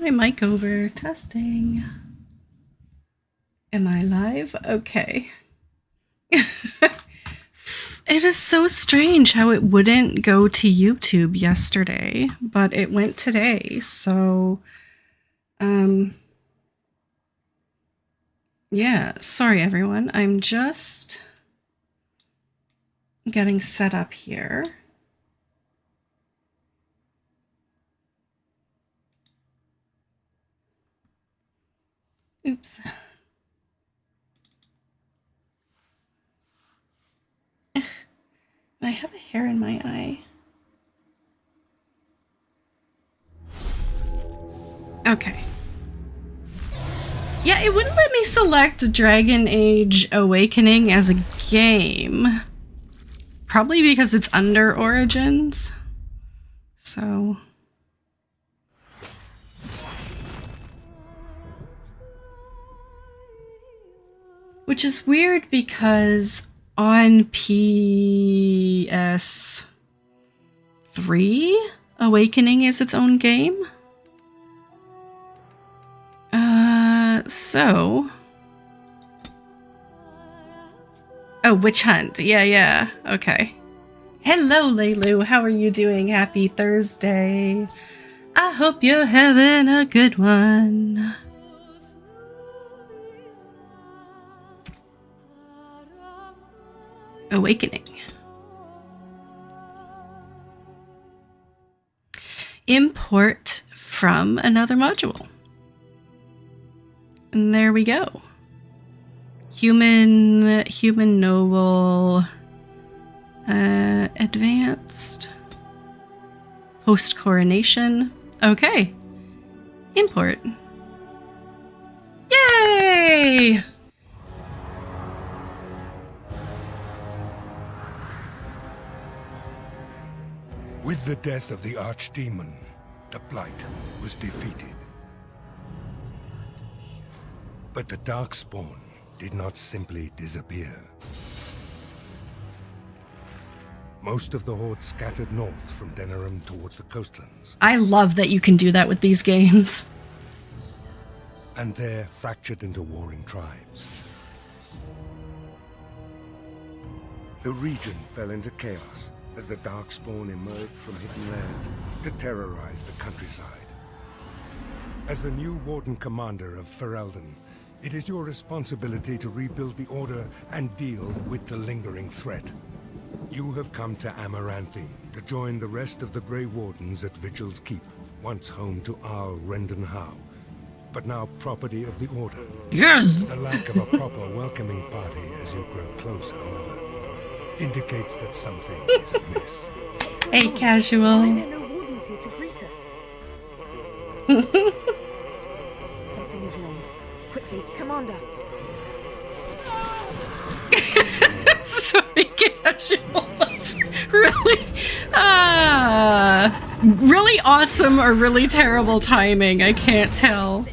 my mic over. Testing. Am I live? Okay. It is so strange how it wouldn't go to YouTube yesterday, but it went today. So, yeah, sorry everyone. I'm just getting set up here. Oops. I have a hair in my eye. Okay. Yeah, it wouldn't let me select Dragon Age Awakening as a game. Probably because it's under Origins. So... which is weird because on PS3, Awakening is its own game. So... oh, Witch Hunt. Yeah. Okay. Hello, Leilu. How are you doing? Happy Thursday. I hope you're having a good one. Awakening. Import from another module. And there we go. Human noble, advanced, post coronation. Okay. Import. Yay! With the death of the Archdemon, the Blight was defeated. But the Darkspawn did not simply disappear. Most of the Horde scattered north from Denerim towards the coastlands. I love that you can do that with these games. And there fractured into warring tribes. The region fell into chaos as the Darkspawn emerged from hidden lairs to terrorize the countryside. As the new Warden Commander of Ferelden, it is your responsibility to rebuild the Order and deal with the lingering threat. You have come to Amaranthi to join the rest of the Grey Wardens at Vigil's Keep, once home to Arl Rendenhau, but now property of the Order. Yes! The lack of a proper welcoming party as you grow close, however, indicates that something is amiss. Hey, casual. Why are there no wardens here to greet us? Something is wrong. Quickly, Commander. Sorry, casual. That's really, really awesome or really terrible timing. I can't tell.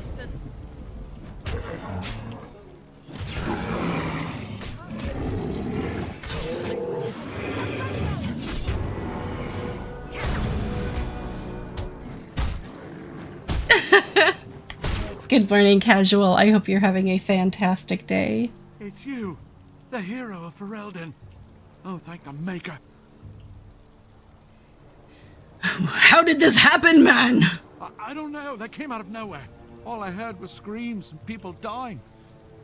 Good morning, casual. I hope you're having a fantastic day. It's you, the hero of Ferelden. Oh, thank the Maker. How did this happen, man? I don't know. They came out of nowhere. All I heard was screams and people dying.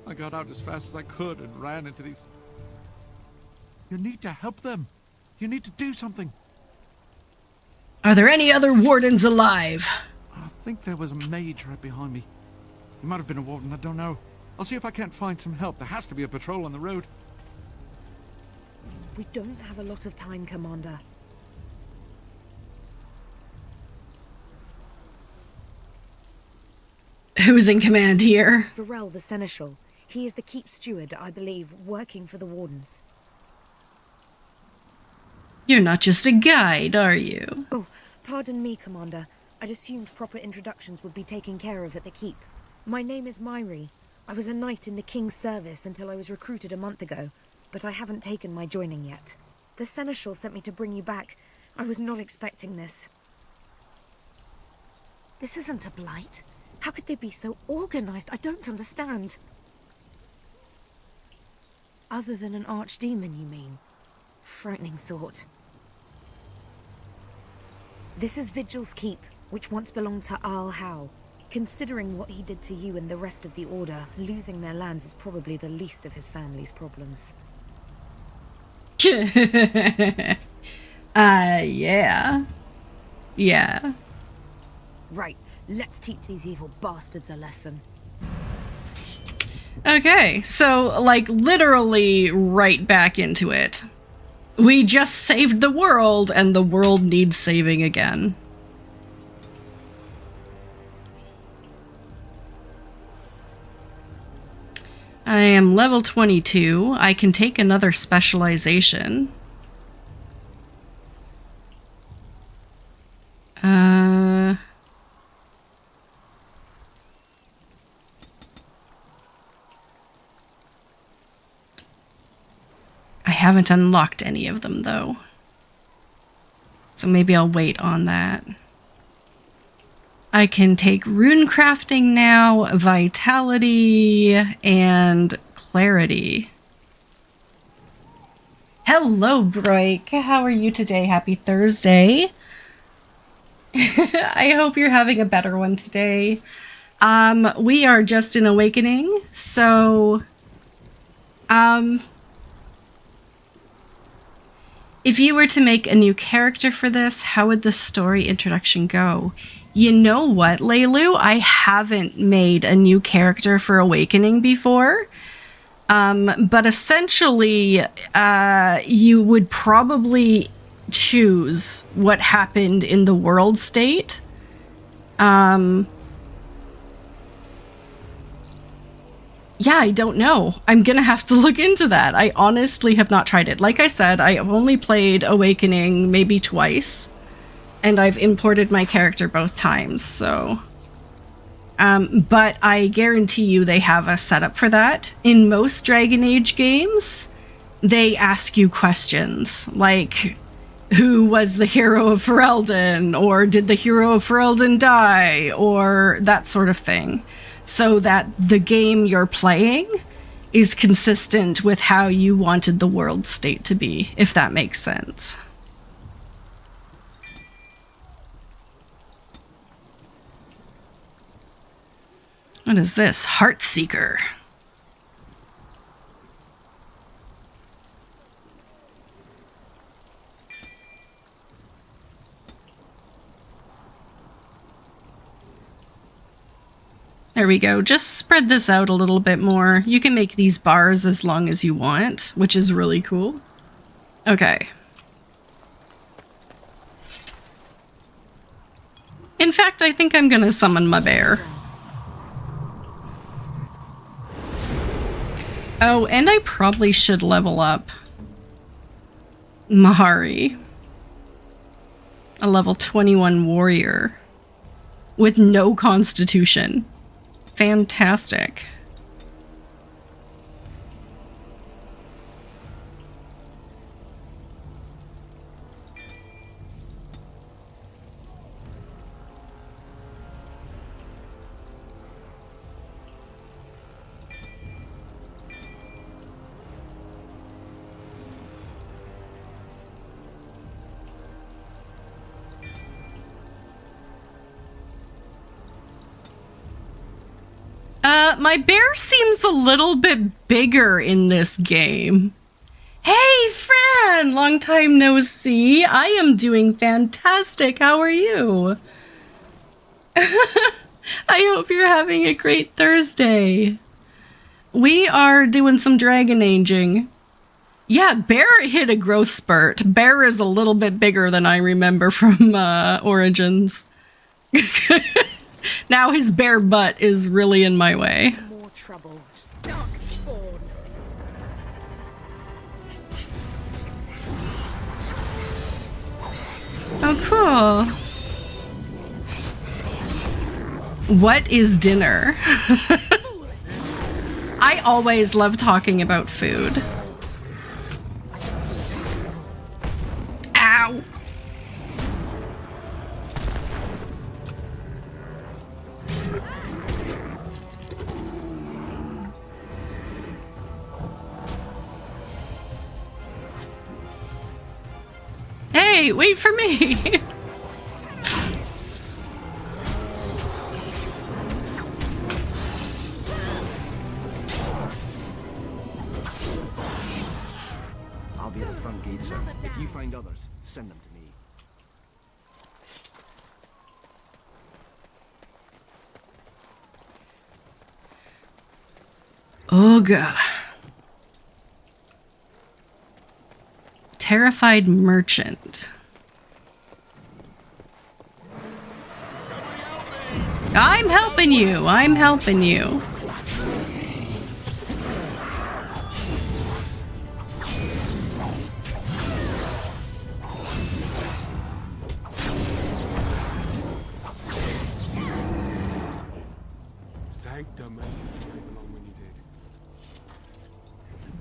I got out as fast as I could and ran into these... You need to help them. You need to do something. Are there any other wardens alive? I think there was a mage right behind me. He might have been a warden, I don't know. I'll see if I can't find some help. There has to be a patrol on the road. We don't have a lot of time, Commander. Who's in command here? Varel the Seneschal. He is the keep steward, I believe, working for the wardens. You're not just a guide, are you? Oh, pardon me, Commander. I'd assumed proper introductions would be taken care of at the keep. My name is Myri. I was a knight in the King's service until I was recruited a month ago, but I haven't taken my joining yet. The Seneschal sent me to bring you back. I was not expecting this. This isn't a blight. How could they be so organized? I don't understand. Other than an archdemon, you mean? Frightening thought. This is Vigil's keep, which once belonged to Arl Howe. Considering what he did to you and the rest of the Order, losing their lands is probably the least of his family's problems. Yeah. Yeah. Right, let's teach these evil bastards a lesson. Okay, so, like, literally right back into it. We just saved the world, and the world needs saving again. I am level 22. I can take another specialization. I haven't unlocked any of them, though. So maybe I'll wait on that. I can take rune crafting now, vitality, and clarity. Hello, Broik. How are you today? Happy Thursday. I hope you're having a better one today. We are just in Awakening, so if you were to make a new character for this, how would the story introduction go? You know what, Leilu? I haven't made a new character for Awakening before. But essentially, you would probably choose what happened in the world state. Yeah, I don't know. I'm gonna have to look into that. I honestly have not tried it. Like I said, I have only played Awakening maybe twice, and I've imported my character both times, so... but I guarantee you they have a setup for that. In most Dragon Age games, they ask you questions, like, who was the hero of Ferelden, or did the hero of Ferelden die, or that sort of thing. So that the game you're playing is consistent with how you wanted the world state to be, if that makes sense. What is this? Heartseeker. There we go. Just spread this out a little bit more. You can make these bars as long as you want, which is really cool. Okay. In fact, I think I'm gonna summon my bear. Oh, and I probably should level up Mahari. A level 21 warrior with no constitution. Fantastic. My bear seems a little bit bigger in this game. Hey, Fran! Long time no see. I am doing fantastic. How are you? I hope you're having a great Thursday. We are doing some dragon aging. Yeah, Bear hit a growth spurt. Bear is a little bit bigger than I remember from Origins. Now his bare butt is really in my way. More trouble. Dark spawn. Oh, cool. What is dinner? I always love talking about food. Ow! Hey, wait for me! I'll be at the front gate, sir. If you find others, send them to me. Ogre. Terrified merchant. I'm helping you. I'm helping you.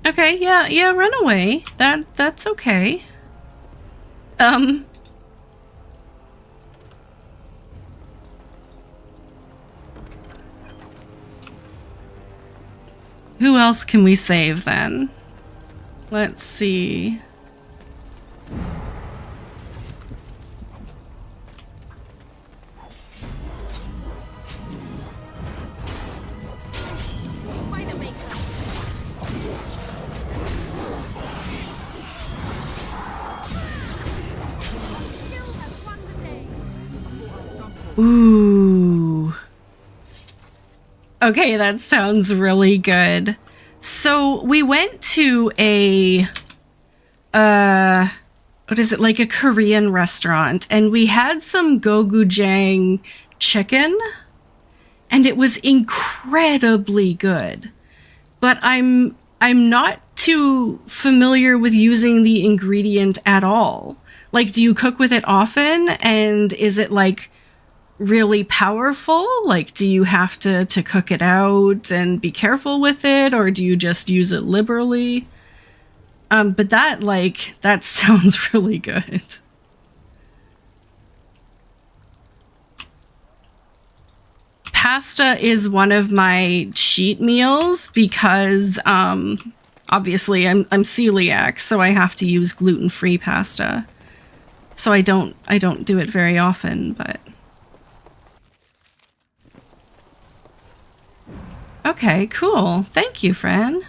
Okay, yeah, run away. That's okay. Who else can we save then? Let's see. Ooh. Okay, that sounds really good. So we went to a, what is it, like a Korean restaurant, and we had some gochujang chicken, and it was incredibly good. But I'm not too familiar with using the ingredient at all. Like, do you cook with it often? And is it like really powerful? Like, do you have to cook it out and be careful with it, or do you just use it liberally? But that sounds really good. Pasta is one of my cheat meals because obviously I'm celiac, so I have to use gluten-free pasta. So I don't do it very often, but okay, cool. Thank you, Fran.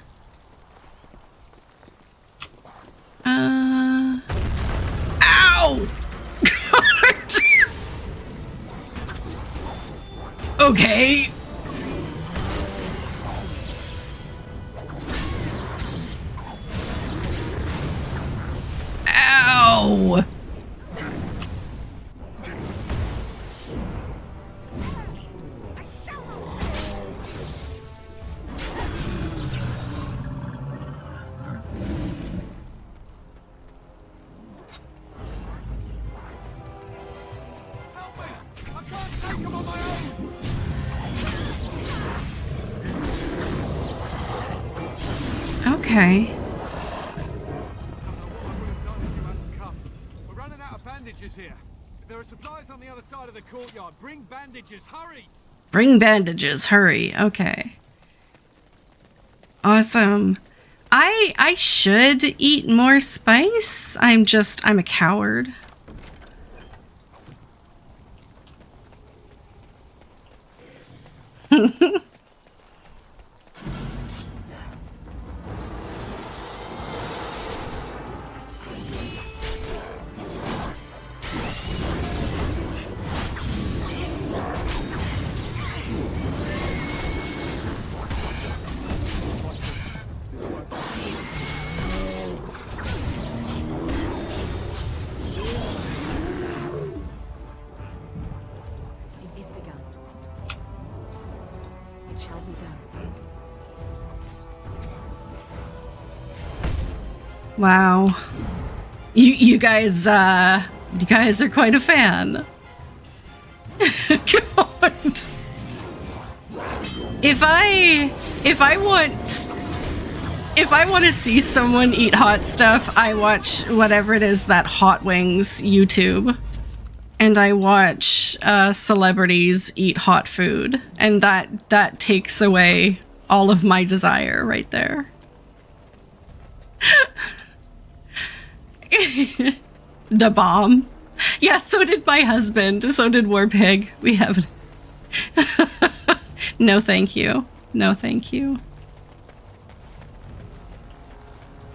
Ow! God! Okay. Ow! Okay. We're running out of bandages here. There are supplies on the other side of the courtyard. Bring bandages, hurry! Bring bandages, hurry. Okay. Awesome. I should eat more spice. I'm a coward. Wow. You guys are quite a fan. God. If I want to see someone eat hot stuff, I watch whatever it is, that Hot Wings YouTube. And I watch celebrities eat hot food, and that takes away all of my desire right there. The bomb. Yeah, so did my husband. So did Warpig. We have... No, thank you. No, thank you.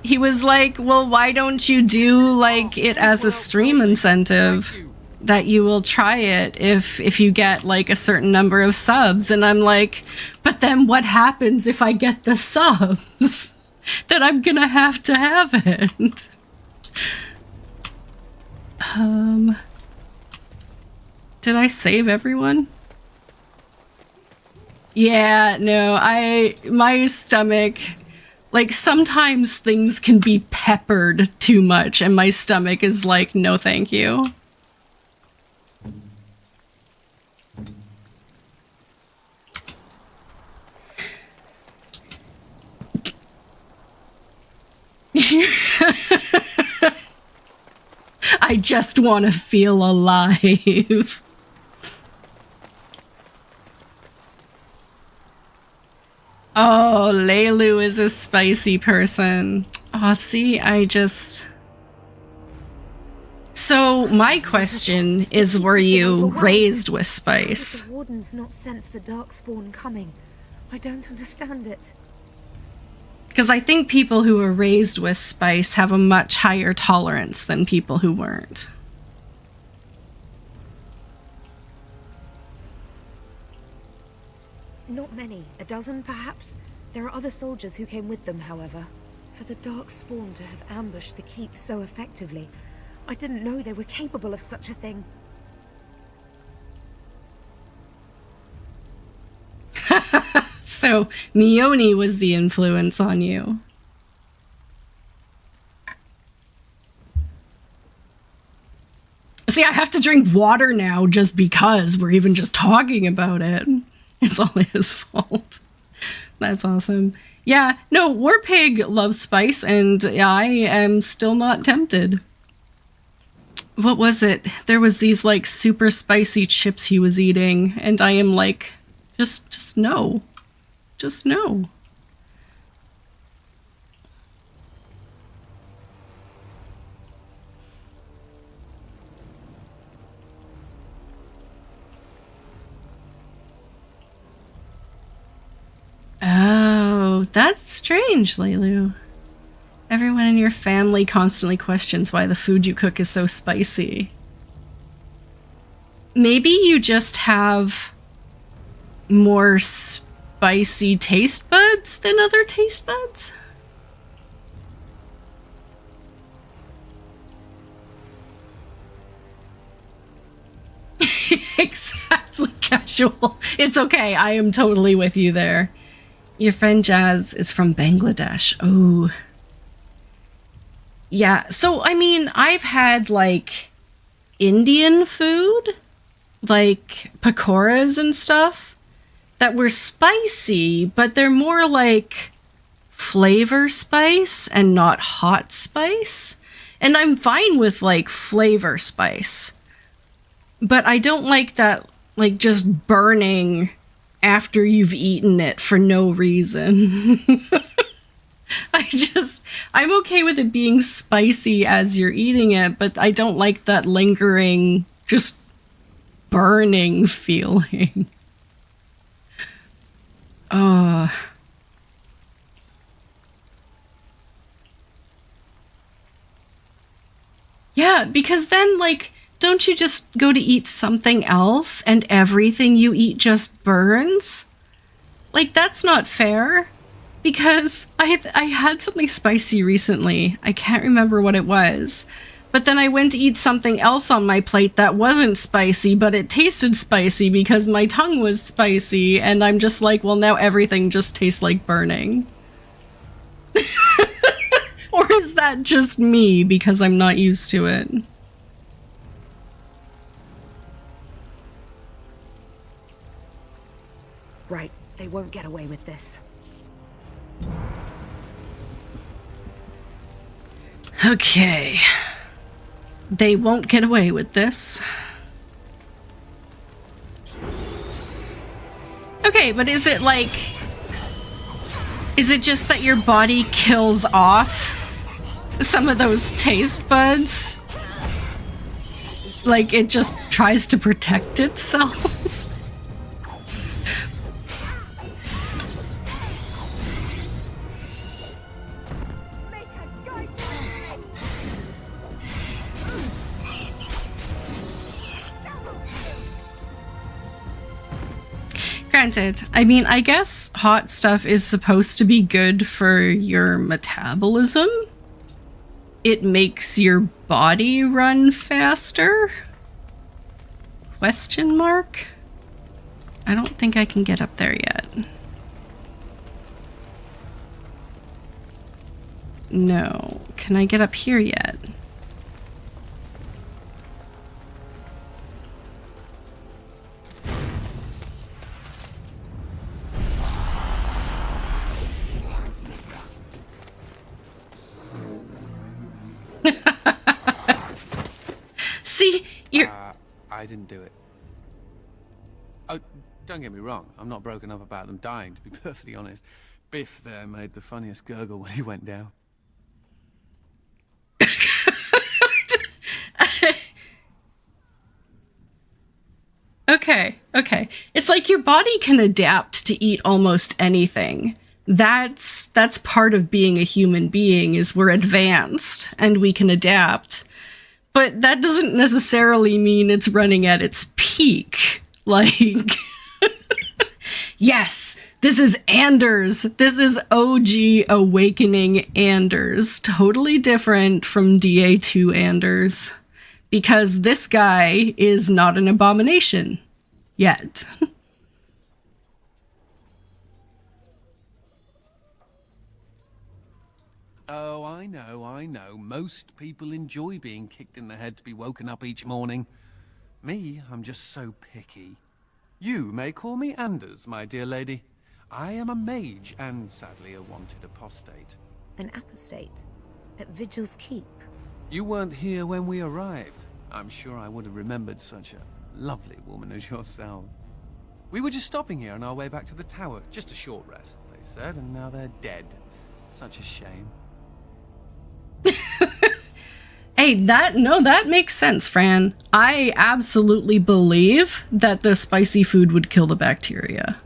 He was like, well, why don't you do like it as a stream incentive that you will try it if you get like a certain number of subs? And I'm like, but then what happens if I get the subs? Then I'm gonna have it. Did I save everyone? Yeah, no, my stomach, like sometimes things can be peppered too much and my stomach is like, no thank you. I just want to feel alive. Oh, Leilu is a spicy person. Oh, see, So, my question is, were you raised with spice? The Warden's not sensed the Darkspawn coming. I don't understand it. Because I think people who were raised with spice have a much higher tolerance than people who weren't. Not many. A dozen, perhaps? There are other soldiers who came with them, however. For the Darkspawn to have ambushed the keep so effectively, I didn't know they were capable of such a thing. So, Mione was the influence on you. See, I have to drink water now just because we're even just talking about it. It's all his fault. That's awesome. Yeah, no, Warpig loves spice, and I am still not tempted. What was it? There was these, like, super spicy chips he was eating, and I am like, just no. Just no. Oh, that's strange, Leilu. Everyone in your family constantly questions why the food you cook is so spicy. Maybe you just have more spicy taste buds than other taste buds? Exactly, casual. It's okay, I am totally with you there. Your friend Jazz is from Bangladesh. Oh. Yeah, so, I mean, I've had, like, Indian food, like pakoras and stuff, that were spicy, but they're more like flavor spice and not hot spice. And I'm fine with, like, flavor spice. But I don't like that, like, just burning after you've eaten it for no reason. I'm okay with it being spicy as you're eating it, but I don't like that lingering, just burning feeling. Yeah, because then, like, don't you just go to eat something else and everything you eat just burns? Like, that's not fair. Because I had something spicy recently. I can't remember what it was. But then I went to eat something else on my plate that wasn't spicy, but it tasted spicy because my tongue was spicy. And I'm just like, well, now everything just tastes like burning. Or is that just me because I'm not used to it? Right, they won't get away with this. Okay. They won't get away with this. Okay, but is it like... Is it just that your body kills off some of those taste buds? Like, it just tries to protect itself. Granted, I mean, I guess hot stuff is supposed to be good for your metabolism. It makes your body run faster? Question mark? I don't think I can get up there yet. No. Can I get up here yet? See, you're... I didn't do it. Oh, don't get me wrong. I'm not broken up about them dying, to be perfectly honest. Biff there made the funniest gurgle when he went down. Okay. It's like your body can adapt to eat almost anything. That's part of being a human being, is we're advanced and we can adapt. But that doesn't necessarily mean it's running at its peak. Like, yes, this is Anders. This is OG Awakening Anders. Totally different from DA2 Anders. Because this guy is not an abomination. Yet. Oh, I know. Most people enjoy being kicked in the head to be woken up each morning. Me, I'm just so picky. You may call me Anders, my dear lady. I am a mage and, sadly, a wanted apostate. An apostate? At Vigil's Keep? You weren't here when we arrived. I'm sure I would have remembered such a lovely woman as yourself. We were just stopping here on our way back to the tower. Just a short rest, they said, and now they're dead. Such a shame. Hey, that makes sense, Fran. I absolutely believe that the spicy food would kill the bacteria.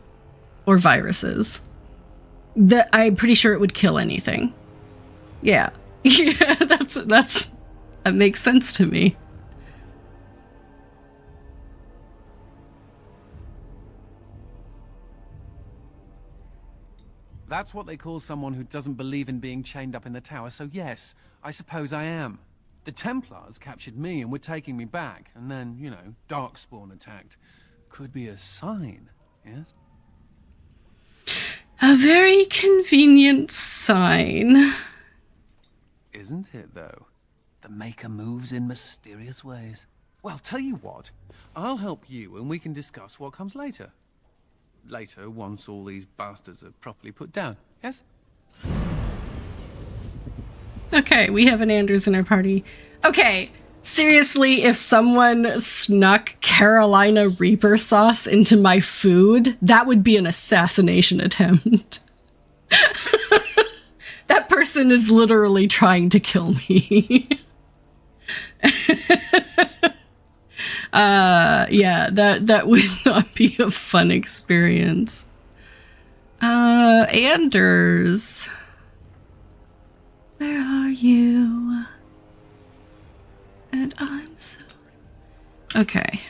Or viruses. I'm pretty sure it would kill anything. Yeah. Yeah, that makes sense to me. That's what they call someone who doesn't believe in being chained up in the tower, so yes, I suppose I am. The Templars captured me and were taking me back, and then, you know, Darkspawn attacked. Could be a sign, yes? A very convenient sign. Isn't it, though? The Maker moves in mysterious ways. Well, tell you what, I'll help you and we can discuss what comes later. Later, once all these bastards are properly put down, yes? Okay, we have an Anders in our party. Okay, seriously, if someone snuck Carolina Reaper sauce into my food, that would be an assassination attempt. That person is literally trying to kill me. Yeah, that would not be a fun experience. Anders. Where are you? And I'm so... Okay.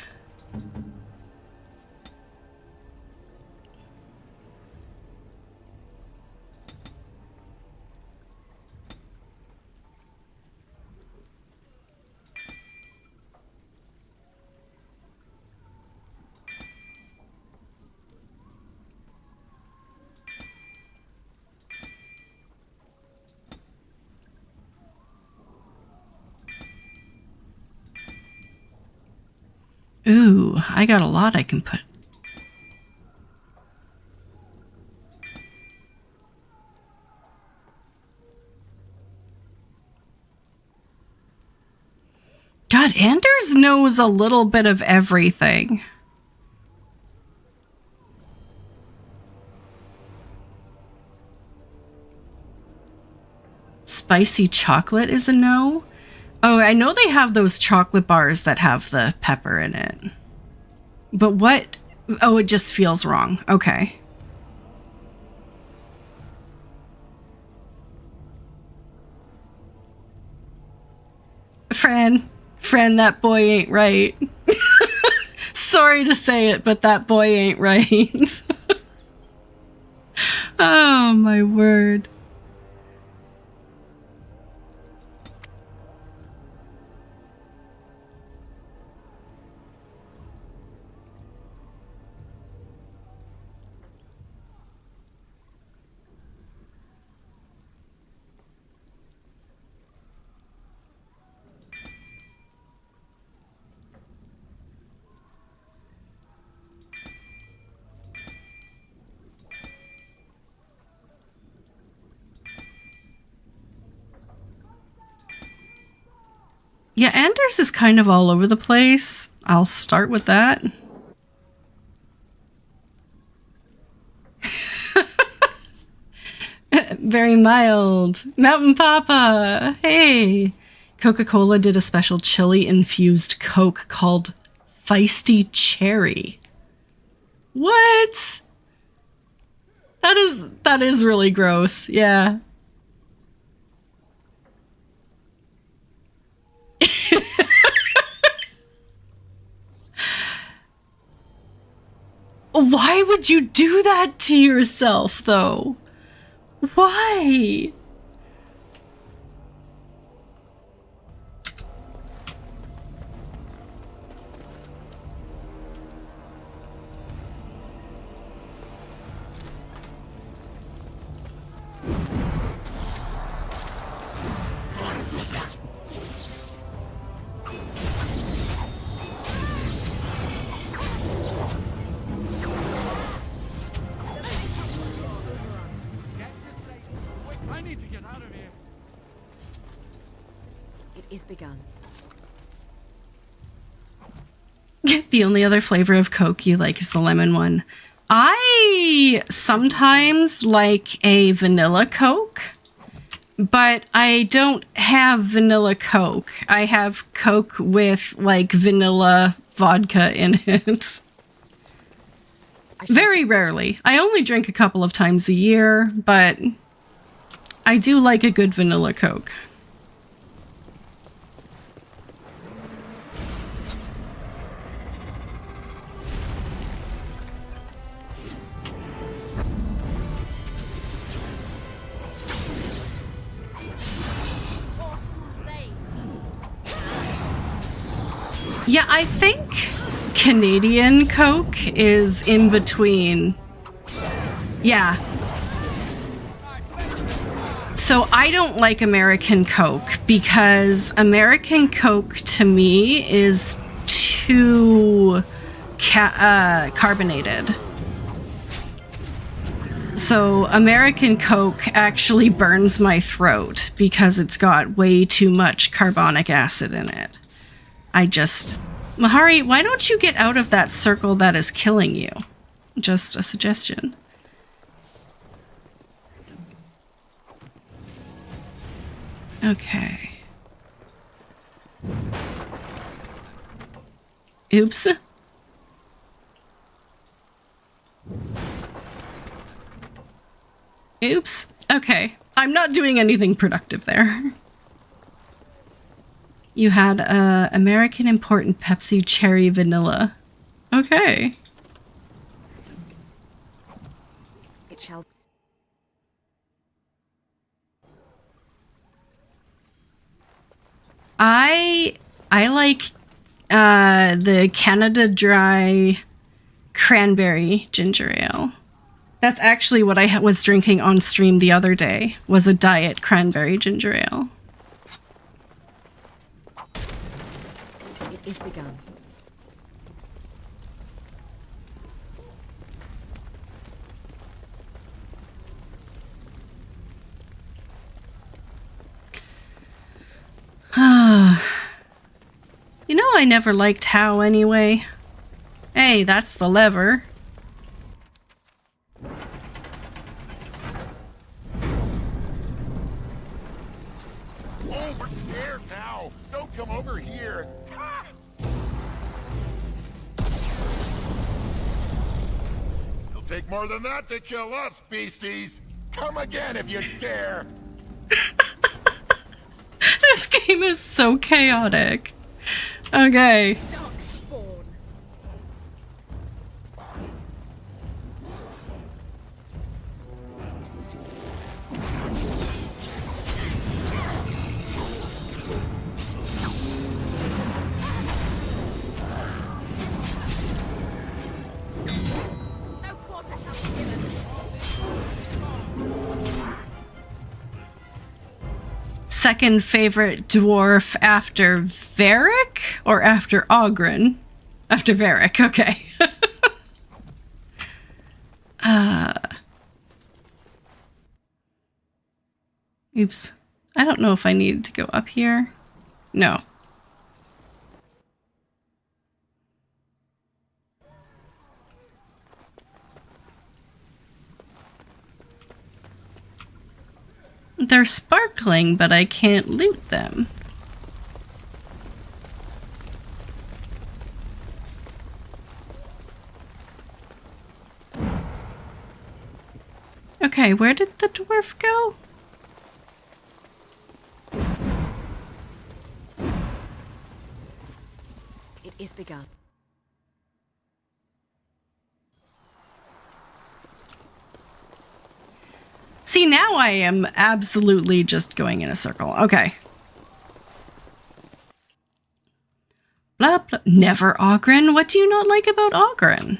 Ooh, I got a lot I can put. God, Anders knows a little bit of everything. Spicy chocolate is a no. Oh, I know they have those chocolate bars that have the pepper in it. But what? Oh, it just feels wrong. Okay. Fran, that boy ain't right. Sorry to say it, but that boy ain't right. Oh, my word. Yeah, Anders is kind of all over the place. I'll start with that. Very mild. Mountain Papa. Hey. Coca-Cola did a special chili-infused Coke called Feisty Cherry. What? That is really gross. Yeah. Why would you do that to yourself, though? Why? I need to get out of here. It is begun. The only other flavor of Coke you like is the lemon one. I sometimes like a vanilla Coke, but I don't have vanilla Coke. I have Coke with like vanilla vodka in it. Very rarely. I only drink a couple of times a year, but I do like a good vanilla Coke. Yeah, I think Canadian Coke is in between. Yeah. So I don't like American Coke because American Coke to me is too carbonated. So American Coke actually burns my throat because it's got way too much carbonic acid in it. Mahari, why don't you get out of that circle that is killing you? Just a suggestion. Okay. Oops. Oops. Okay. I'm not doing anything productive there. You had American Important Pepsi Cherry Vanilla. Okay. It shall. I like the Canada Dry Cranberry Ginger Ale. That's actually what I was drinking on stream the other day, was a Diet Cranberry Ginger Ale. It is begun. You know, I never liked How anyway. Hey, that's the lever. Oh, we're scared now. Don't over here. Ha! It'll take more than that to kill us, beasties. Come again if you dare. This game is so chaotic. Okay. Darkspawn. No quarter shall be given. Second favorite dwarf after Varric or after Oghren? After Varric, okay. Oops. I don't know if I need to go up here. No. They're sparkling, but I can't loot them. Okay, where did the dwarf go? It is begun. See, now I am absolutely just going in a circle. Okay. Blah, blah. Never Oghren? What do you not like about Oghren?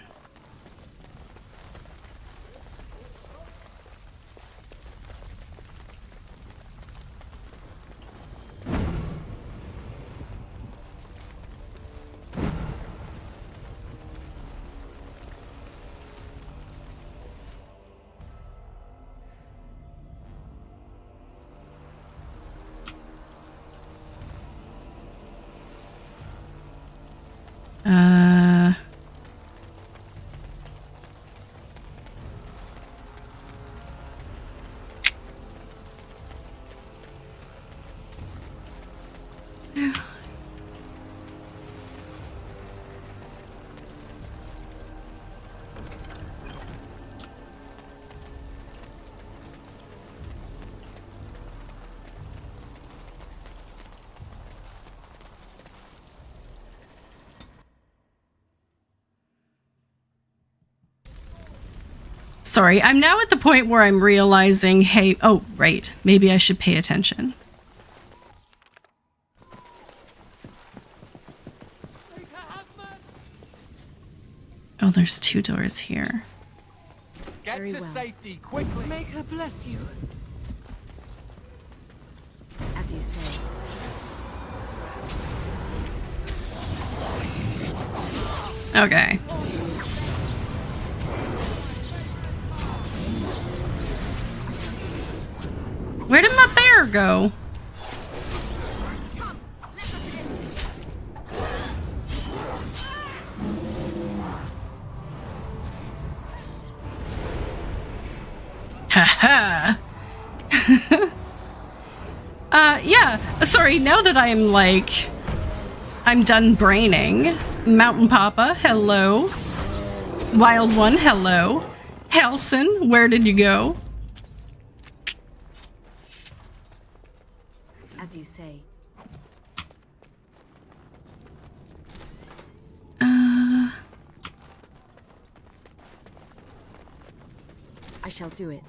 Sorry, I'm now at the point where I'm realizing, hey, oh, right, maybe I should pay attention. Oh, there's two doors here. Get Very to well. safety, quickly. Make her bless you. As you say. Okay. Where did my bear go? Come, let us in. Haha. Yeah. Sorry, now that I'm like... I'm done braining. Mountain Papa, hello. Wild One, hello. Halsin, where did you go? As you say. I shall do it.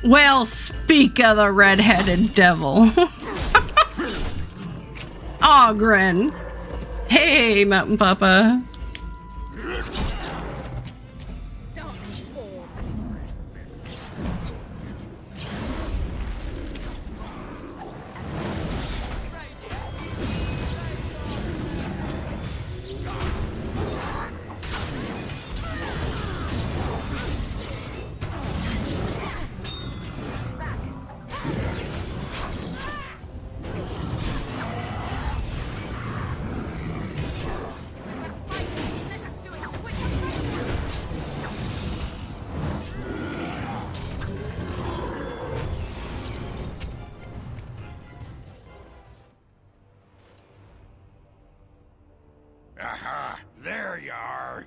Well, speak of the red-headed devil. Oghren. Hey, Mountain Papa. Darkspawn. Let us do it quickly. Aha! There you are!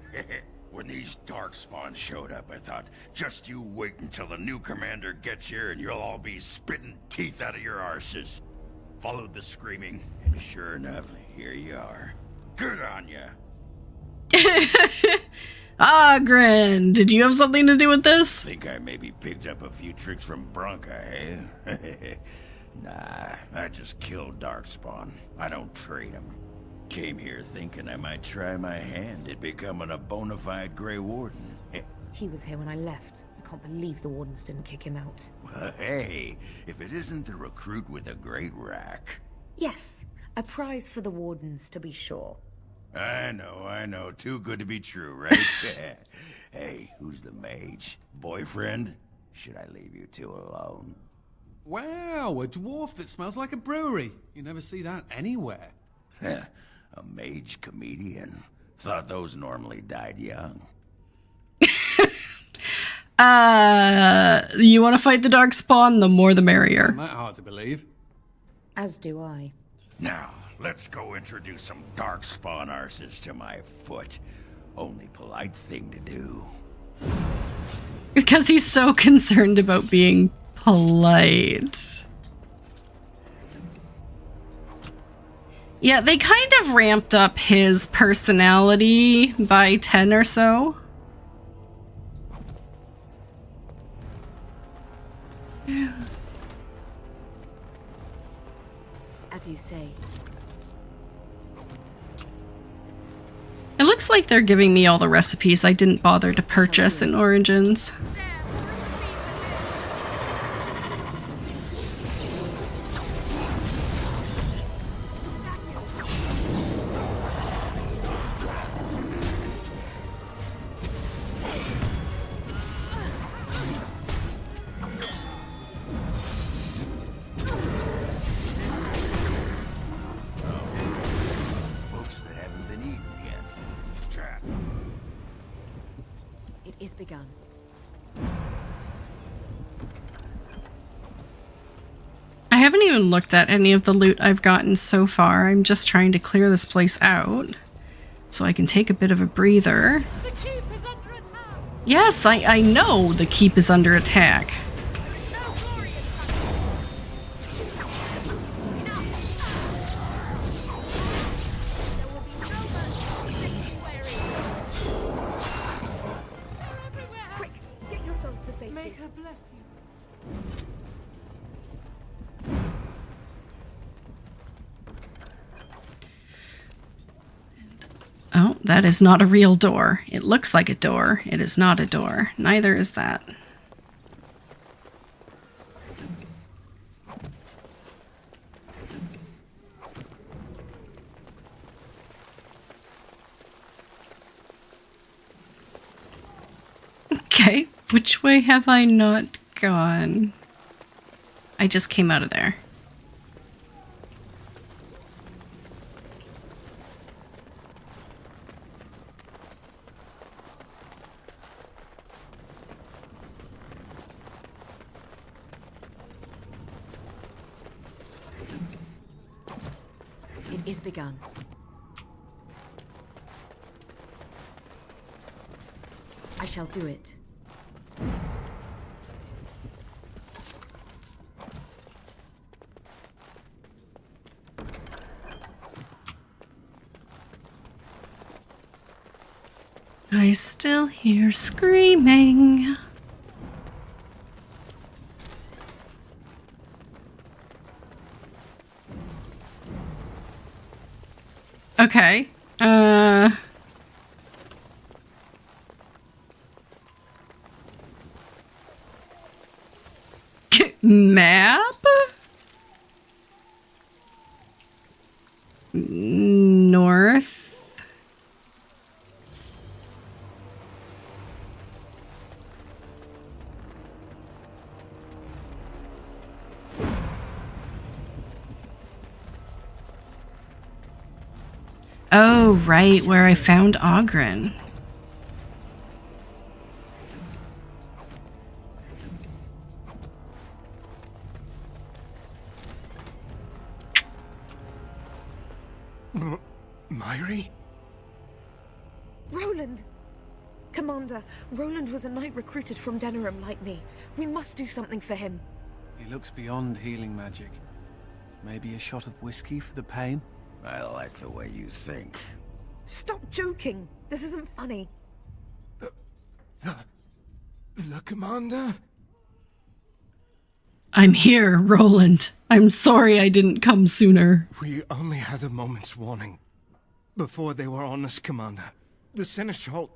When these Darkspawn showed up, I thought, just you wait until the new commander gets here and you'll all be spitting teeth out of your arses. Followed the screaming, and sure enough, here you are. Good on ya! Ogren, did you have something to do with this? Think I maybe picked up a few tricks from Bronca, eh? Nah, I just killed Darkspawn. I don't trade them. Came here thinking I might try my hand at becoming a bona fide Grey Warden. He was here when I left. I can't believe the Wardens didn't kick him out. Well, hey, if it isn't the recruit with a great rack. Yes, a prize for the Wardens, to be sure. I know. Too good to be true, right? Hey, who's the mage? Boyfriend? Should I leave you two alone? Wow, a dwarf that smells like a brewery. You never see that anywhere. Heh, a mage comedian. Thought those normally died young. You want to fight the Darkspawn? The more the merrier. Not that hard to believe. As do I. Now, let's go introduce some Darkspawn arses to my foot. Only polite thing to do. Because he's so concerned about being polite. Yeah, they kind of ramped up his personality by 10 or so. As you say. It looks like they're giving me all the recipes I didn't bother to purchase in Origins. Folks that haven't been eaten yet. Cat. It is begun. I haven't even looked at any of the loot I've gotten so far. I'm just trying to clear this place out so I can take a bit of a breather. The keep is under attack. Yes, I know the keep is under attack. No glory in coming. Enough. There will be no mercy. Be wary. They're everywhere. Quick, get yourselves to safety. May her bless you. Oh, that is not a real door. It looks like a door. It is not a door. Neither is that. Okay, which way have I not gone? I just came out of there. It is begun. I shall do it. I still hear screaming. Okay. Map? North. Oh, right, where I found Ogren. Myri? Roland! Commander, Roland was a knight recruited from Denerim like me. We must do something for him. He looks beyond healing magic. Maybe a shot of whiskey for the pain? I like the way you think. Stop joking! This isn't funny. The commander? I'm here, Roland. I'm sorry I didn't come sooner. We only had a moment's warning. Before they were on us, Commander. The Seneschal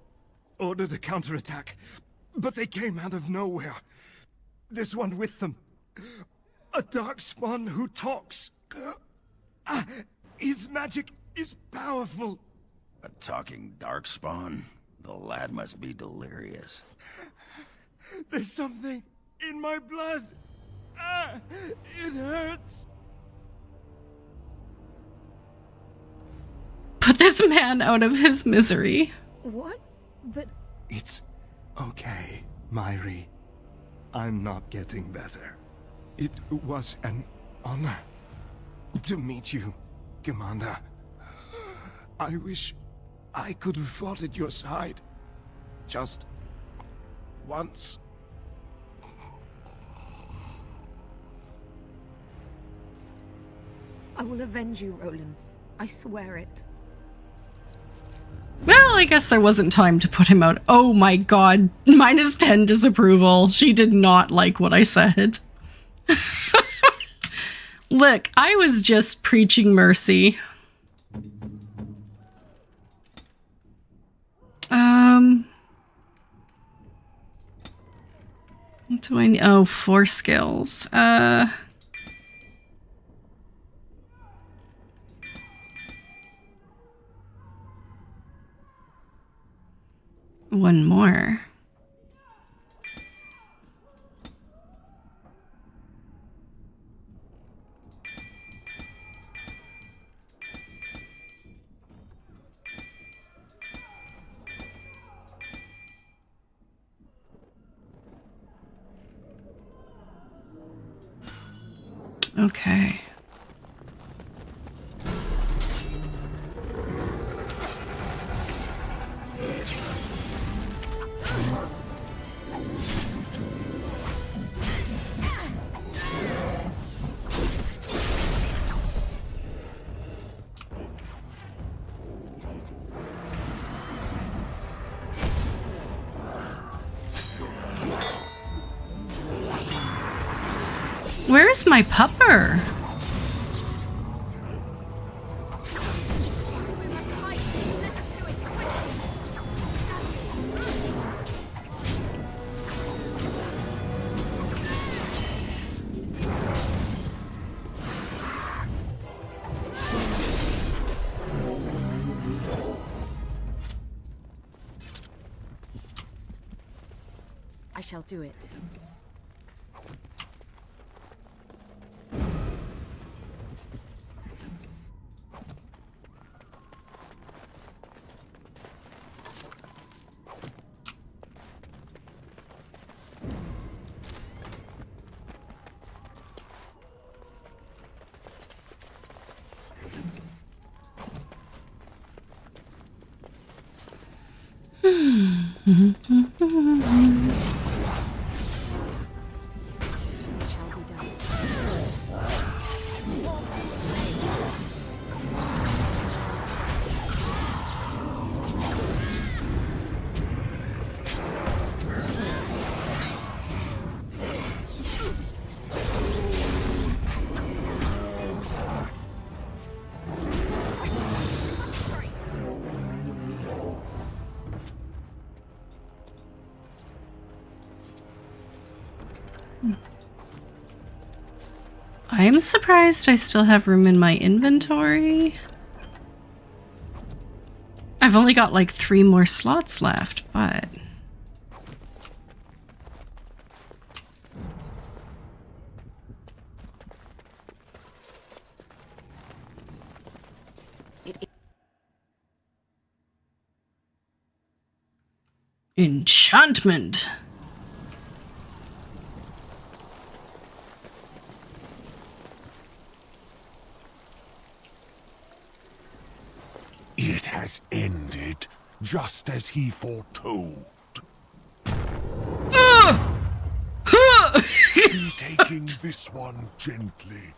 ordered a counterattack, but they came out of nowhere. There's one with them. A Darkspawn who talks. His magic is powerful. A talking darkspawn? The lad must be delirious. There's something in my blood. It hurts. Put this man out of his misery. What? But It's okay, Myri. I'm not getting better. It was an honor to meet you, Commander. I wish I could have fought at your side. Just once. I will avenge you, Roland. I swear it. Well, I guess there wasn't time to put him out. Oh my god. -10 disapproval. She did not like what I said. Look, I was just preaching mercy. What do I need? Oh, 4 skills. One more. Okay. Where's my pupper? I shall do it. Shall be done. I'm surprised I still have room in my inventory. I've only got like 3 more slots left, but... Enchantment! It has ended. just as he foretold. Be taking this one gently.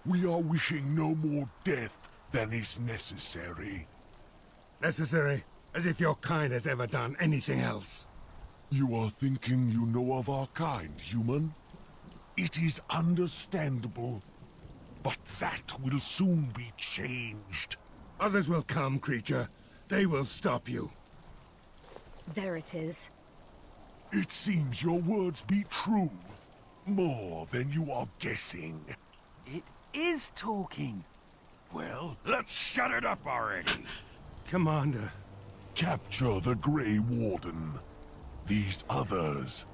We are wishing no more death than is necessary. Necessary? As if your kind has ever done anything else. You are thinking you know of our kind, human? It is understandable, but that will soon be changed. Others will come, creature. They will stop you. There it is. It seems your words be true. More than you are guessing. It is talking. Well, let's shut it up already. Commander. Capture the Grey Warden. These others,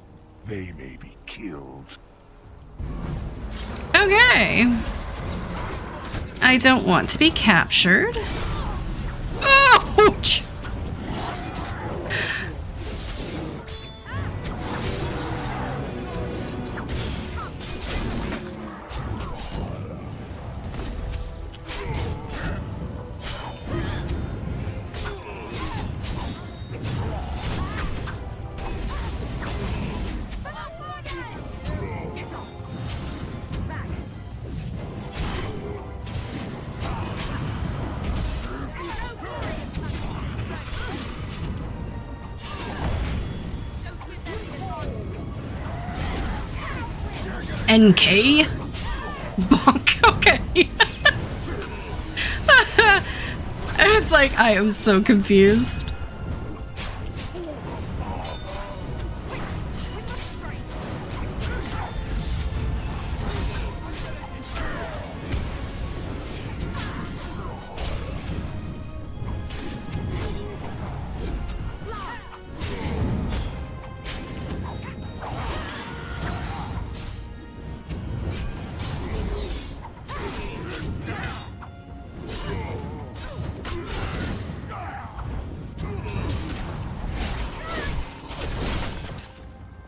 they may be killed. Okay. I don't want to be captured. Ouch! NK? Bonk, okay. I was like, I am so confused.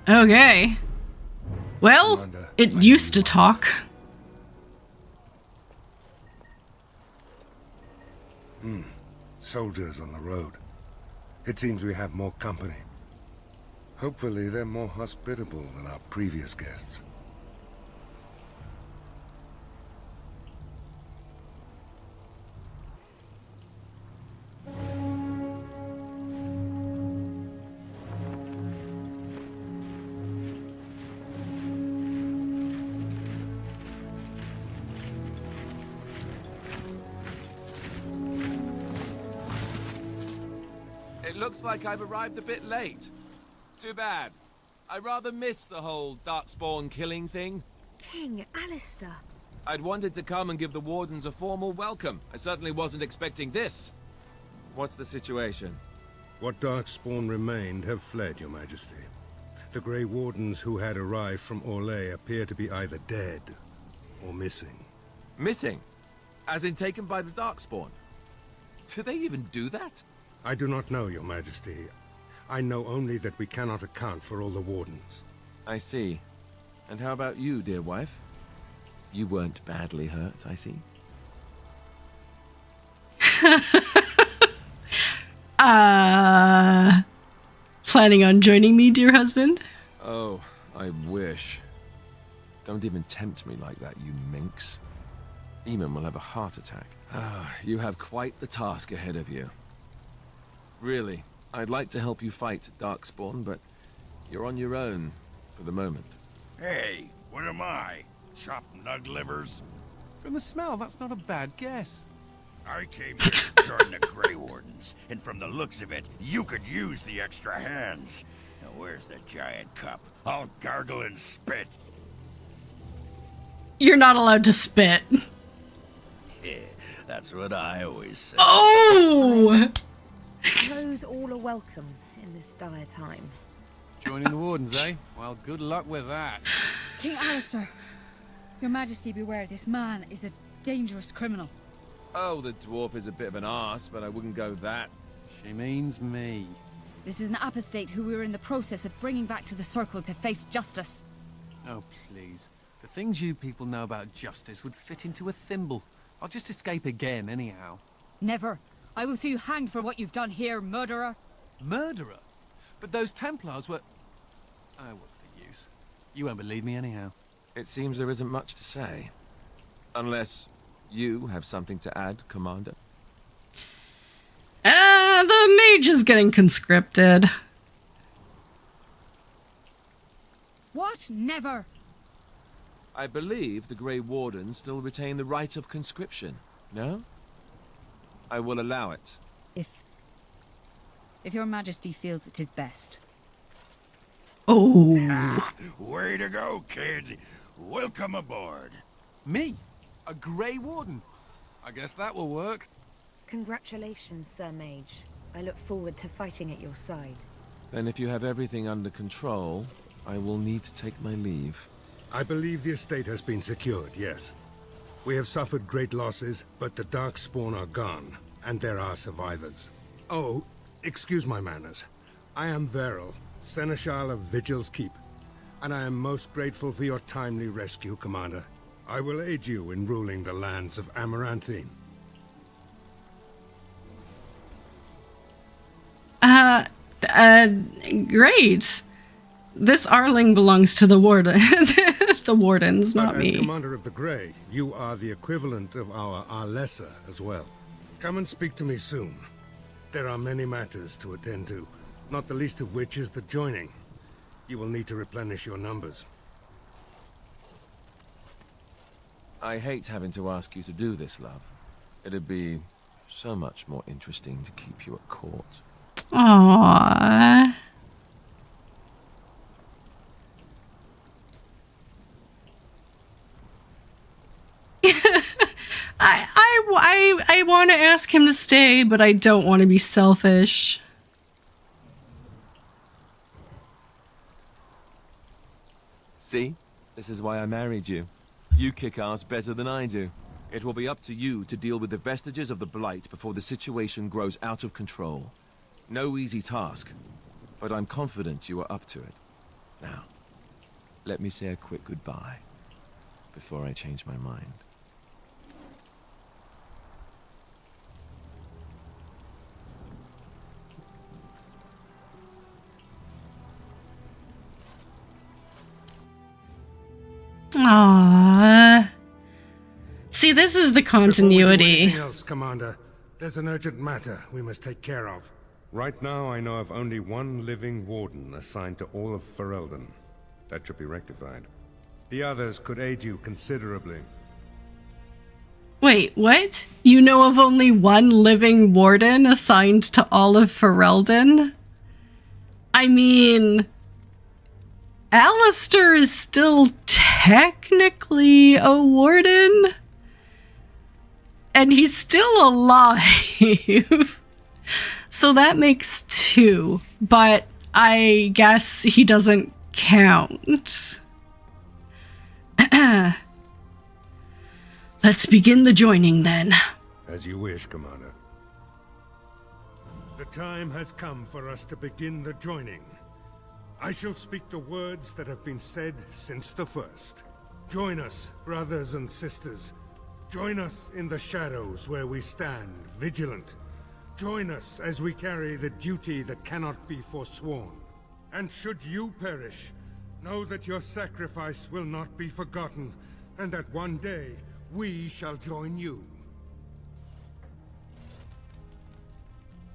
Okay. Well, Commander, it used to talk. Soldiers on the road. It seems we have more company. Hopefully they're more hospitable than our previous guests. It looks like I've arrived a bit late. Too bad. I rather missed the whole Darkspawn killing thing. King Alistair. I'd wanted to come and give the Wardens a formal welcome. I certainly wasn't expecting this. What's the situation? What Darkspawn remained have fled, Your Majesty. The Grey Wardens who had arrived from Orlais appear to be either dead or missing. Missing? As in taken by the Darkspawn? Do they even do that? I do not know, Your Majesty. I know only that we cannot account for all the Wardens. I see. And how about you, dear wife? You weren't badly hurt, I see. Planning on joining me, dear husband? Oh, I wish. Don't even tempt me like that, you minx. Eamon will have a heart attack. You have quite the task ahead of you. Really, I'd like to help you fight Darkspawn, but you're on your own for the moment. Hey, what am I? Chopped nug livers? From the smell, that's not a bad guess. I came here to join the Grey Wardens, and from the looks of it, you could use the extra hands. Now where's the giant cup? I'll gargle and spit. You're not allowed to spit. That's what I always say. Oh! Suppose all are welcome in this dire time. Joining the Wardens, eh? Well, good luck with that. King Alistair, Your Majesty beware, this man is a dangerous criminal. Oh, the dwarf is a bit of an arse, but I wouldn't go that. She means me. This is an apostate who we are in the process of bringing back to the Circle to face justice. Oh, please. The things you people know about justice would fit into a thimble. I'll just escape again, anyhow. Never. I will see you hanged for what you've done here, murderer. Murderer? But those Templars were... Oh, what's the use? You won't believe me anyhow. It seems there isn't much to say. Unless you have something to add, Commander. The mage is getting conscripted. What? Never. I believe the Grey Wardens still retain the right of conscription, no? I will allow it. If your majesty feels it is best. Oh. Way to go, kids. Welcome aboard. Me? A Grey Warden? I guess that will work. Congratulations, Sir Mage. I look forward to fighting at your side. Then if you have everything under control, I will need to take my leave. I believe the estate has been secured, yes. We have suffered great losses, but the Darkspawn are gone, and there are survivors. Oh, excuse my manners. I am Veril, Seneschal of Vigil's Keep, and I am most grateful for your timely rescue, Commander. I will aid you in ruling the lands of Amaranthine. Great. This Arling belongs to the warden, the wardens, not but me. As Commander of the Grey, you are the equivalent of our Arlessa as well. Come and speak to me soon. There are many matters to attend to, not the least of which is the joining. You will need to replenish your numbers. I hate having to ask you to do this, love. It'd be so much more interesting to keep you at court. Aww. I want to ask him to stay, but I don't want to be selfish. See? This is why I married you. You kick ass better than I do. It will be up to you to deal with the vestiges of the Blight before the situation grows out of control. No easy task, but I'm confident you are up to it. Now, let me say a quick goodbye before I change my mind. Aww. See, this is the continuity. Anything else, Commander? There's an urgent matter we must take care of. Right now, I know of only one living warden assigned to all of Ferelden. That should be rectified. The others could aid you considerably. Wait, what? You know of only one living warden assigned to all of Ferelden? I mean, Alistair is still technically a warden, and he's still alive. So that makes two, but I guess he doesn't count. Let's begin the joining then. As you wish, Commander. The time has come for us to begin the joining. I shall speak the words that have been said since the first. Join us, brothers and sisters. Join us in the shadows where we stand, vigilant. Join us as we carry the duty that cannot be forsworn. And should you perish, know that your sacrifice will not be forgotten, and that one day we shall join you.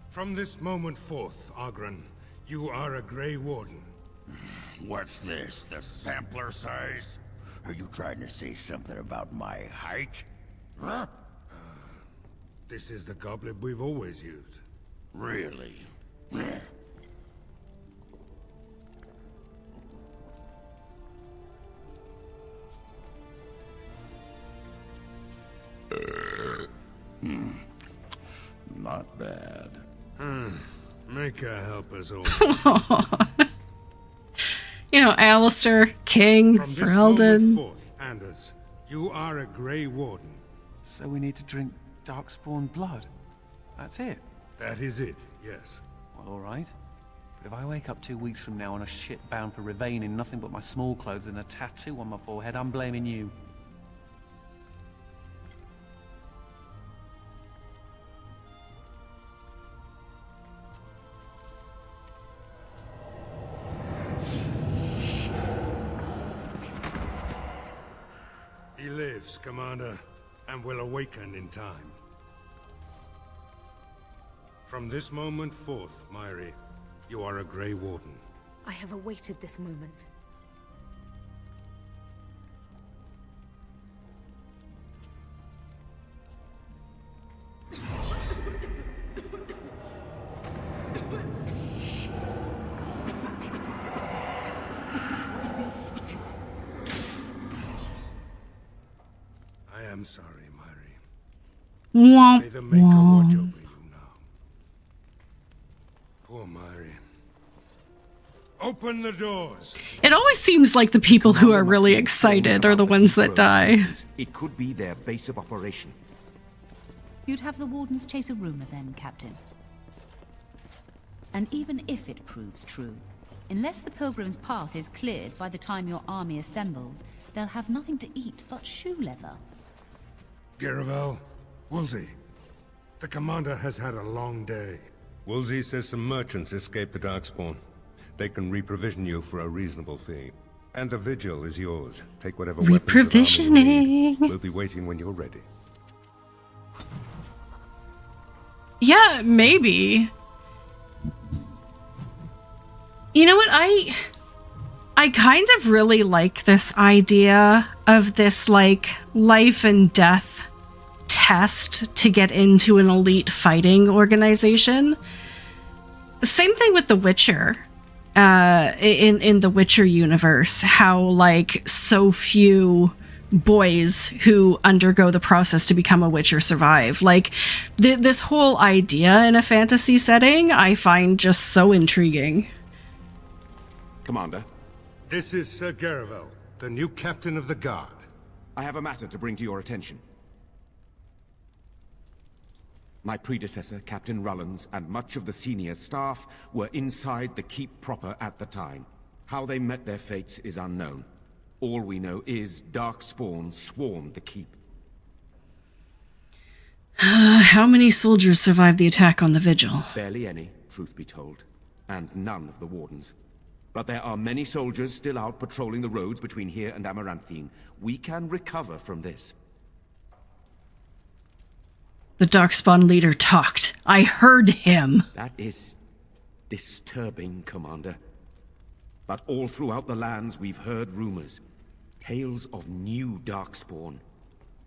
From this moment forth, Oghren, you are a Grey Warden. What's this, the sampler size? Are you trying to say something about my height? Huh? This is the goblet we've always used. Really? Not bad. Make her help us all. You know, Alistair, King, From this moment Ferelden. forth, Anders, you are a Grey Warden. So we need to drink Darkspawn blood? That's it? That is it, yes. Well, alright. But if I wake up 2 weeks from now on a ship bound for Rivain in nothing but my small clothes and a tattoo on my forehead, I'm blaming you. lives, Commander, and will awaken in time. From this moment forth, Myri, you are a Grey Warden. I have awaited this moment. I am sorry, Myri. Womp May the Maker watch over womp. you now. Poor Myri. Open the doors! It always seems like the people who are really excited are the ones that die. It could be their base of operation. You'd have the Wardens chase a rumor then, Captain. And even if it proves true, unless the Pilgrim's path is cleared by the time your army assembles, they'll have nothing to eat but shoe leather. Garavel, Woolsey, the Commander has had a long day. Woolsey says some merchants escaped the Darkspawn. They can reprovision you for a reasonable fee. And the Vigil is yours. Take whatever weapons of armor you need. Reprovisioning. We'll be waiting when you're ready. Yeah, maybe. You know what? I kind of really like this idea of this, like, life and death test to get into an elite fighting organization. Same thing with The Witcher. In the Witcher universe, how, like, so few boys who undergo the process to become a Witcher survive. Like, this whole idea in a fantasy setting, I find just so intriguing. Commander, This is Sir Garavel, the new captain of the guard. I have a matter to bring to your attention. My predecessor, Captain Rullans, and much of the senior staff were inside the keep proper at the time. How they met their fates is unknown. All we know is Darkspawn swarmed the keep. How many soldiers survived the attack on the Vigil? Barely any, truth be told, and none of the Wardens. But there are many soldiers still out patrolling the roads between here and Amaranthine. We can recover from this. The Darkspawn leader talked. I heard him. That is disturbing, Commander. But all throughout the lands we've heard rumors. Tales of new Darkspawn.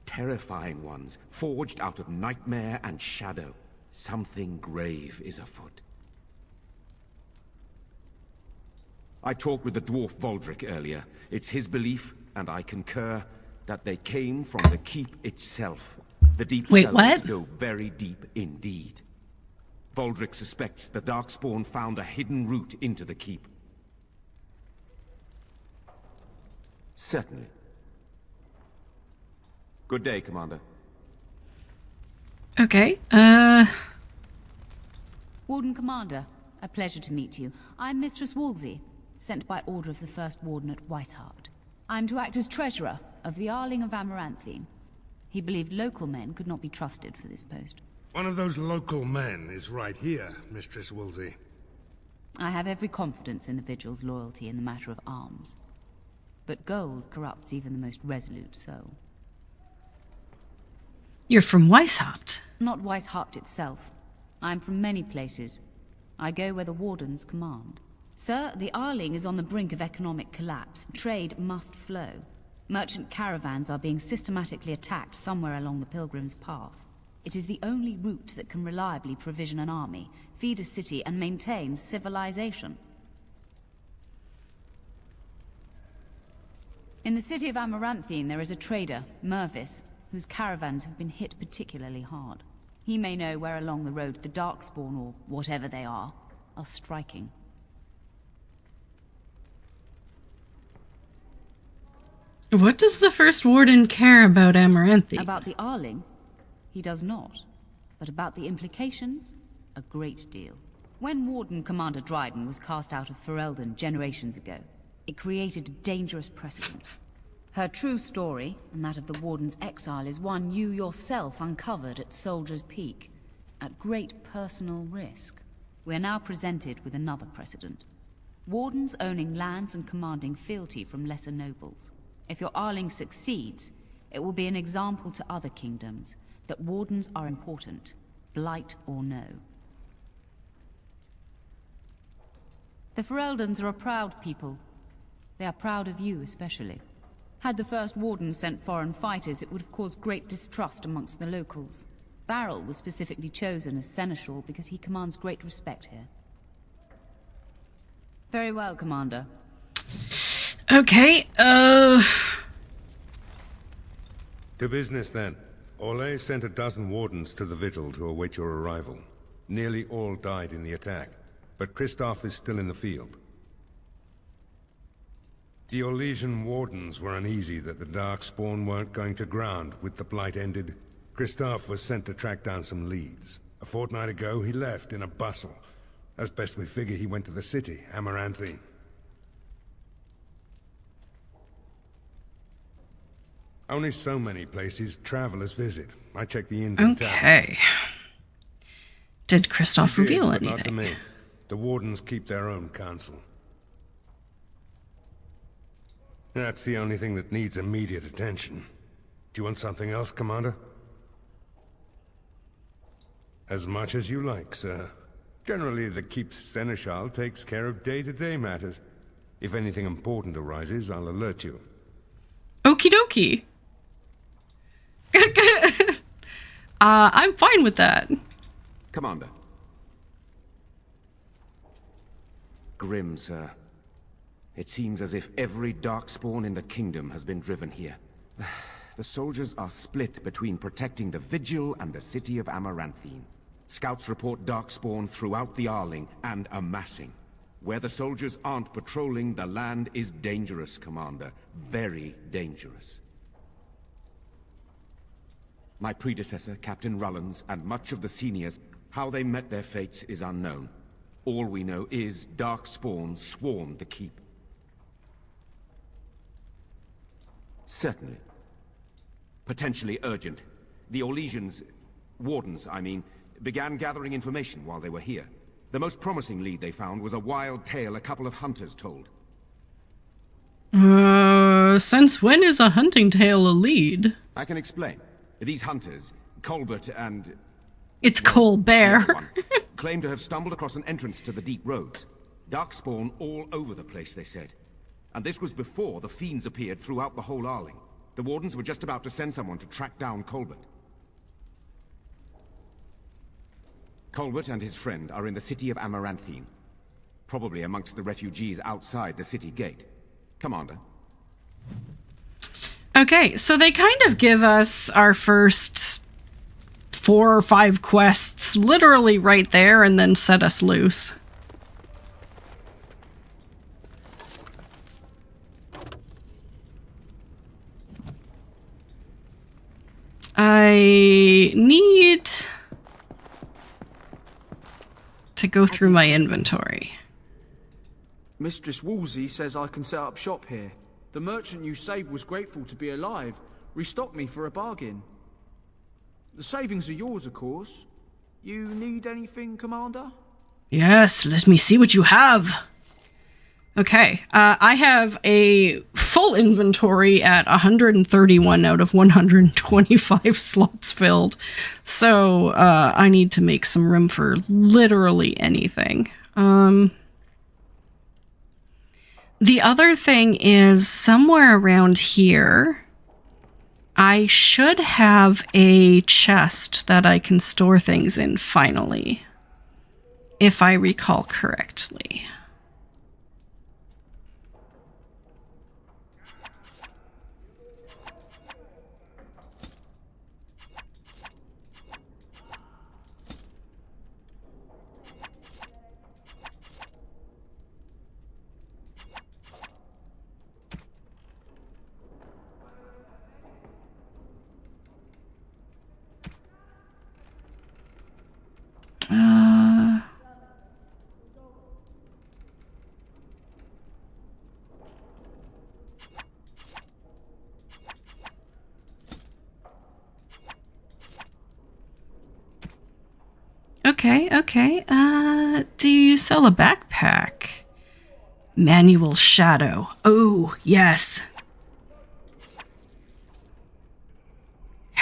Terrifying ones, forged out of nightmare and shadow. Something grave is afoot. I talked with the dwarf Voldrick earlier. It's his belief, and I concur, that they came from the keep itself. The deep Wait, cellars what? go very deep indeed. Voldrick suspects the Darkspawn found a hidden route into the keep. Certainly. Good day, Commander. Okay, Warden Commander, a pleasure to meet you. I'm Mistress Wolsey, sent by order of the First Warden at Whiteheart. I'm to act as treasurer of the Arling of Amaranthine. He believed local men could not be trusted for this post. One of those local men is right here, Mistress Woolsey. I have every confidence in the Vigil's loyalty in the matter of arms. But gold corrupts even the most resolute soul. you're from Weishaupt. Not Weishaupt itself. I'm from many places. I go where the Wardens command. Sir, the Arling is on the brink of economic collapse. Trade must flow. Merchant caravans are being systematically attacked somewhere along the Pilgrim's Path. It is the only route that can reliably provision an army, feed a city, and maintain civilization. In the city of Amaranthine, there is a trader, Mervis, whose caravans have been hit particularly hard. He may know where along the road the Darkspawn, or whatever they are striking. What does the First Warden care about Amaranthine? About the Arling? He does not. But about the implications? A great deal. When Warden Commander Dryden was cast out of Ferelden generations ago, it created a dangerous precedent. Her true story, and that of the Warden's exile, is one you yourself uncovered at Soldier's Peak, at great personal risk. We are now presented with another precedent. Wardens owning lands and commanding fealty from lesser nobles. If your Arling succeeds, It will be an example to other kingdoms that wardens are important, blight or no. The Fereldans are a proud people. They are proud of you especially. Had the first warden sent foreign fighters, it would have caused great distrust amongst the locals. Barrel was specifically chosen as seneschal because he commands great respect here. Very well, Commander. Okay, To business, then. Orlais sent a dozen wardens to the vigil to await your arrival. Nearly all died in the attack, but Kristoff is still in the field. The Orlesian wardens were uneasy that the Darkspawn weren't going to ground with the Blight ended. Kristoff was sent to track down some leads. A fortnight ago, he left in a bustle. As best we figure, he went to the city, Amaranthine. Only so many places travelers visit. I check the inns and towns. okay. Did Kristoff reveal But not to anything? me. The wardens keep their own counsel. That's the only thing that needs immediate attention. Do you want something else, Commander? As much as you like, sir. Generally, the Keep's Seneschal takes care of day-to-day matters. If anything important arises, I'll alert you. Okie dokie. I'm fine with that. Commander. Grim, sir. It seems as if every Darkspawn in the kingdom has been driven here. The soldiers are split between protecting the Vigil and the city of Amaranthine. Scouts report Darkspawn throughout the Arling and amassing. Where the soldiers aren't patrolling, the land is dangerous, Commander. Very dangerous. My predecessor, Captain Rullans, and much of the seniors, how they met their fates is unknown. All we know is Darkspawn swarmed the keep. Certainly. Potentially urgent. The Orlesians, wardens, I mean, began gathering information while they were here. The most promising lead they found was a wild tale a couple of hunters told. Since when is a hunting tale a lead? I can explain. These hunters, Colbert and... It's Colbert. claim to have stumbled across an entrance to the deep roads. Darkspawn all over the place, they said. And this was before the fiends appeared throughout the whole Arling. The wardens were just about to send someone to track down Colbert. Colbert and his friend are in the city of Amaranthine. Probably amongst the refugees outside the city gate. Commander. Okay, so they kind of give us our first 4 or 5 quests literally right there and then set us loose. I need to go through my inventory. Mistress Wolsey says I can set up shop here. The merchant you saved was grateful to be alive, restocked me for a bargain. The savings are yours, of course. You need anything, Commander? Yes, let me see what you have. Okay, I have a full inventory at 131 out of 125 slots filled. So, I need to make some room for literally anything. The other thing is somewhere around here, I should have a chest that I can store things in finally, if I recall correctly. Okay. Do you sell a backpack? Manual Shadow. Oh, yes.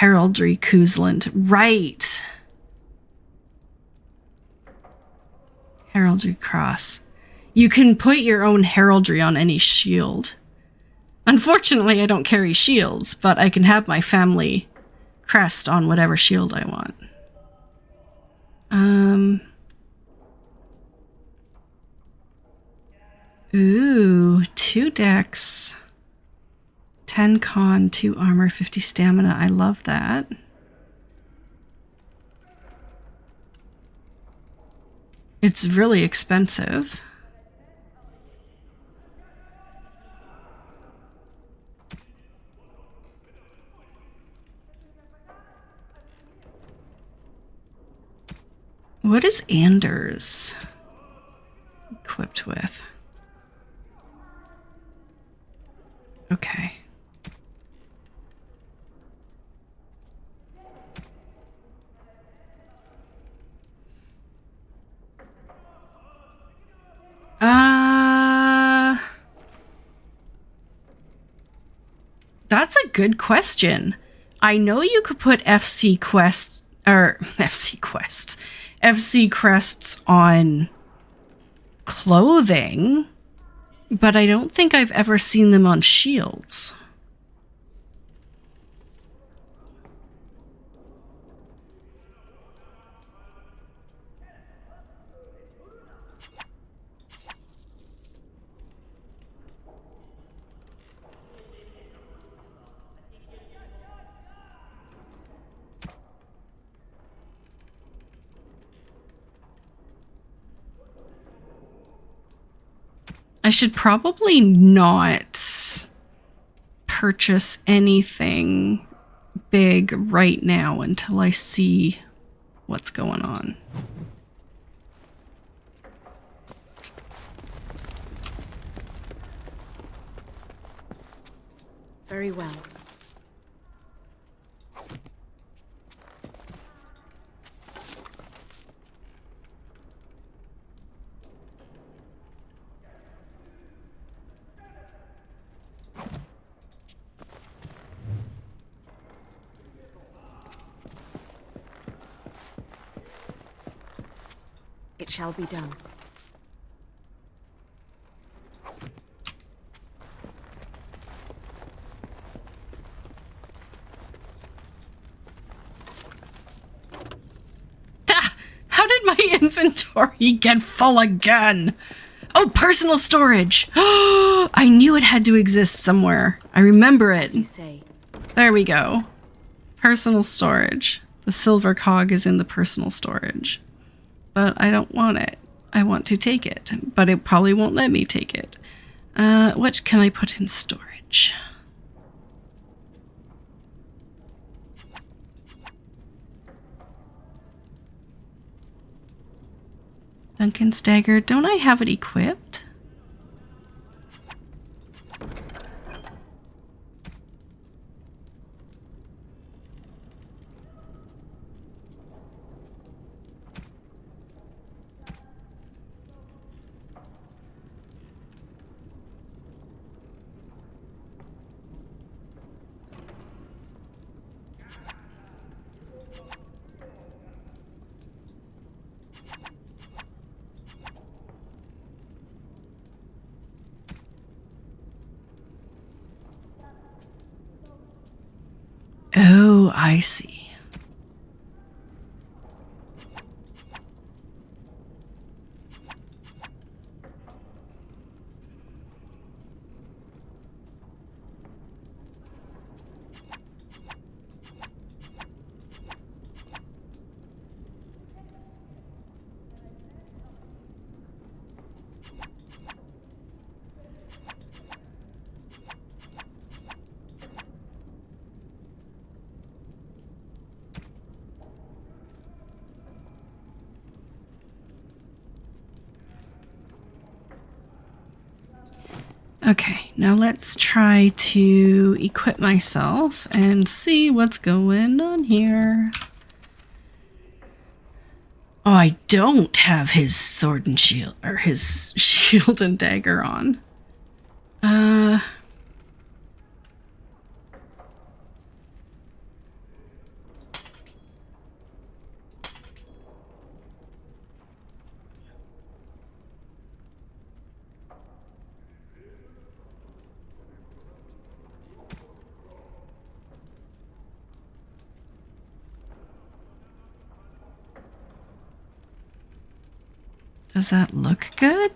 Heraldry Kuzland. Right. Heraldry Cross. You can put your own heraldry on any shield. Unfortunately, I don't carry shields, but I can have my family crest on whatever shield I want. Ooh, 2 decks. 10 con, 2 armor, 50 stamina. I love that. It's really expensive. What is Anders equipped with? Okay. That's a good question. I know you could put FC quests on clothing, but I don't think I've ever seen them on shields. I should probably not purchase anything big right now until I see what's going on. Very well. It shall be done. How did my inventory get full again? Oh, personal storage. I knew it had to exist somewhere. I remember it. You say. There we go. Personal storage. The silver cog is in the personal storage. But I don't want it. I want to take it, but it probably won't let me take it. What can I put in storage? Duncan's dagger. Don't I have it equipped? Oh, I see. Okay, now let's try to equip myself and see what's going on here. Oh, I don't have his sword and shield, or his shield and dagger on. Does that look good?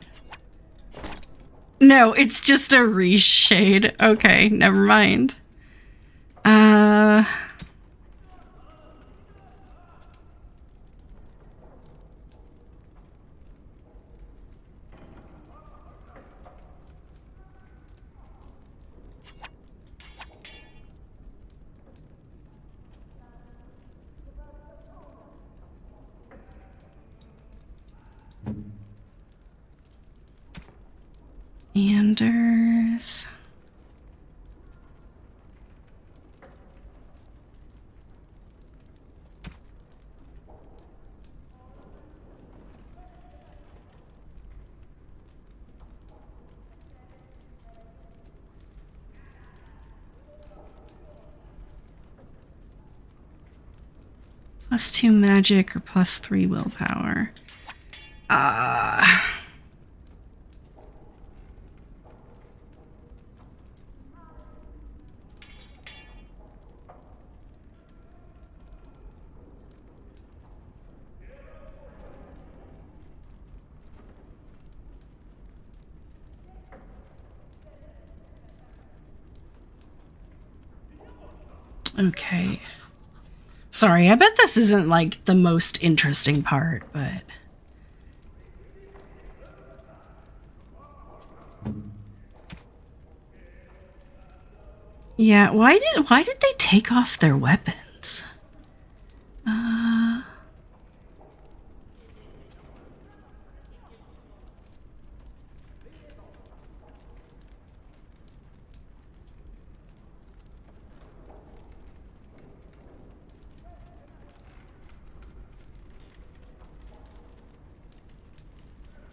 No, it's just a reshade. Okay, never mind. Anders. +2 magic or +3 willpower. Okay. Sorry, I bet this isn't like the most interesting part, but yeah, why did they take off their weapons?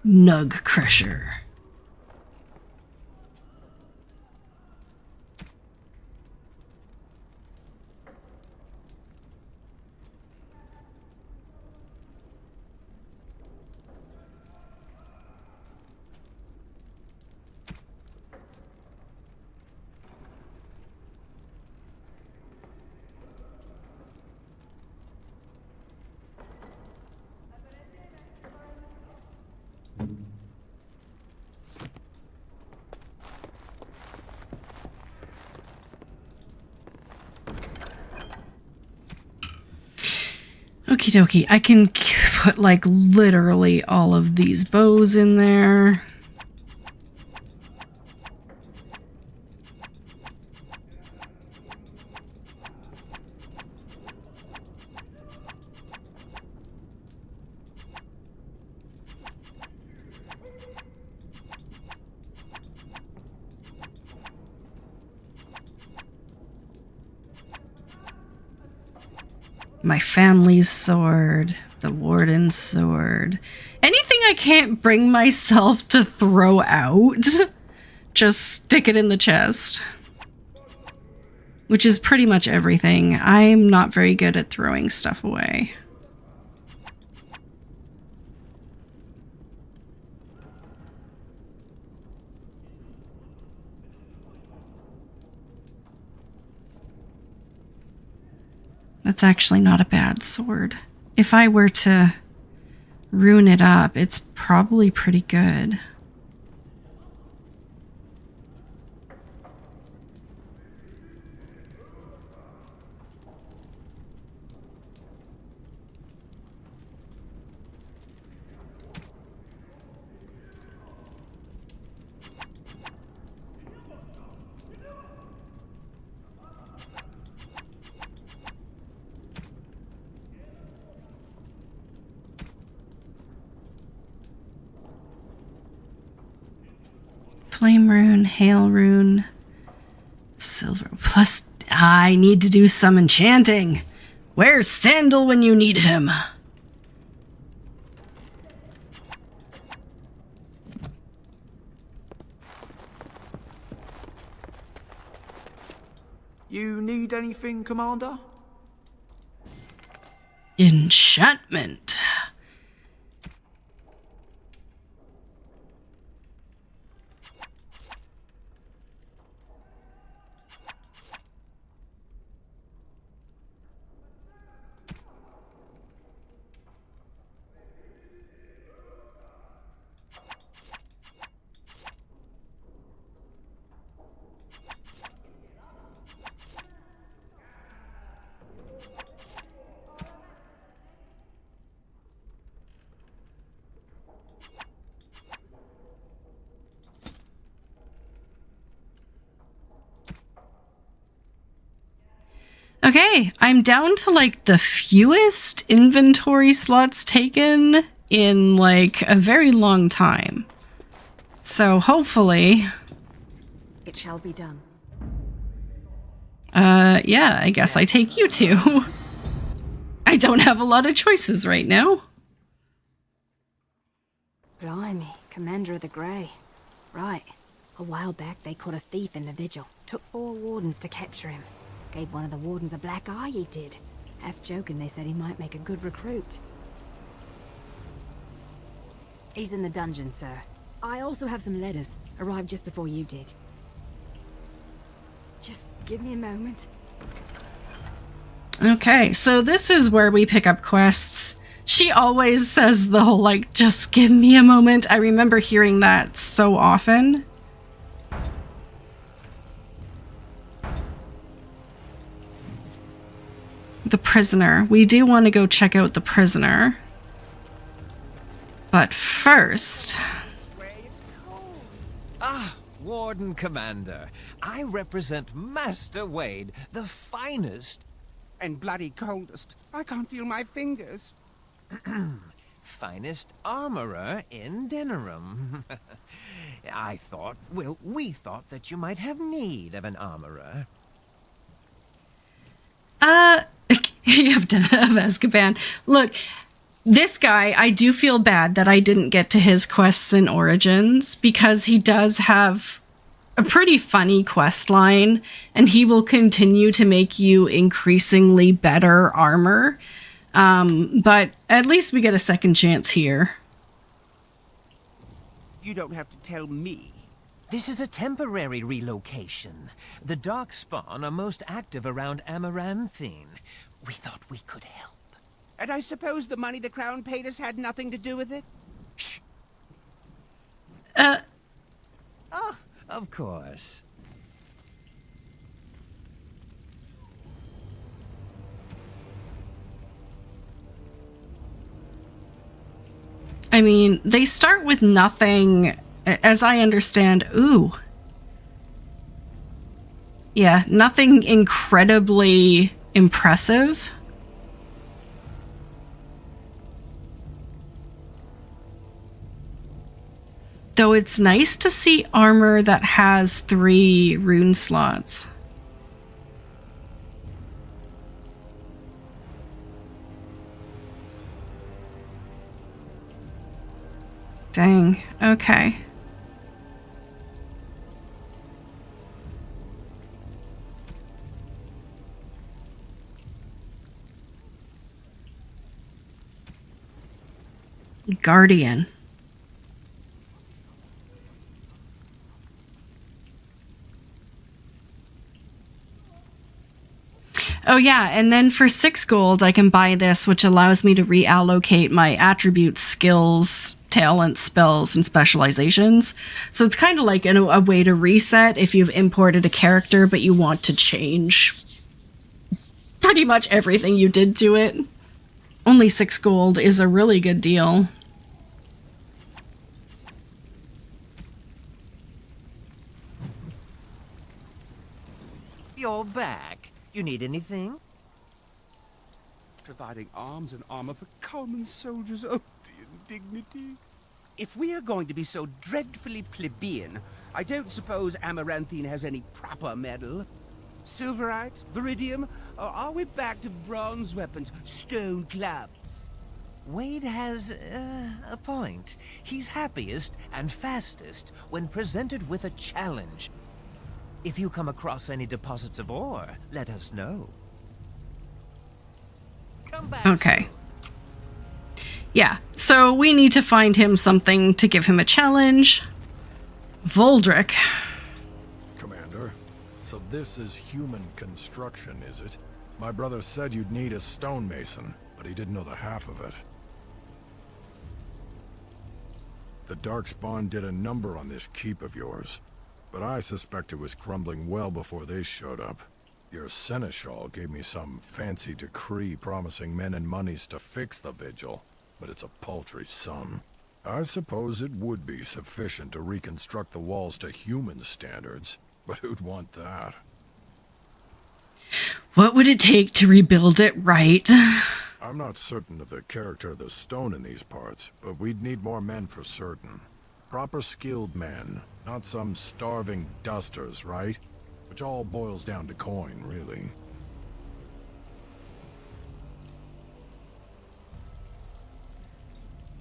Nug Crusher. Okie dokie, I can put like literally all of these bows in there. My family's sword, the warden's sword. Anything I can't bring myself to throw out, just stick it in the chest. Which is pretty much everything. I'm not very good at throwing stuff away. That's actually not a bad sword. If I were to ruin it up, it's probably pretty good. Flame rune, hail rune, silver. Plus, I need to do some enchanting. Where's Sandal when you need him? You need anything, Commander? Enchantment. Okay, I'm down to like the fewest inventory slots taken in like a very long time. So hopefully... It shall be done. Yeah, I guess I take you two. I don't have a lot of choices right now. Blimey, Commander of the Grey. Right. A while back, they caught a thief in the vigil. Took 4 wardens to capture him. Gave one of the wardens a black eye, he did. Half joking, they said he might make a good recruit. He's in the dungeon, sir. I also have some letters. Arrived just before you did. Just give me a moment. Okay, so this is where we pick up quests. She always says the whole, like, just give me a moment. I remember hearing that so often. The prisoner. We do want to go check out the prisoner. But first... Ah, Warden Commander. I represent Master Wade, the finest... And bloody coldest. I can't feel my fingers. finest armorer in Denerim. I thought, well, we thought that you might have need of an armorer. You have of Azkaban. Look, this guy, I do feel bad that I didn't get to his quests and origins, because he does have a pretty funny quest line, and he will continue to make you increasingly better armor. But at least we get a second chance here. You don't have to tell me. This is a temporary relocation. The Darkspawn are most active around Amaranthine. We thought we could help. And I suppose the money the Crown paid us had nothing to do with it? Shh. Oh, of course. I mean, they start with nothing, as I understand. Ooh. Yeah, nothing incredibly impressive. Though it's nice to see armor that has 3 rune slots. Dang, okay. Guardian. Oh yeah, and then for 6 gold, I can buy this, which allows me to reallocate my attributes, skills, talents, spells, and specializations. So it's kind of like a way to reset if you've imported a character, but you want to change pretty much everything you did to it. Only 6 gold is a really good deal. You're back. You need anything? Providing arms and armor for common soldiers. Oh, the indignity. If we are going to be so dreadfully plebeian, I don't suppose Amaranthine has any proper metal. Silverite? Viridium? Or are we back to bronze weapons, stone clubs? Wade has a point. He's happiest and fastest when presented with a challenge. If you come across any deposits of ore, let us know. Come back. Okay. Yeah, so we need to find him something to give him a challenge. Voldrick. Commander, so this is human construction, is it? My brother said you'd need a stonemason, but he didn't know the half of it. The Darkspawn did a number on this keep of yours, but I suspect it was crumbling well before they showed up. Your seneschal gave me some fancy decree promising men and monies to fix the vigil, but it's a paltry sum. I suppose it would be sufficient to reconstruct the walls to human standards, but who'd want that? What would it take to rebuild it right? I'm not certain of the character of the stone in these parts, but we'd need more men for certain. Proper skilled men, not some starving dusters, right? Which all boils down to coin, really.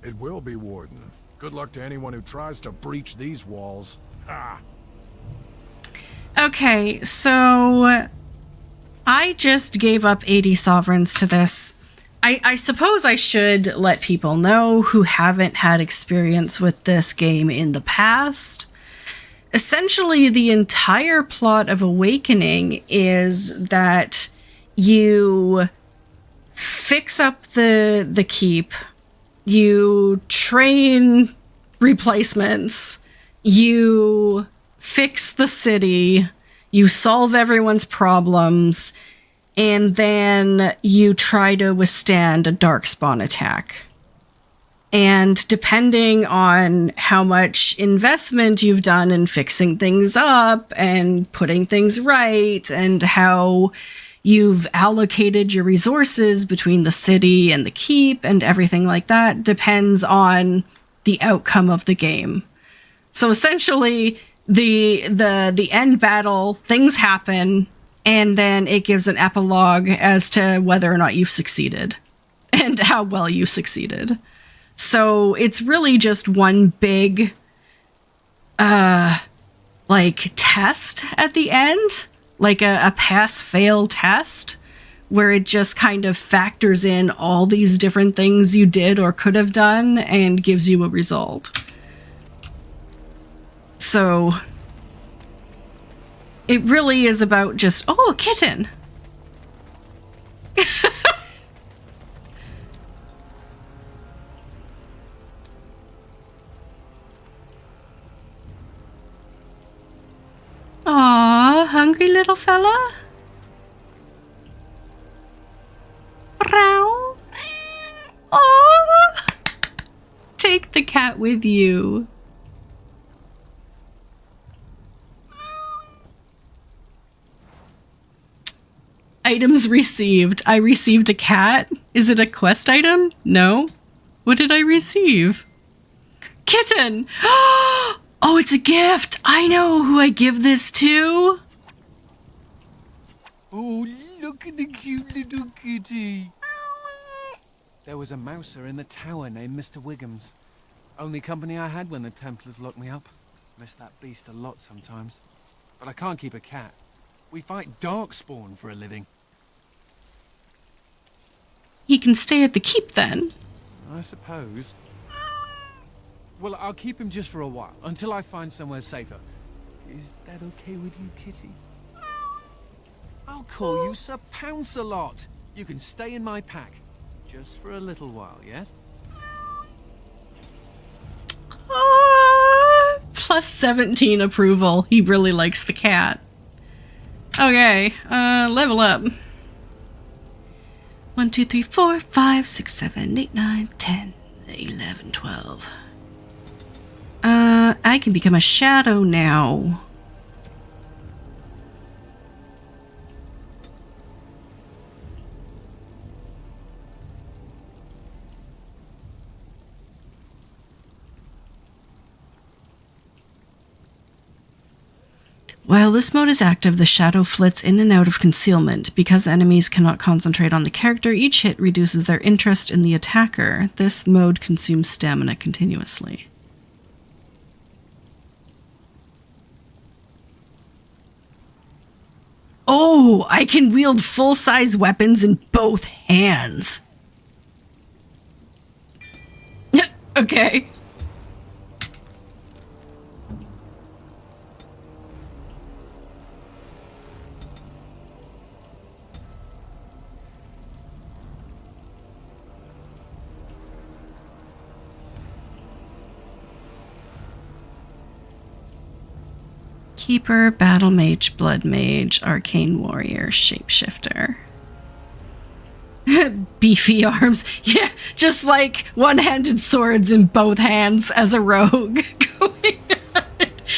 It will be, Warden. Good luck to anyone who tries to breach these walls. Ha! Okay, so I just gave up 80 sovereigns to this. I suppose I should let people know who haven't had experience with this game in the past. Essentially, the entire plot of Awakening is that you fix up the keep, you train replacements, you fix the city, you solve everyone's problems, and then you try to withstand a Darkspawn attack. And depending on how much investment you've done in fixing things up and putting things right, and how you've allocated your resources between the city and the keep and everything like that, depends on the outcome of the game. So essentially, the end battle, things happen, and then it gives an epilogue as to whether or not you've succeeded and how well you succeeded. So it's really just one big like test at the end, like a pass-fail test, where it just kind of factors in all these different things you did or could have done and gives you a result. So it really is about just, oh, a kitten. Aw, hungry little fella? Meow. Aw. Take the cat with you. Items received. I received a cat. Is it a quest item? No. What did I receive? Kitten! Oh, it's a gift! I know who I give this to! Oh, look at the cute little kitty! There was a mouser in the tower named Mr. Wiggums. Only company I had when the Templars locked me up. Miss that beast a lot sometimes. But I can't keep a cat. We fight Darkspawn for a living. He can stay at the keep then. I suppose. Well, I'll keep him just for a while, until I find somewhere safer. Is that okay with you, kitty? I'll call you Sir Pounce-a-Lot. You can stay in my pack. Just for a little while, yes? Plus 17 approval. He really likes the cat. Okay, level up. 1, 2, 3, 4, 5, 6, 7, 8, 9, 10, 11, 12. I can become a shadow now. While this mode is active, the shadow flits in and out of concealment. Because enemies cannot concentrate on the character, each hit reduces their interest in the attacker. This mode consumes stamina continuously. Oh, I can wield full-size weapons in both hands. Okay. Keeper, Battle Mage, Blood Mage, Arcane Warrior, Shapeshifter. Beefy arms. Yeah, just like one-handed swords in both hands as a rogue.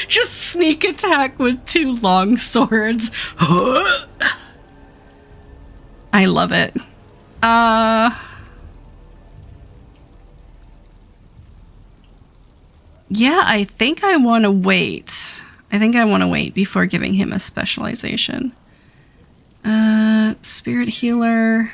Just sneak attack with 2 long swords. I love it. Yeah, I think I want to wait. I think I want to wait before giving him a specialization. Spirit healer.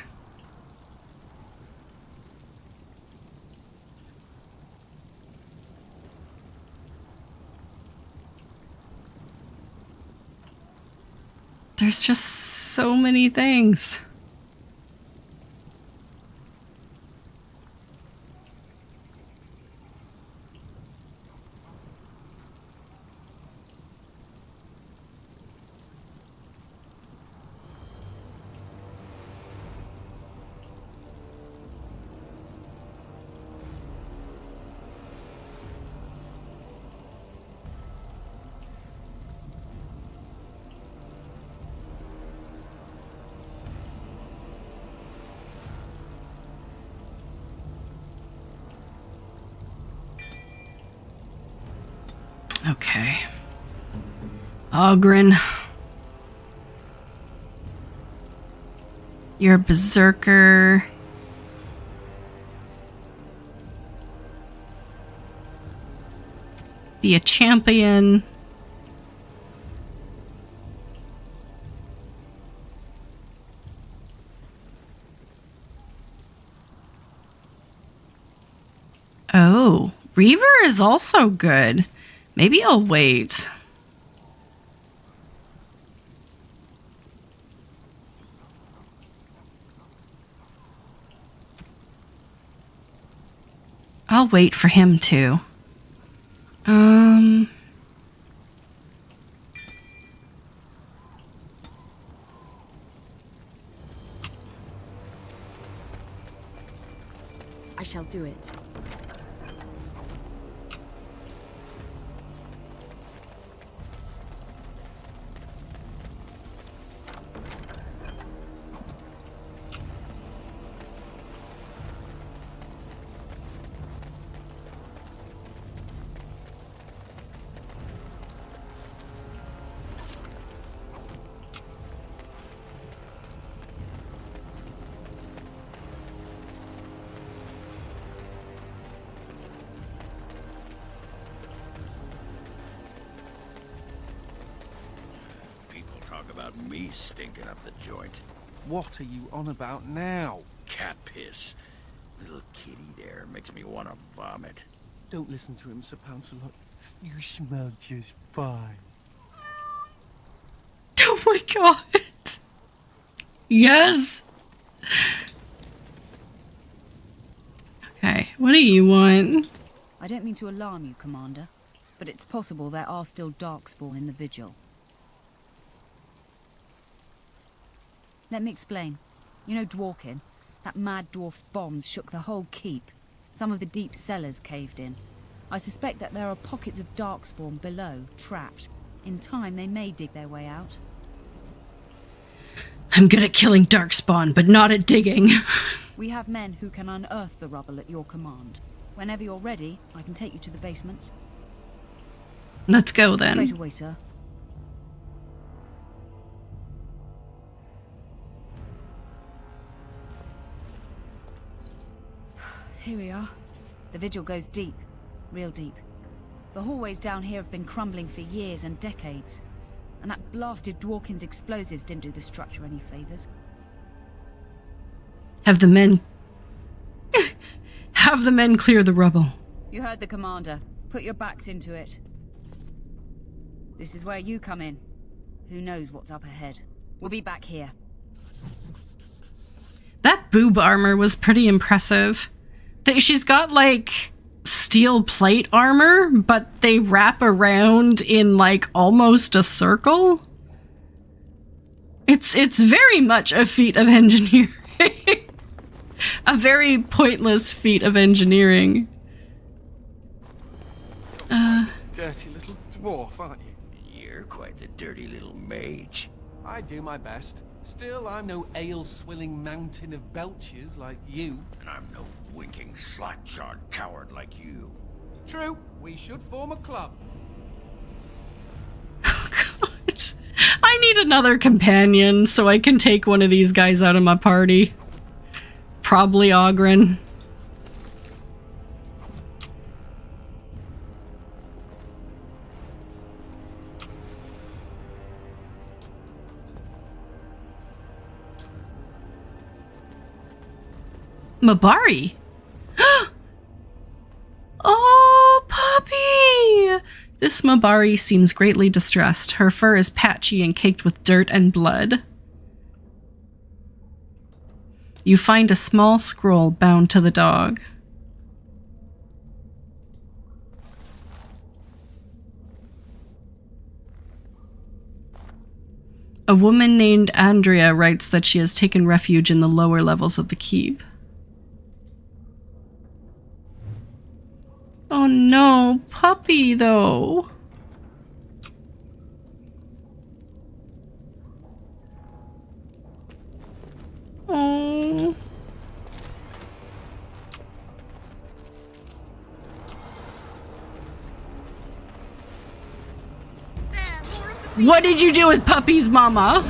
There's just so many things. Okay. Oghren. You're a berserker. Be a champion. Oh, Reaver is also good. Maybe I'll wait. I'll wait for him too. I shall do it. About me stinking up the joint. What are you on about now? Cat piss. Little kitty there makes me want to vomit. Don't listen to him, Sir Pouncelot. You smell just fine. Oh my god. Yes. Okay, what do you want? I don't mean to alarm you, Commander, but it's possible there are still Darkspawn in the Vigil. Let me explain. You know Dworkin? That mad dwarf's bombs shook the whole keep. Some of the deep cellars caved in. I suspect that there are pockets of Darkspawn below, trapped. In time, they may dig their way out. I'm good at killing Darkspawn, but not at digging. We have men who can unearth the rubble at your command. Whenever you're ready, I can take you to the basement. Let's go then. Straight away, sir. Here we are. The vigil goes deep. Real deep. The hallways down here have been crumbling for years and decades. And that blasted Dworkin's explosives didn't do the structure any favors. Have the men clear the rubble. You heard the commander. Put your backs into it. This is where you come in. Who knows what's up ahead? We'll be back here. That boob armor was pretty impressive. She's got like steel plate armor, but they wrap around in like almost a circle. It's very much a feat of engineering. A very pointless feat of engineering. Dirty little dwarf, aren't you? You're quite the dirty little mage. I do my best. Still, I'm no ale-swilling mountain of belches like you. And I'm no winking, slack-jawed coward like you. True, we should form a club. God. I need another companion so I can take one of these guys out of my party. Probably Oghren. Mabari! Oh, puppy! This Mabari seems greatly distressed. Her fur is patchy and caked with dirt and blood. You find a small scroll bound to the dog. A woman named Andrea writes that she has taken refuge in the lower levels of the keep. Oh no, puppy though. Oh. What did you do with Puppy's mama?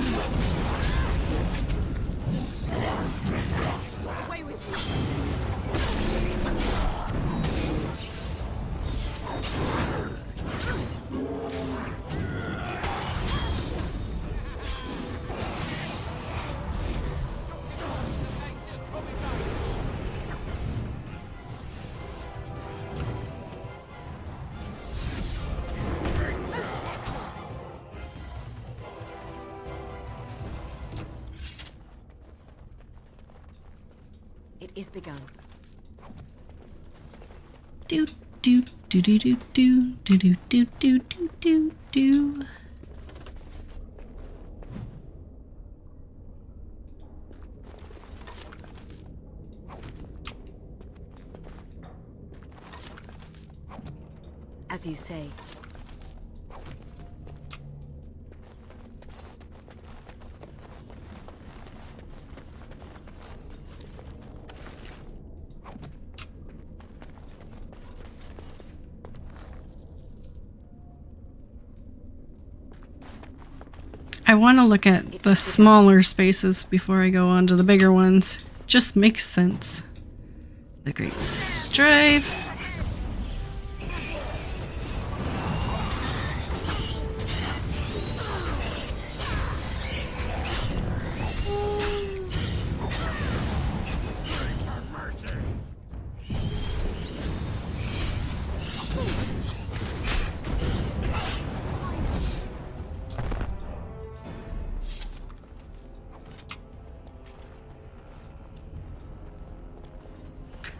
It is begun. Do do do do do do do do do do do do do. As you say. I want to look at the smaller spaces before I go on to the bigger ones. Just makes sense. The Great Strife.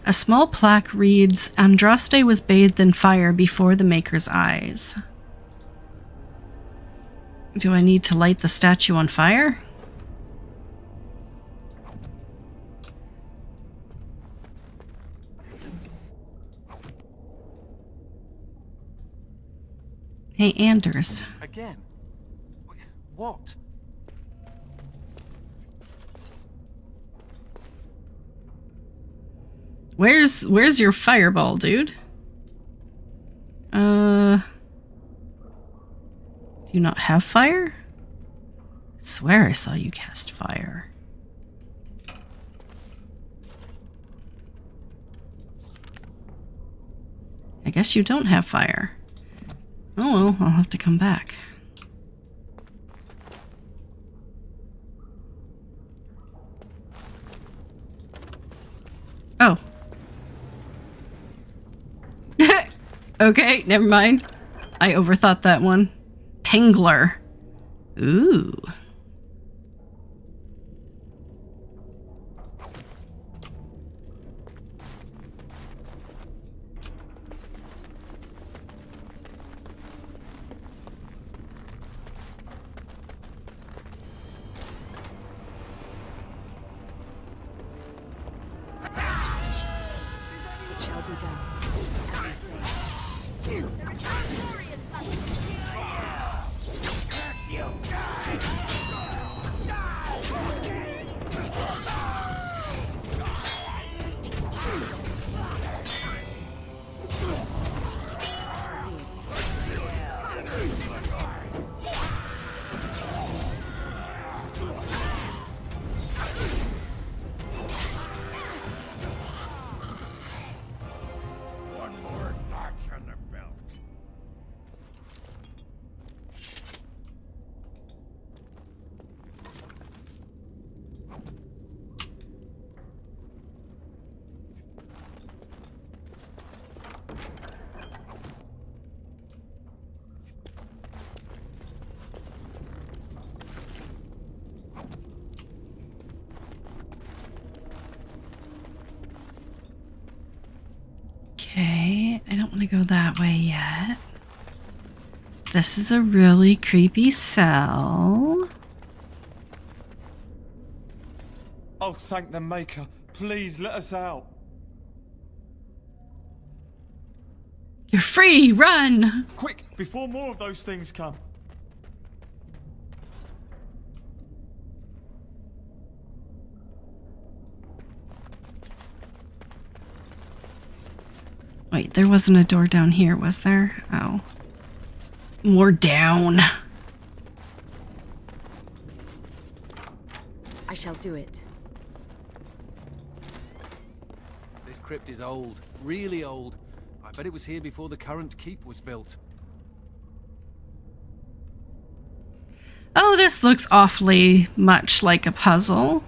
A small plaque reads, Andraste was bathed in fire before the Maker's eyes. Do I need to light the statue on fire? Hey, Anders. Again? What? Where's your fireball, dude? Do you not have fire? I swear I saw you cast fire. I guess you don't have fire. Oh well, I'll have to come back. Oh. Okay, never mind. I overthought that one. Tingler. Ooh. It shall be done. Okay, I don't want to go that way yet. This is a really creepy cell. Oh, thank the Maker. Please let us out. You're free! Run! Quick, before more of those things come. Wait, there wasn't a door down here, was there? Oh. More down. I shall do it. This crypt is old. Really old. I bet it was here before the current keep was built. Oh, this looks awfully much like a puzzle.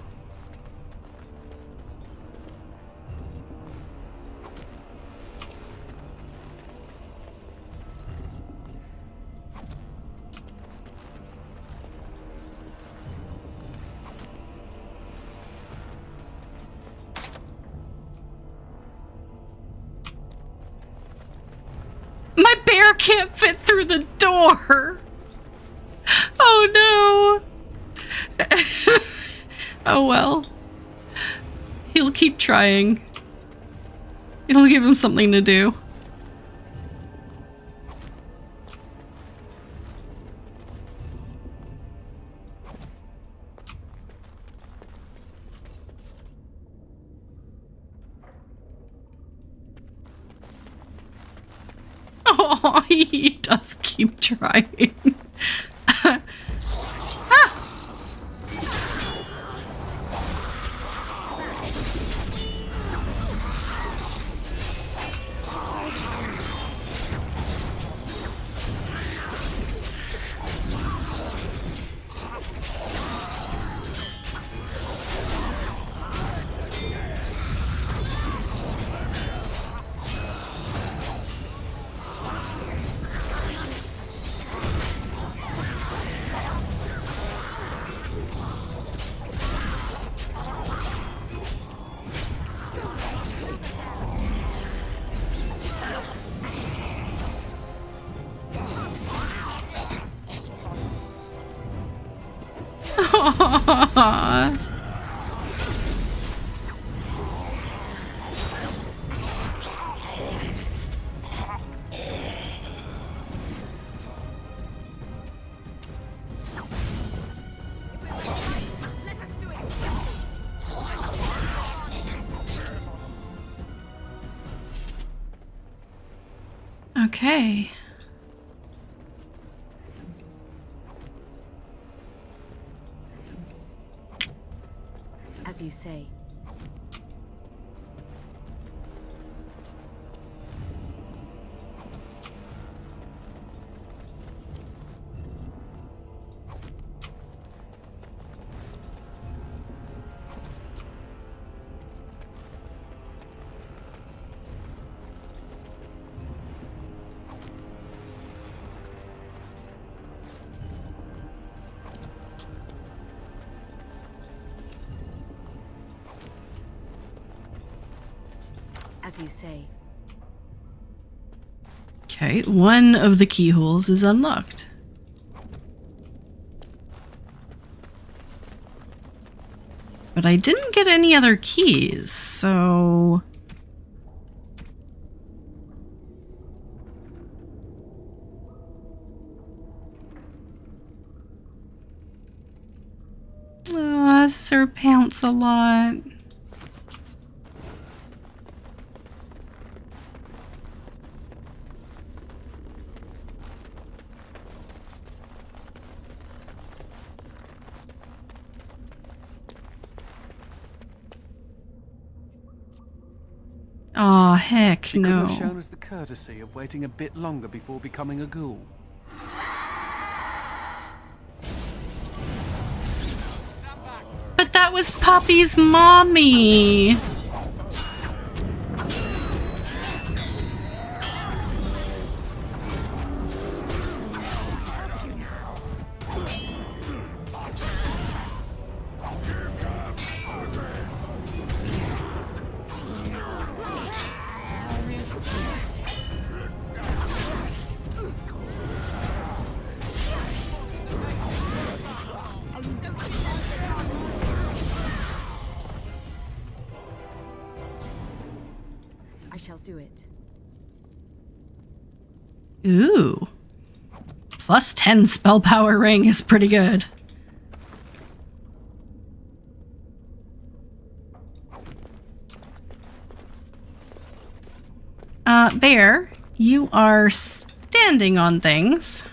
My bear can't fit through the door. Oh no. Oh well. He'll keep trying. It'll give him something to do. Oh, he does keep trying. Aww. Okay. As you say. As you say. Okay, one of the keyholes is unlocked. But I didn't get any other keys, so... Aw, Sir Pounce-a-Lot. Aw, heck She couldn't no. have shown us the courtesy of waiting a bit longer before becoming a ghoul. But that was Poppy's mommy. it. Ooh. Plus 10 spell power ring is pretty good. Bear, you are standing on things.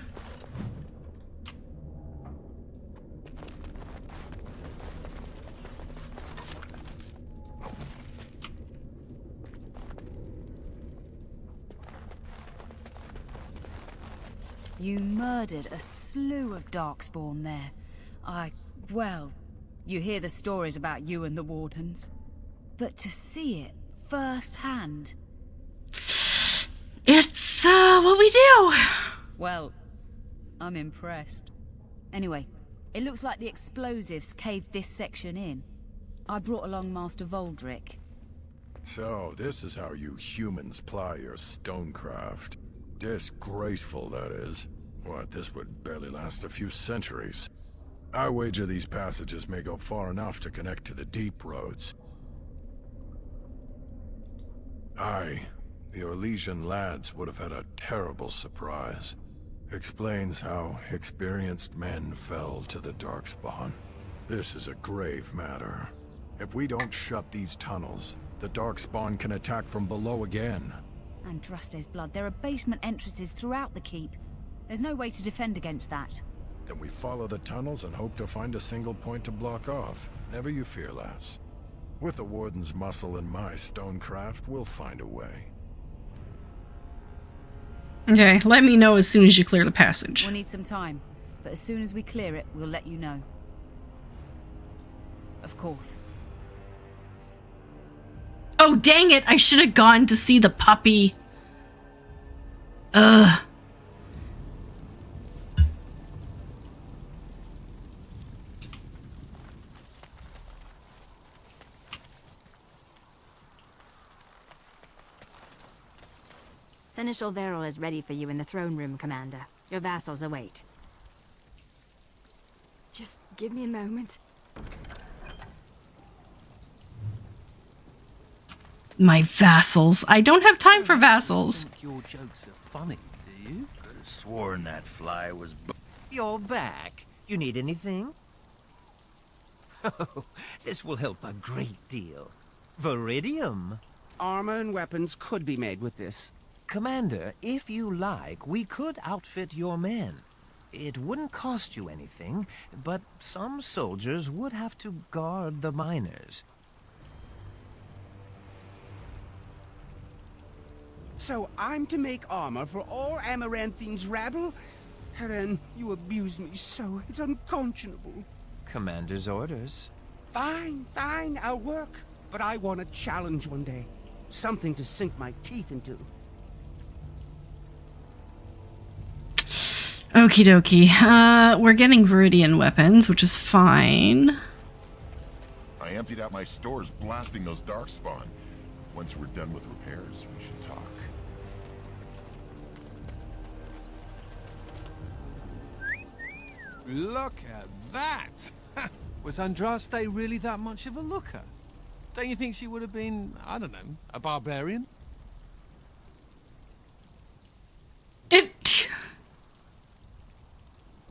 You murdered a slew of Darkspawn there. Well, you hear the stories about you and the Wardens. But to see it firsthand... It's, what we do! Well, I'm impressed. Anyway, it looks like the explosives caved this section in. I brought along Master Voldrick. So, this is how you humans ply your stonecraft. Disgraceful, that is. What, this would barely last a few centuries. I wager these passages may go far enough to connect to the deep roads. The Orlesian lads would have had a terrible surprise. Explains how experienced men fell to the Darkspawn. This is a grave matter. If we don't shut these tunnels, the Darkspawn can attack from below again. Andraste's blood. There are basement entrances throughout the keep. There's no way to defend against that. Then we follow the tunnels and hope to find a single point to block off. Never you fear, lass. With the Warden's muscle and my stonecraft, we'll find a way. Okay, let me know as soon as you clear the passage. We'll need some time, but as soon as we clear it, we'll let you know. Of course. Oh, dang it! I should have gone to see the puppy. Ugh. Seneschal Verrill is ready for you in the throne room, Commander. Your vassals await. Just give me a moment. My vassals. I don't have time for vassals. Your jokes are funny, do you? Could have sworn that fly was... You're back. You need anything? Oh, this will help a great deal. Viridium. Armor and weapons could be made with this. Commander, if you like, we could outfit your men. It wouldn't cost you anything, but some soldiers would have to guard the miners. So I'm to make armor for all Amaranthine's rabble? Heren, you abuse me so, it's unconscionable. Commander's orders. Fine, I'll work. But I want a challenge one day. Something to sink my teeth into. Okie dokie. We're getting Viridian weapons, which is fine. I emptied out my stores blasting those Darkspawn. Once we're done with repairs, we should talk. Look at that! Was Andraste really that much of a looker? Don't you think she would have been, I don't know, a barbarian?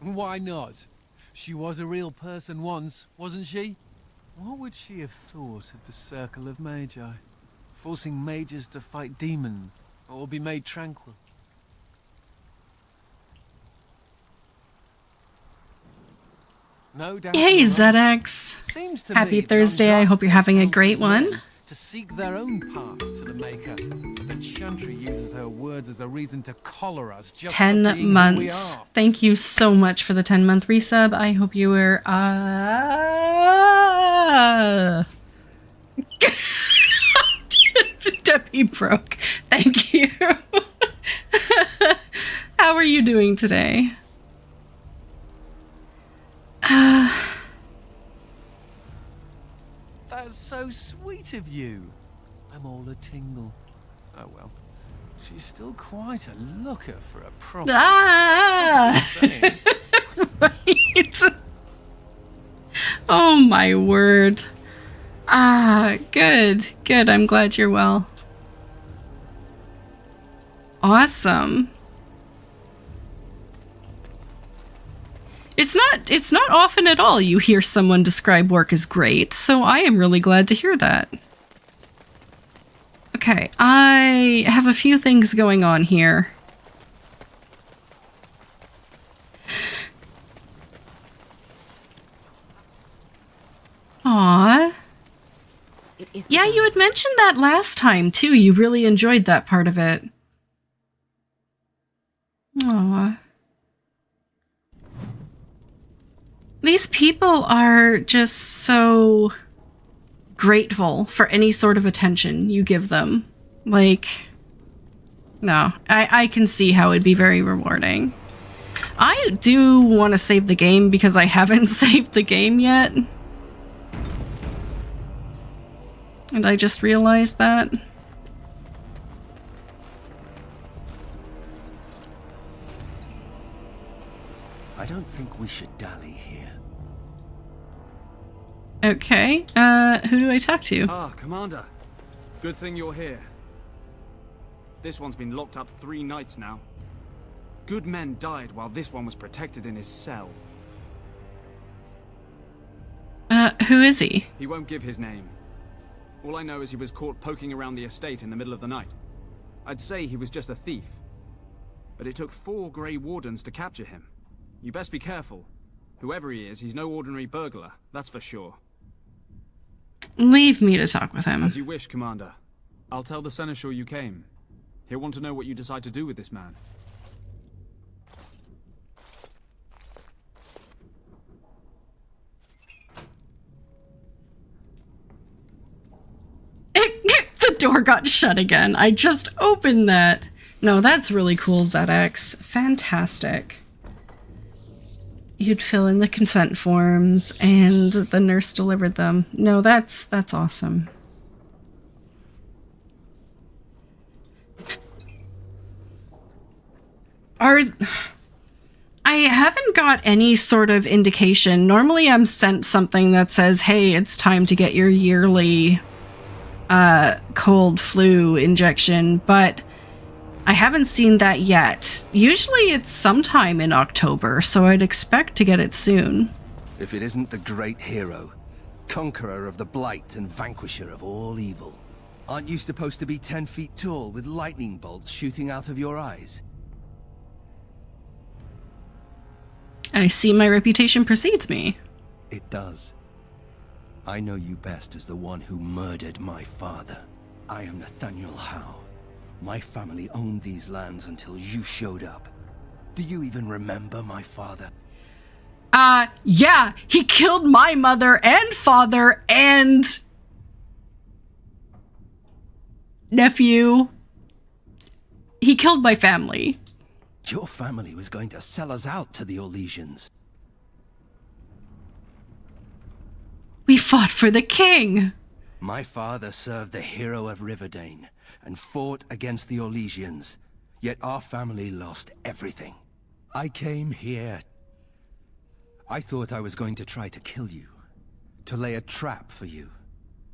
Why not? She was a real person once, wasn't she? What would she have thought of the Circle of Magi? Forcing mages to fight demons, or be made tranquil? No doubt. Hey, ZX. Happy Thursday. I hope you're having a great one. To seek their own path to the Maker. The Chantry uses her words as a reason to collar us just 10 for being months. who we are. Thank you so much for the 10-month resub. I hope you were Debbie broke. Thank you. How are you doing today? That's so sweet of you. I'm all a tingle. Oh well. She's still quite a looker for a proper... Right. Oh my word. Good. I'm glad you're well. Awesome. It's not often at all you hear someone describe work as great, so I am really glad to hear that. Okay, I have a few things going on here. Aww. Yeah, you had mentioned that last time, too. You really enjoyed that part of it. Aww. These people are just so grateful for any sort of attention you give them. Like, no, I can see how it'd be very rewarding. I do want to save the game because I haven't saved the game yet. And I just realized that. I don't think we should dally here. Okay, who do I talk to? Ah, Commander. Good thing you're here. This one's been locked up 3 nights now. Good men died while this one was protected in his cell. Who is he? He won't give his name. All I know is he was caught poking around the estate in the middle of the night. I'd say he was just a thief. But it took 4 Grey Wardens to capture him. You best be careful. Whoever he is, he's no ordinary burglar, that's for sure. Leave me to talk with him. As you wish, Commander. I'll tell the Seneschal you came. He'll want to know what you decide to do with this man. The door got shut again. I just opened that. No, that's really cool, ZX. Fantastic. You'd fill in the consent forms and the nurse delivered them. No, that's awesome. I haven't got any sort of indication. Normally I'm sent something that says, hey, it's time to get your yearly cold flu injection, but I haven't seen that yet. Usually it's sometime in October, so I'd expect to get it soon. If it isn't the great hero, conqueror of the blight and vanquisher of all evil. Aren't you supposed to be 10 feet tall with lightning bolts shooting out of your eyes? I see my reputation precedes me. It does. I know you best as the one who murdered my father. I am Nathaniel Howe. My family owned these lands until you showed up. Do you even remember my father? Yeah, he killed my mother and father and nephew. He killed my family. Your family was going to sell us out to the Orlesians. We fought for the king. My father served the hero of Riverdane and fought against the Orlesians, yet our family lost everything. I came here. I thought I was going to try to kill you, to lay a trap for you.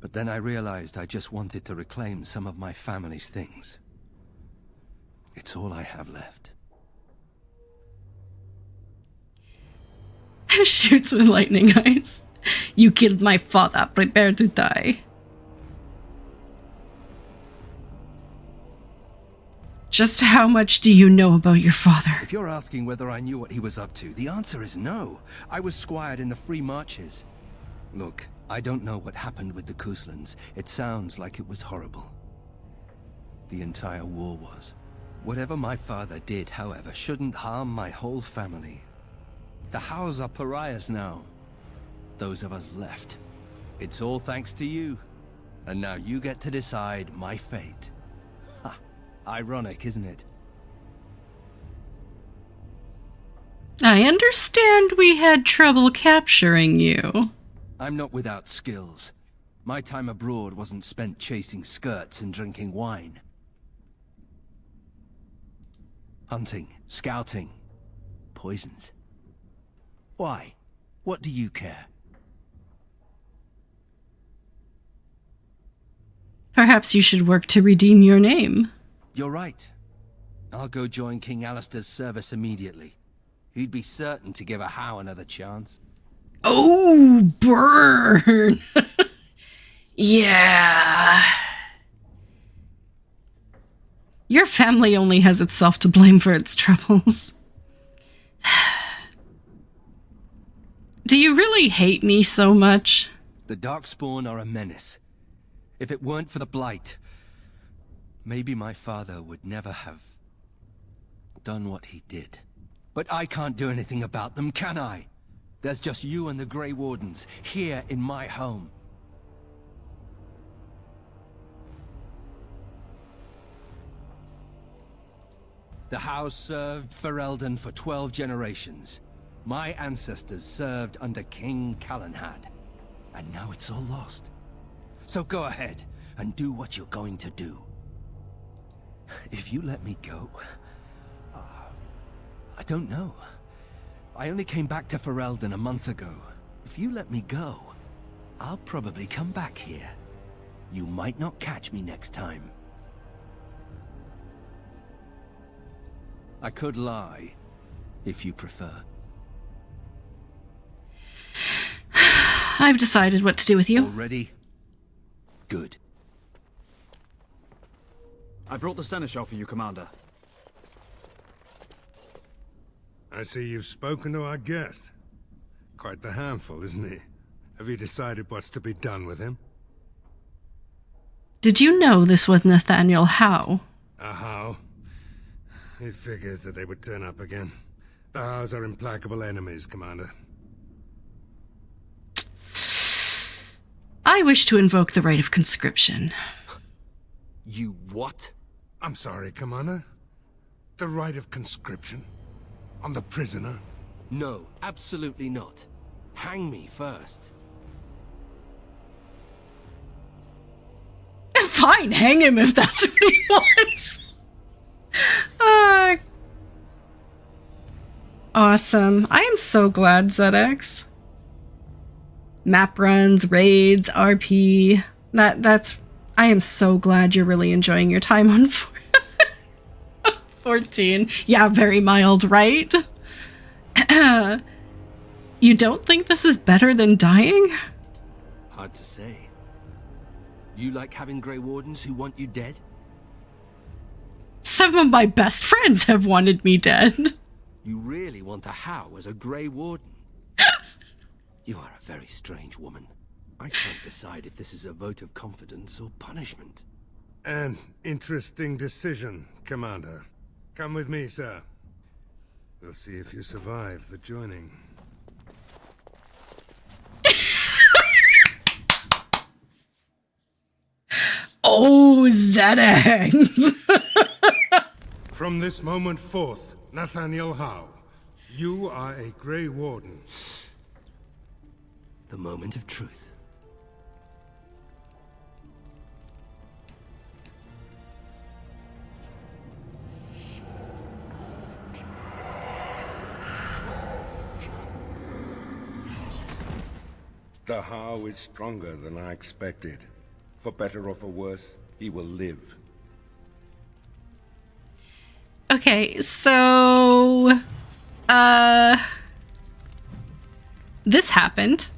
But then I realized I just wanted to reclaim some of my family's things. It's all I have left. Shoots with lightning eyes. You killed my father. Prepare to die. Just how much do you know about your father? If you're asking whether I knew what he was up to, the answer is no. I was squired in the Free Marches. Look, I don't know what happened with the Kuslans. It sounds like it was horrible. The entire war was. Whatever my father did, however, shouldn't harm my whole family. The Howes are pariahs now. Those of us left. It's all thanks to you. And now you get to decide my fate. Ha! Ironic, isn't it? I understand we had trouble capturing you. I'm not without skills. My time abroad wasn't spent chasing skirts and drinking wine. Hunting, scouting, poisons. Why? What do you care? Perhaps you should work to redeem your name. You're right. I'll go join King Alistair's service immediately. He'd be certain to give a Howe another chance. Oh, burn! Yeah. Your family only has itself to blame for its troubles. Do you really hate me so much? The Darkspawn are a menace. If it weren't for the Blight, maybe my father would never have done what he did. But I can't do anything about them, can I? There's just you and the Grey Wardens here in my home. The house served Ferelden for 12 generations. My ancestors served under King Calenhad. And now it's all lost. So go ahead and do what you're going to do. If you let me go... I don't know. I only came back to Ferelden a month ago. If you let me go, I'll probably come back here. You might not catch me next time. I could lie, if you prefer. I've decided what to do with you. Already? Good. I brought the Seneschal for you, Commander. I see you've spoken to our guest. Quite the handful, isn't he? Have you decided what's to be done with him? Did you know this was Nathaniel Howe? A Howe? It figures that they would turn up again. The Howes are implacable enemies, Commander. I wish to invoke the right of conscription. You what? I'm sorry, Commander. The right of conscription? On the prisoner? No, absolutely not. Hang me first. Fine, hang him if that's what he wants. Awesome. I am so glad, ZX. Map runs, raids, RP. I am so glad you're really enjoying your time on 14. Yeah, very mild, right? You don't think this is better than dying? Hard to say. You like having Grey Wardens who want you dead? Some of my best friends have wanted me dead. You really want a Howe as a Grey Warden? You are a very strange woman. I can't decide if this is a vote of confidence or punishment. An interesting decision, Commander. Come with me, sir. We'll see if you survive the joining. Oh, ZX! From this moment forth, Nathaniel Howe, you are a Grey Warden. The moment of truth. The Howe is stronger than I expected. For better or for worse, he will live. Okay, so... this happened.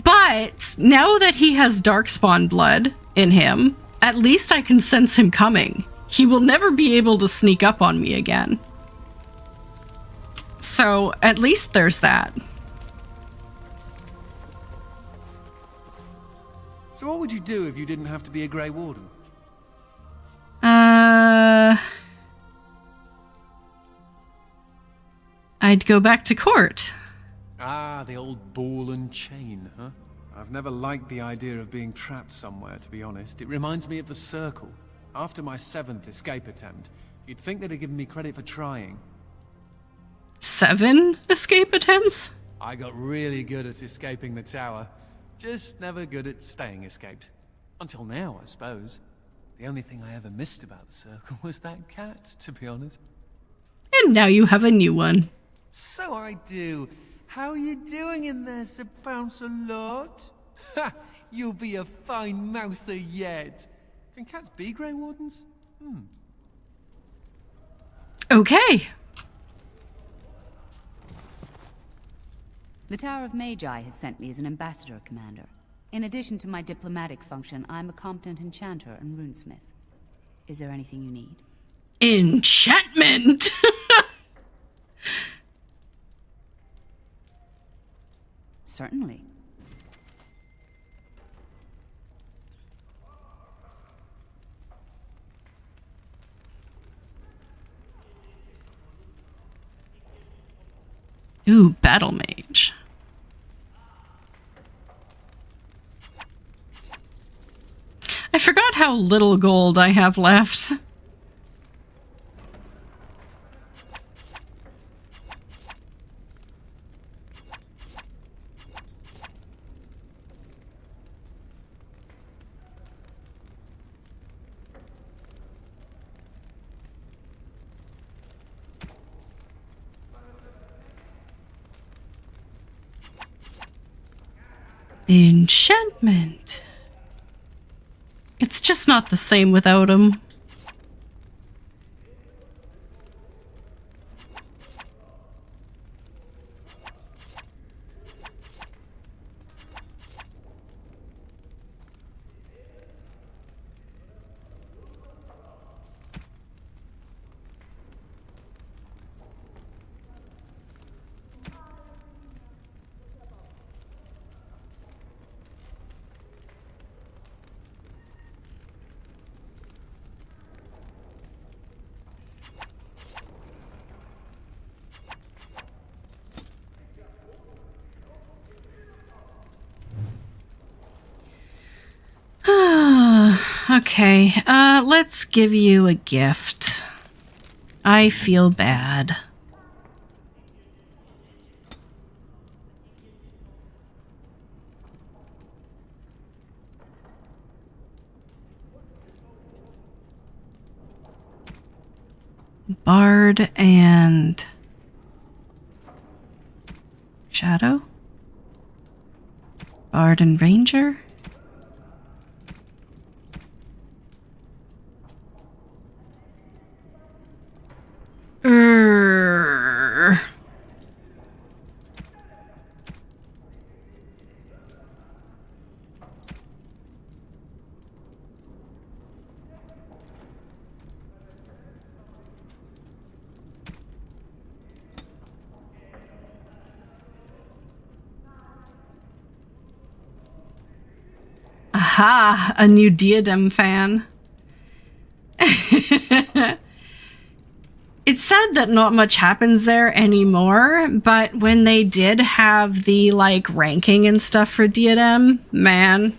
But now that he has Darkspawn blood in him, at least I can sense him coming. He will never be able to sneak up on me again. So at least there's that. So what would you do if you didn't have to be a Grey Warden? I'd go back to court. Ah, the old ball and chain, huh? I've never liked the idea of being trapped somewhere, to be honest. It reminds me of the Circle. After my 7th escape attempt, you'd think they'd have given me credit for trying. 7 escape attempts? I got really good at escaping the tower. Just never good at staying escaped. Until now, I suppose. The only thing I ever missed about the Circle was that cat, to be honest. And now you have a new one. So I do. How are you doing in there, Sir Bounce-a-Lot? Ha! You'll be a fine mouser yet. Can cats be Grey Wardens? Okay. The Tower of Magi has sent me as an ambassador, Commander. In addition to my diplomatic function, I'm a competent enchanter and runesmith. Is there anything you need? Enchantment! Certainly. Ooh, Battle Mage. I forgot how little gold I have left. Enchantment. It's just not the same without him. Okay, let's give you a gift. I feel bad. Bard and Shadow? Bard and Ranger? Aha, a new Diadem fan. It's sad that not much happens there anymore, but when they did have the like ranking and stuff for Diadem, man,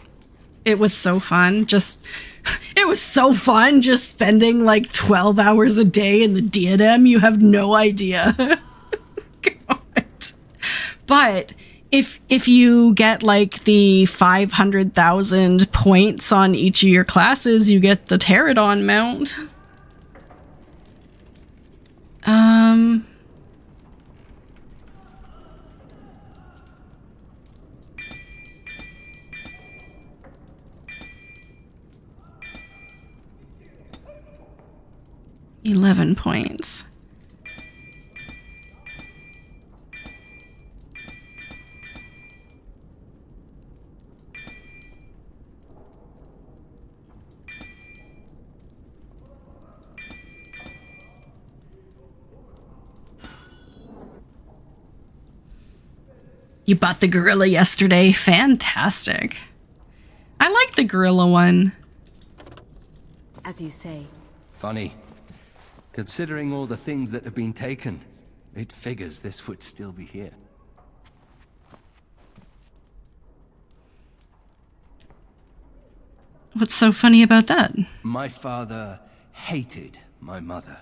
it was so fun. It was so fun just spending like 12 hours a day in the Diadem. You have no idea. God. But if you get like the 500,000 points on each of your classes, you get the Pterodon mount. 11 points. You bought the gorilla yesterday. Fantastic. I like the gorilla one. As you say. Funny. Considering all the things that have been taken, it figures this would still be here. What's so funny about that? My father hated my mother.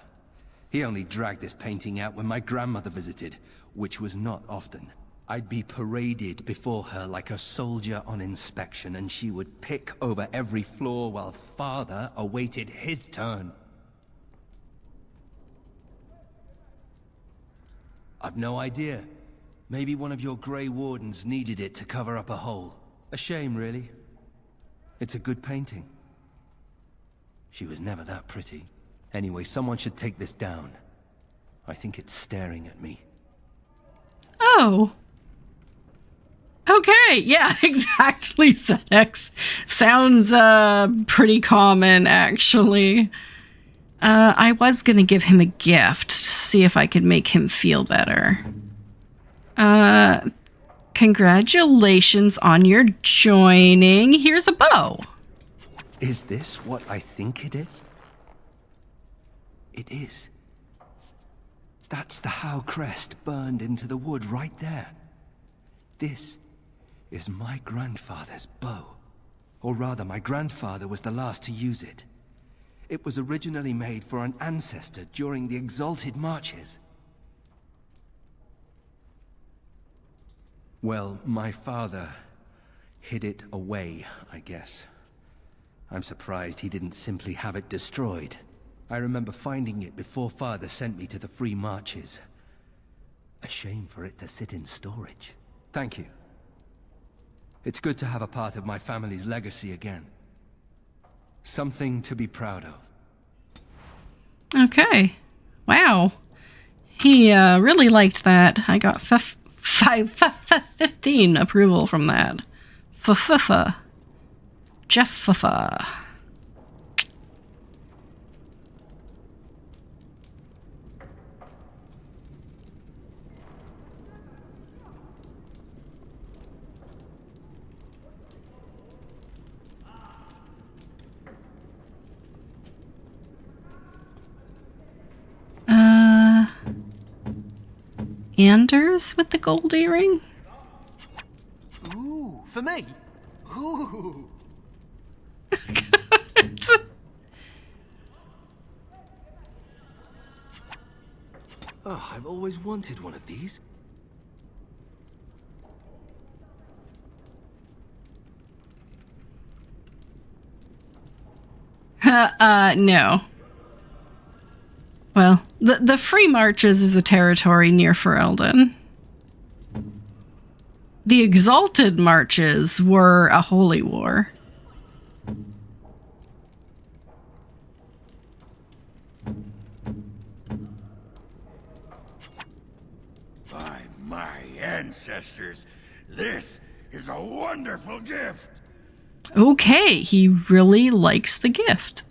He only dragged this painting out when my grandmother visited, which was not often. I'd be paraded before her like a soldier on inspection, and she would pick over every flaw while father awaited his turn. I've no idea. Maybe one of your Grey Wardens needed it to cover up a hole. A shame, really. It's a good painting. She was never that pretty. Anyway, someone should take this down. I think it's staring at me. Oh. Okay, yeah, exactly, ZX. Sounds pretty common, actually. I was gonna give him a gift to see if I could make him feel better. Congratulations on your joining. Here's a bow. Is this what I think it is? It is. That's the Howe crest burned into the wood right there. This is my grandfather's bow. Or rather, my grandfather was the last to use it. It was originally made for an ancestor during the Exalted Marches. Well, my father hid it away, I guess. I'm surprised he didn't simply have it destroyed. I remember finding it before Father sent me to the Free Marches. A shame for it to sit in storage. Thank you. It's good to have a part of my family's legacy again. Something to be proud of. Okay. Wow. He really liked that. I got 15 approval from that. Jeff. Anders with the gold earring? Ooh, for me? Ooh. Oh, I've always wanted one of these. No. Well, the Free Marches is a territory near Ferelden. The Exalted Marches were a holy war. By my ancestors, this is a wonderful gift. Okay, he really likes the gift.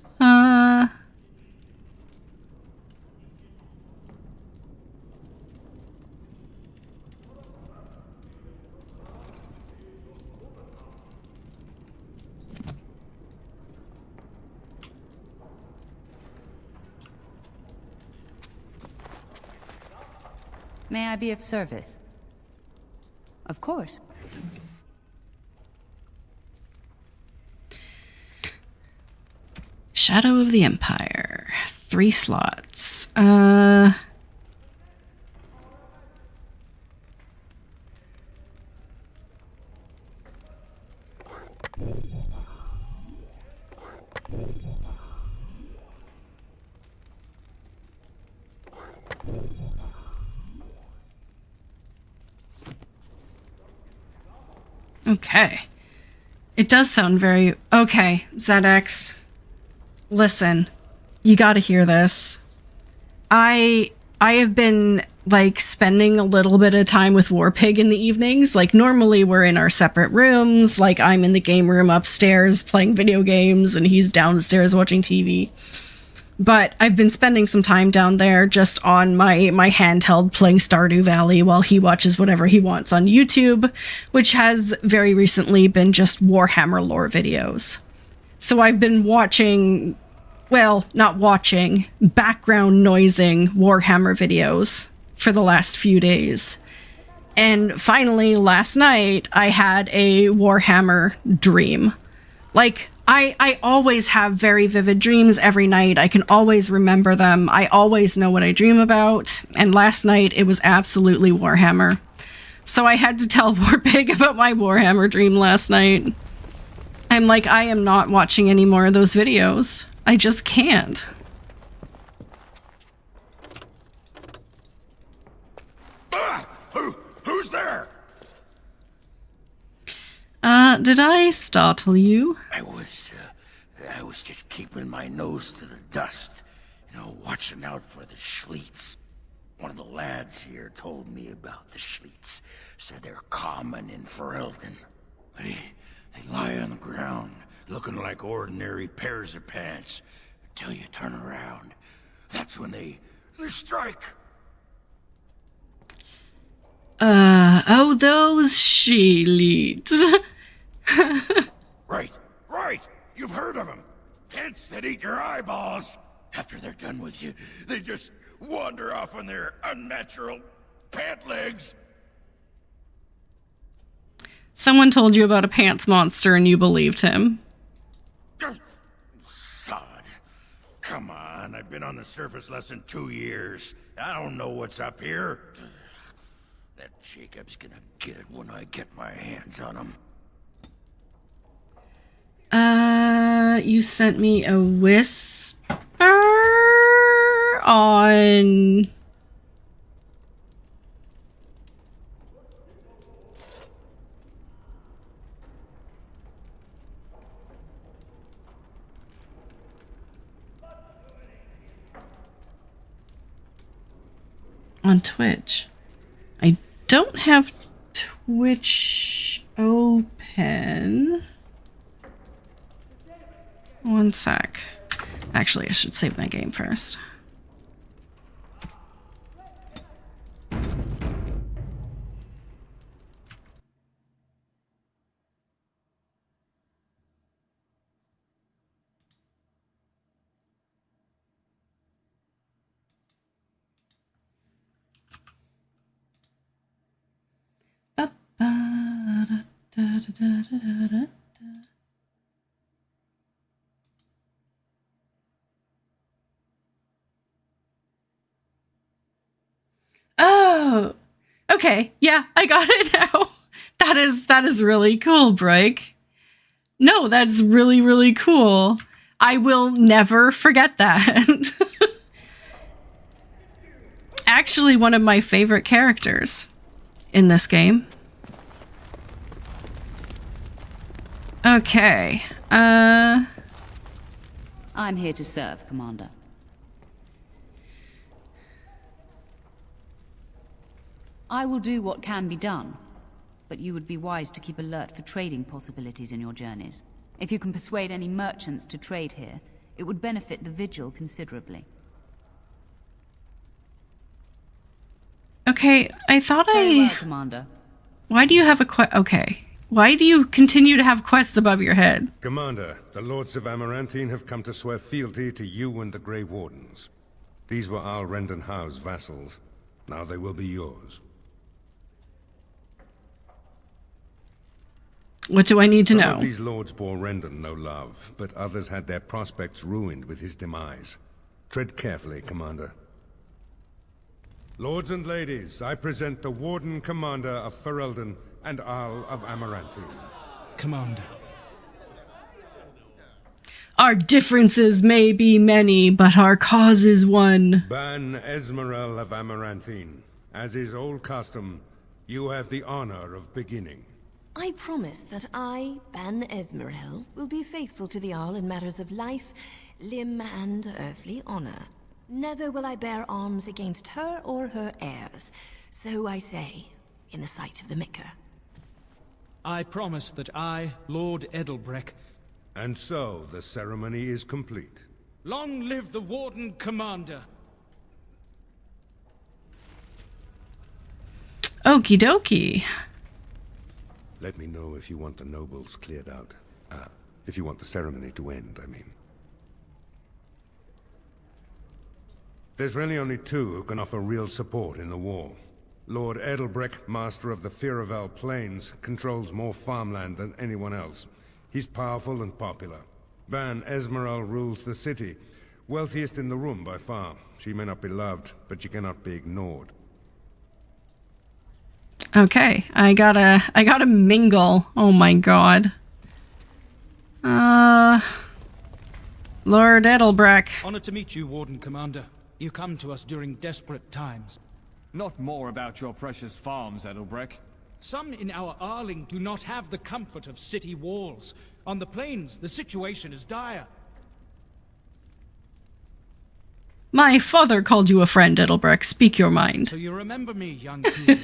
May I be of service? Of course. Shadow of the Empire. 3 slots. Okay. It does sound very... Okay, ZX. Listen, you gotta hear this. I have been, like, spending a little bit of time with Warpig in the evenings. Like, normally we're in our separate rooms. Like, I'm in the game room upstairs playing video games, and he's downstairs watching TV. But I've been spending some time down there just on my handheld playing Stardew Valley while he watches whatever he wants on YouTube, which has very recently been just Warhammer lore videos. So I've been watching, well, not watching, background noising Warhammer videos for the last few days. And finally, last night, I had a Warhammer dream. Like, I always have very vivid dreams every night. I can always remember them. I always know what I dream about. And last night, it was absolutely Warhammer. So I had to tell Warpig about my Warhammer dream last night. I'm like, I am not watching any more of those videos. I just can't. Who's there? Did I I startle you? I was just keeping my nose to the dust, watching out for the Schliets. One of the lads here told me about the Schliets. Said they're common in Ferelden. They lie on the ground, looking like ordinary pairs of pants, until you turn around. That's when they strike. Oh, those Schliets. Right. You've heard of them. Pants that eat your eyeballs. After they're done with you, they just wander off on their unnatural pant legs. Someone told you about a pants monster and you believed him. Sod. Come on, I've been on the surface less than 2 years. I don't know what's up here. That Jacob's gonna get it when I get my hands on him. You sent me a whisper on... on Twitch. I don't have Twitch open. One sec. Actually, I should save my game first. Oh, okay. Yeah, I got it now. That is really cool, Break. No, that's really, really cool. I will never forget that. Actually, one of my favorite characters in this game. Okay. I'm here to serve, Commander. I will do what can be done, but you would be wise to keep alert for trading possibilities in your journeys. If you can persuade any merchants to trade here, it would benefit the Vigil considerably. Okay, I thought Very well, Commander. Why do you have a okay. Why do you continue to have quests above your head? Commander, the Lords of Amaranthine have come to swear fealty to you and the Grey Wardens. These were Al Rendenhau's vassals. Now they will be yours. What do I need to Some know? of these lords bore Rendon no love, but others had their prospects ruined with his demise. Tread carefully, Commander. Lords and ladies, I present the Warden Commander of Ferelden and Al of Amaranthine. Commander. Our differences may be many, but our cause is one. Ban Esmerel of Amaranthine. As is old custom, you have the honor of beginning. I promise that I, Ban Esmerel, will be faithful to the Arl in matters of life, limb, and earthly honor. Never will I bear arms against her or her heirs. So I say, in the sight of the Maker. I promise that I, Lord Edelbreck... And so, the ceremony is complete. Long live the Warden Commander! Okie dokie. Let me know if you want the nobles cleared out. If you want the ceremony to end, I mean. There's really only two who can offer real support in the war. Lord Edelbreck, master of the Firavel Plains, controls more farmland than anyone else. He's powerful and popular. Ban Esmerel rules the city. Wealthiest in the room by far. She may not be loved, but she cannot be ignored. Okay, I gotta mingle. Oh my god. Lord Edelbreck. Honored to meet you, Warden Commander. You come to us during desperate times. Not more about your precious farms, Edelbreck. Some in our Arling do not have the comfort of city walls. On the plains, the situation is dire. My father called you a friend, Edelbrecht. Speak your mind. So you remember me, young Kuhn.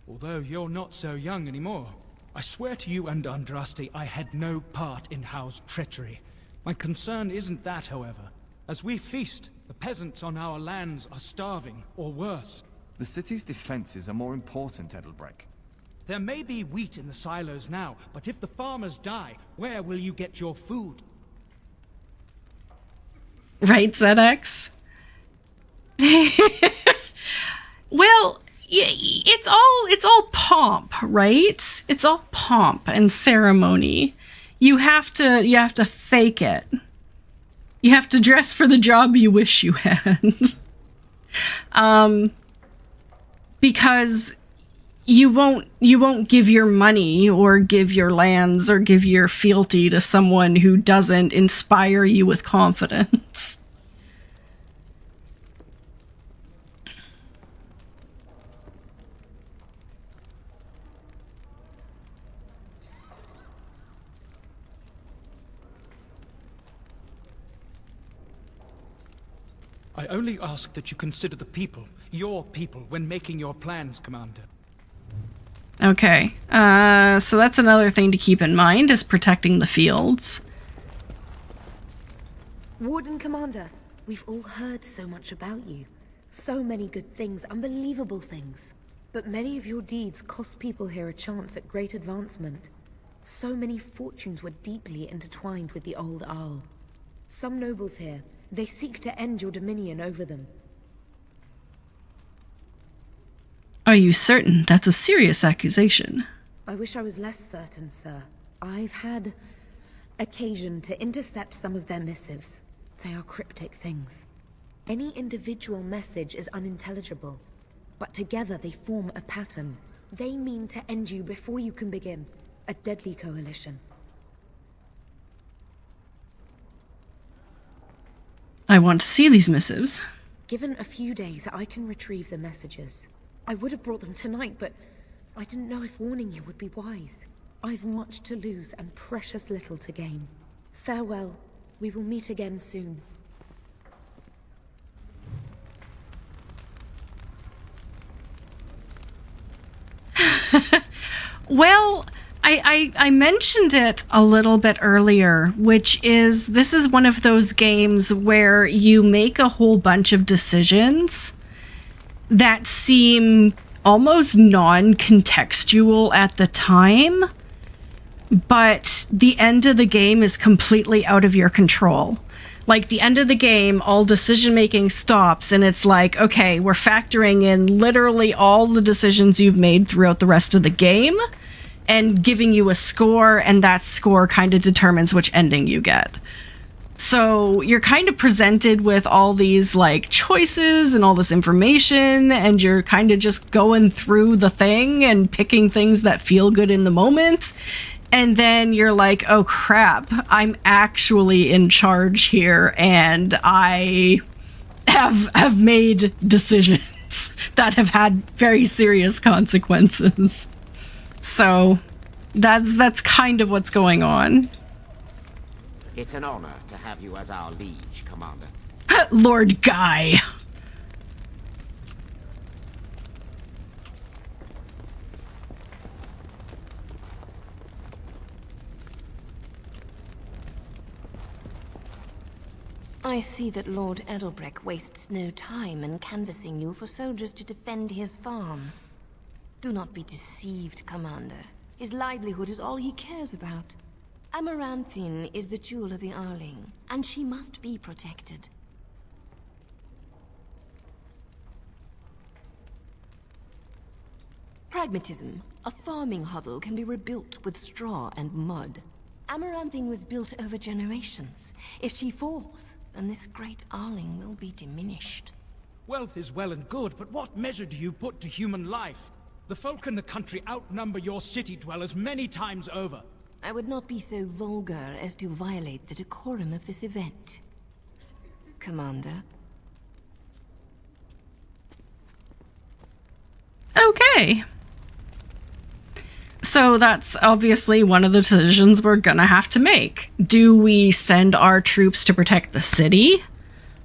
Although you're not so young anymore. I swear to you and Andraste I had no part in Howe's treachery. My concern isn't that, however. As we feast, the peasants on our lands are starving, or worse. The city's defenses are more important, Edelbrecht. There may be wheat in the silos now, but if the farmers die, where will you get your food? Right, ZX? Well, it's all pomp, right? It's all pomp and ceremony. You have to fake it. You have to dress for the job you wish you had. Because you won't give your money or give your lands or give your fealty to someone who doesn't inspire you with confidence. I only ask that you consider the people, your people, when making your plans, Commander. Okay, so that's another thing to keep in mind, is protecting the fields. Warden Commander, we've all heard so much about you. So many good things, unbelievable things. But many of your deeds cost people here a chance at great advancement. So many fortunes were deeply intertwined with the old Arl. Some nobles here, they seek to end your dominion over them. Are you certain? That's a serious accusation. I wish I was less certain, sir. I've had occasion to intercept some of their missives. They are cryptic things. Any individual message is unintelligible, but together they form a pattern. They mean to end you before you can begin. A deadly coalition. I want to see these missives. Given a few days, I can retrieve the messages. I would have brought them tonight, but I didn't know if warning you would be wise. I've much to lose and precious little to gain. Farewell. We will meet again soon. Well, I mentioned it a little bit earlier, which is this is one of those games where you make a whole bunch of decisions that seem almost non-contextual at the time, but the end of the game is completely out of your control. Like, the end of the game, all decision-making stops, and it's like, okay, we're factoring in literally all the decisions you've made throughout the rest of the game, and giving you a score, and that score kind of determines which ending you get. So you're kind of presented with all these, like, choices and all this information, and you're kind of just going through the thing and picking things that feel good in the moment. And then you're like, oh crap, I'm actually in charge here, and I have made decisions that have had very serious consequences. So that's kind of what's going on. It's an honor to have you as our liege, Commander. Lord Guy. I see that Lord Edelbrecht wastes no time in canvassing you for soldiers to defend his farms. Do not be deceived, Commander. His livelihood is all he cares about. Amaranthine is the jewel of the Arling, and she must be protected. Pragmatism. A farming hovel can be rebuilt with straw and mud. Amaranthine was built over generations. If she falls, then this great Arling will be diminished. Wealth is well and good, but what measure do you put to human life? The folk in the country outnumber your city dwellers many times over. I would not be so vulgar as to violate the decorum of this event. Commander. Okay. So that's obviously one of the decisions we're gonna have to make. Do we send our troops to protect the city?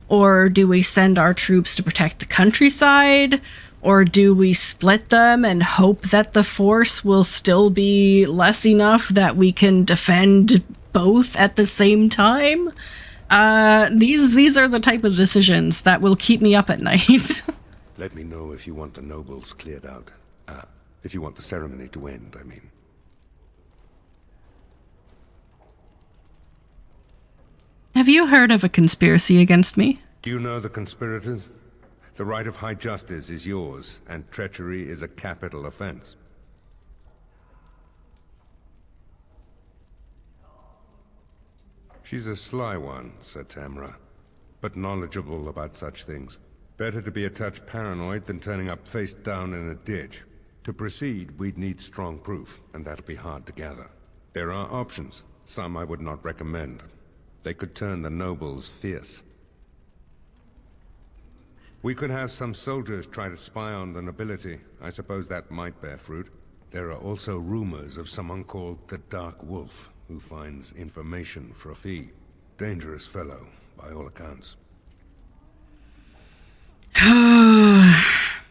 Or do we send our troops to protect the countryside? Or do we split them and hope that the force will still be less enough that we can defend both at the same time? These are the type of decisions that will keep me up at night. Let me know if you want the nobles cleared out. If you want the ceremony to end, I mean. Have you heard of a conspiracy against me? Do you know the conspirators? The right of high justice is yours, and treachery is a capital offense. She's a sly one, Sir Tamra, but knowledgeable about such things. Better to be a touch paranoid than turning up face down in a ditch. To proceed, we'd need strong proof, and that'll be hard to gather. There are options, some I would not recommend. They could turn the nobles fierce. We could have some soldiers try to spy on the nobility. I suppose that might bear fruit. There are also rumors of someone called the Dark Wolf, who finds information for a fee. Dangerous fellow, by all accounts.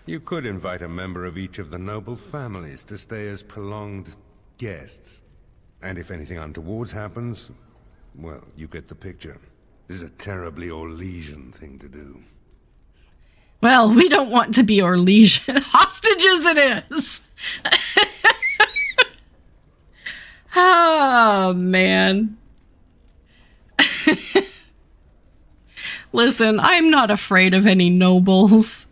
You could invite a member of each of the noble families to stay as prolonged guests. And if anything untoward happens, well, you get the picture. This is a terribly Orlesian thing to do. Well, we don't want to be Orlesian hostages it is. Oh, man. Listen, I'm not afraid of any nobles.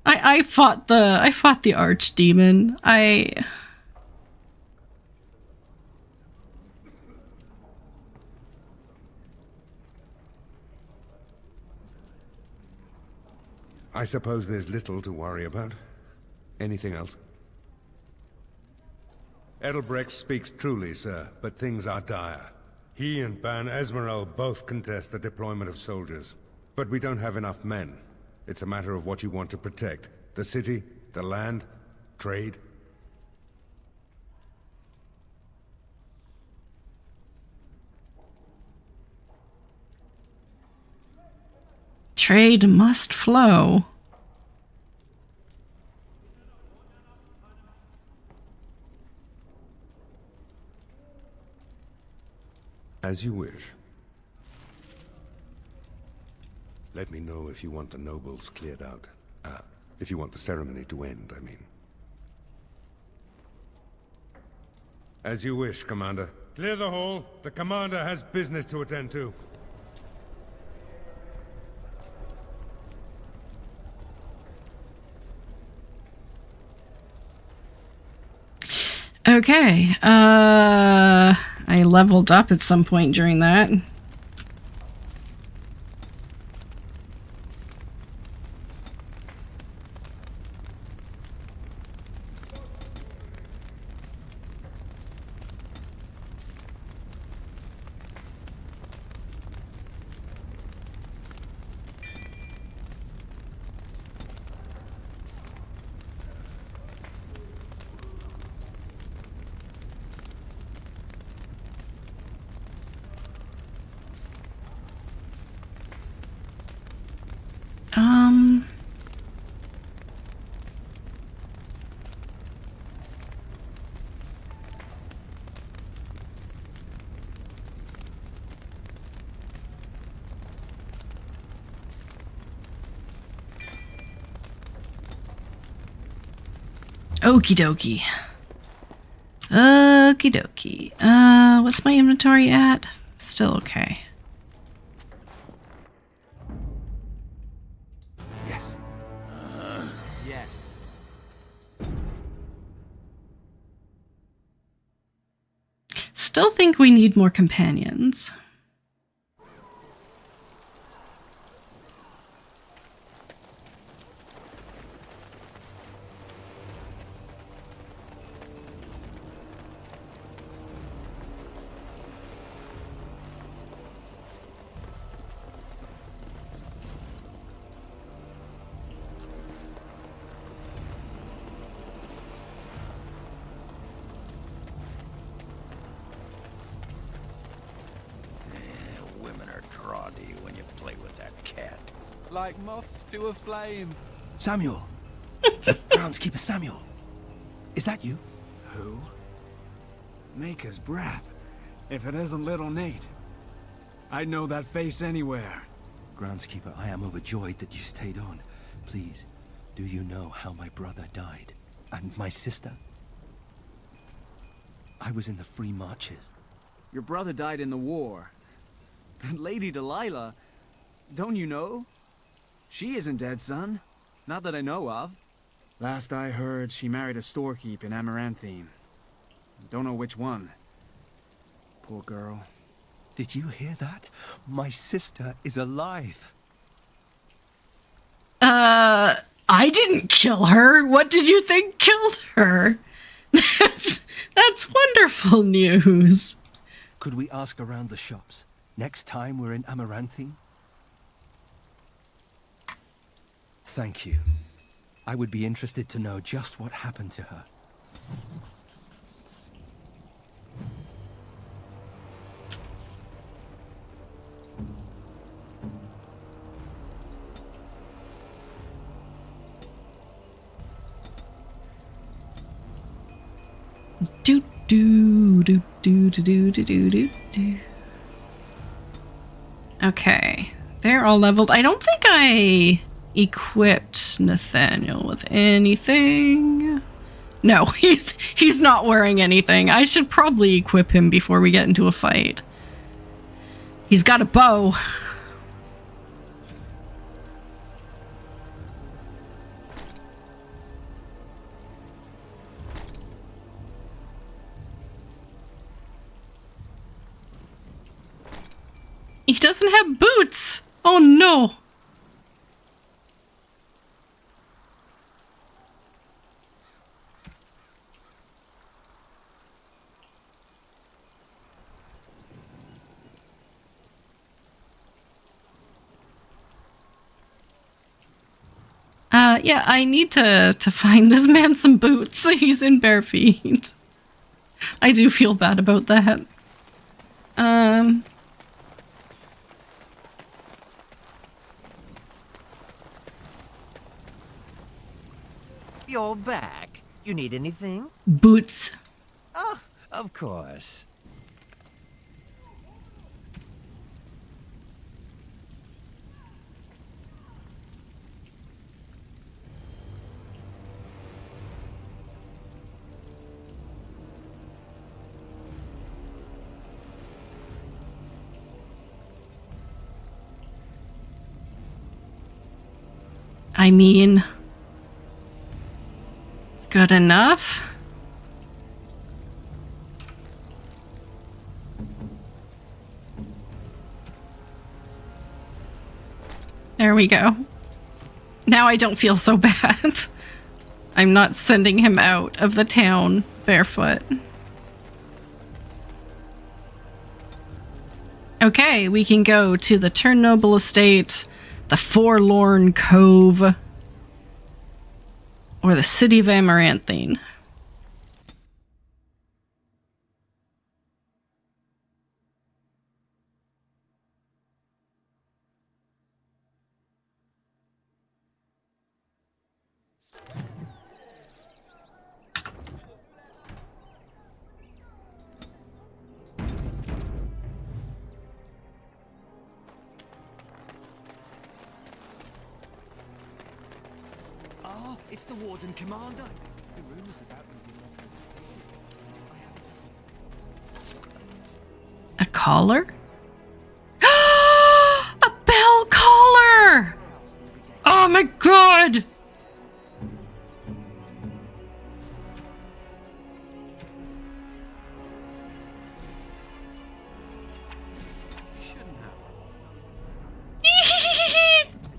I fought the archdemon. I suppose there's little to worry about. Anything else? Edelbrecht speaks truly, sir, but things are dire. He and Ban Esmeralda both contest the deployment of soldiers. But we don't have enough men. It's a matter of what you want to protect. The city, the land, trade. Trade must flow. As you wish. Let me know if you want the nobles cleared out. If you want the ceremony to end, I mean. As you wish, Commander. Clear the hall. The Commander has business to attend to. Okay, I leveled up at some point during that. Okie dokie. Okie dokie. What's my inventory at? Still okay. Yes. Yes. Still think we need more companions. cat. Like moths to a flame. Samuel! Groundskeeper Samuel! Is that you? Who? Maker's breath. If it isn't little Nate. I'd know that face anywhere. Groundskeeper, I am overjoyed that you stayed on. Please, do you know how my brother died? And my sister? I was in the Free Marches. Your brother died in the war. And Lady Delilah, don't you know? She isn't dead, son. Not that I know of. Last I heard, she married a storekeep in Amaranthine. Don't know which one. Poor girl. Did you hear that? My sister is alive. I didn't kill her. What did you think killed her? That's wonderful news. Could we ask around the shops next time we're in Amaranthine? Thank you. I would be interested to know just what happened to her. Do do do do do do do do do. Okay, they're all leveled. I don't think I equipped Nathaniel with anything. No, he's not wearing anything. I should probably equip him before we get into a fight. He's got a bow. He doesn't have boots! Oh no! Yeah, I need to find this man some boots. He's in bare feet. I do feel bad about that. You're back. You need anything? Boots. Oh, of course. I mean, good enough. There we go. Now I don't feel so bad. I'm not sending him out of the town barefoot. Okay, we can go to the Turnnoble Estate, the Forlorn Cove, or the City of Amaranthine. It's the Warden Commander. The rumors about him being A collar? A bell collar! Oh my god!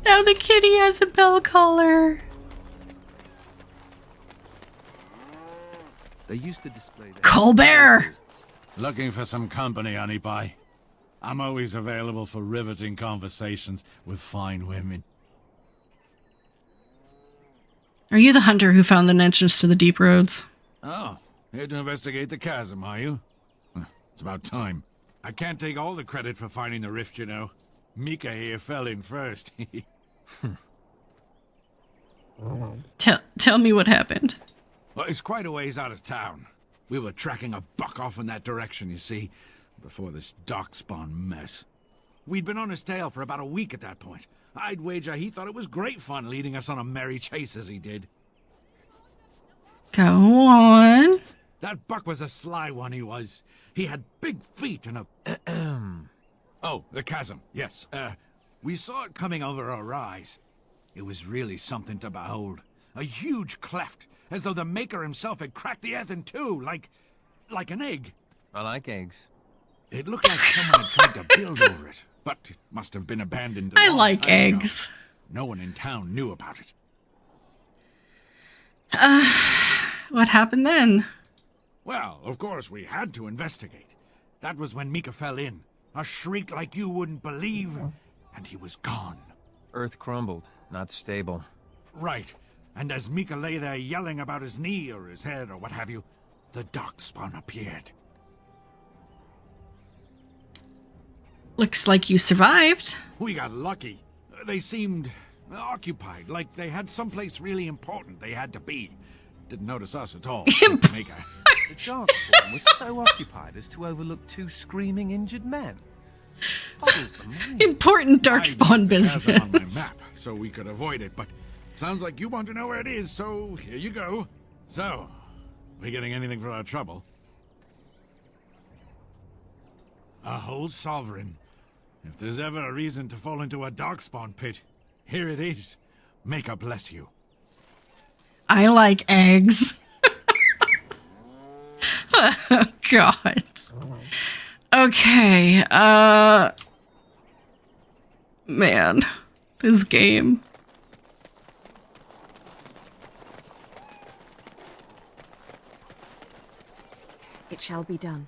Now the kitty has a bell collar. They used to display their Colbert! Looking for some company, honey pie? I'm always available for riveting conversations with fine women. Are you the hunter who found the entrance to the deep roads? Oh, here to investigate the chasm, are you? It's about time. I can't take all the credit for finding the rift, you know. Mika here fell in first. Tell me what happened. Well, it's quite a ways out of town. We were tracking a buck off in that direction, you see, before this darkspawn mess. We'd been on his tail for about a week at that point. I'd wager he thought it was great fun leading us on a merry chase as he did. Go on. That buck was a sly one, he was. He had big feet and a... Oh, the chasm, yes. We saw it coming over a rise. It was really something to behold. A huge cleft, as though the Maker himself had cracked the earth in two, like an egg. I like eggs. It looked like someone had tried to build over it, but it must have been abandoned a I long like time ago. eggs. No one in town knew about it. What happened then? Well, of course, we had to investigate. That was when Mika fell in. A shriek like you wouldn't believe, and he was gone. Earth crumbled, not stable. Right. And as Mika lay there yelling about his knee or his head or what have you, the darkspawn appeared. Looks like you survived. We got lucky. They seemed occupied, like they had someplace really important they had to be. Didn't notice us at all. Mika. The Darkspawn was so occupied as to overlook two screaming injured men. Boggles the mind. Important darkspawn business. On my map, so we could avoid it, but sounds like you want to know where it is, so here you go. So, we getting anything for our trouble? A whole sovereign. If there's ever a reason to fall into a darkspawn pit, here it is. Mika bless you. I like eggs. Oh, God. Okay, man, this game. It shall be done.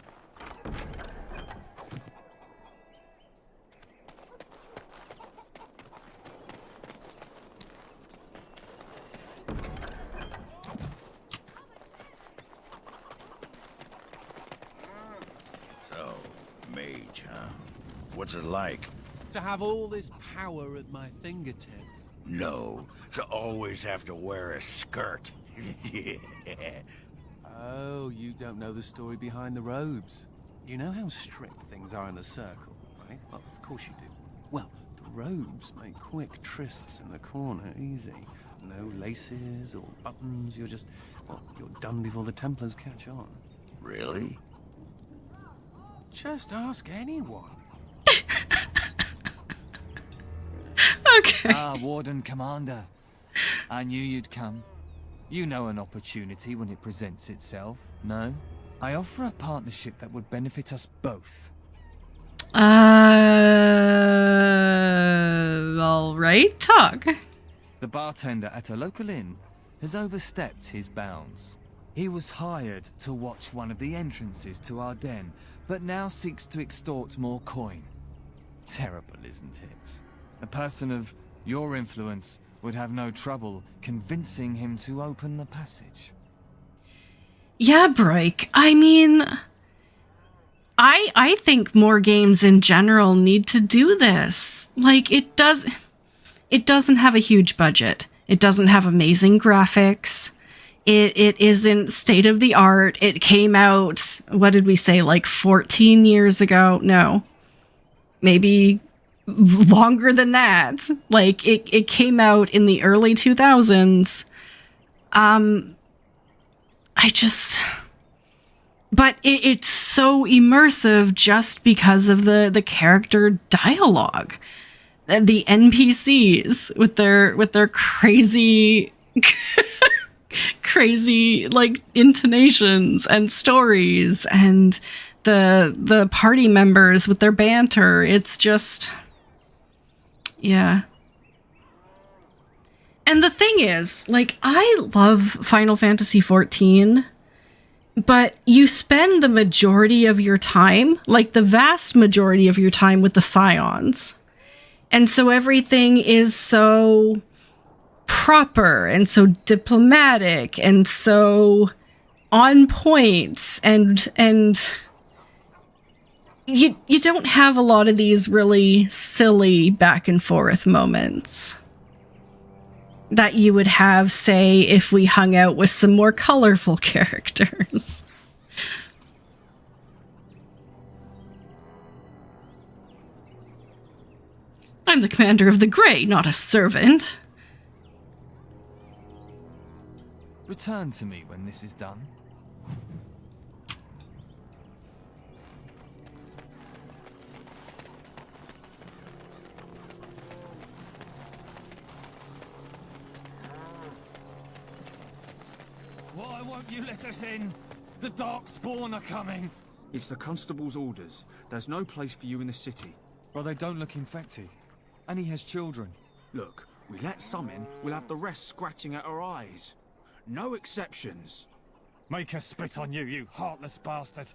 So, mage, huh? What's it like? To have all this power at my fingertips. No, to always have to wear a skirt. Oh, you don't know the story behind the robes. You know how strict things are in the circle, right? Well, of course you do. Well, the robes make quick trysts in the corner easy. No laces or buttons, you're just... well, you're done before the Templars catch on. Really? Just ask anyone. Okay. Ah, Warden Commander. I knew you'd come. You know an opportunity when it presents itself, no? I offer a partnership that would benefit us both. All right, talk. The bartender at a local inn has overstepped his bounds. He was hired to watch one of the entrances to our den, but now seeks to extort more coin. Terrible, isn't it? A person of your influence would have no trouble convincing him to open the passage. Yeah, Broik. I mean, I think more games in general need to do this. Like, it doesn't have a huge budget. It doesn't have amazing graphics. It isn't state of the art. It came out, what did we say, like 14 years ago? No, maybe longer than that. Like, it came out in the early 2000s. But it's so immersive just because of the character dialogue. The NPCs with their crazy crazy like intonations and stories, and the party members with their banter. It's just, yeah. And the thing is, like, I love Final Fantasy XIV, but you spend the majority of your time, like the vast majority of your time, with the Scions. And so everything is so proper and so diplomatic and so on point, and you don't have a lot of these really silly back and forth moments that you would have, say, if we hung out with some more colorful characters. I'm the commander of the Grey, not a servant. Return to me when this is done. Why won't you let us in? The Darkspawn are coming. It's the constable's orders. There's no place for you in the city. Well, they don't look infected. And he has children. Look, we let some in, we'll have the rest scratching at our eyes. No exceptions. Make us spit on you, you heartless bastard.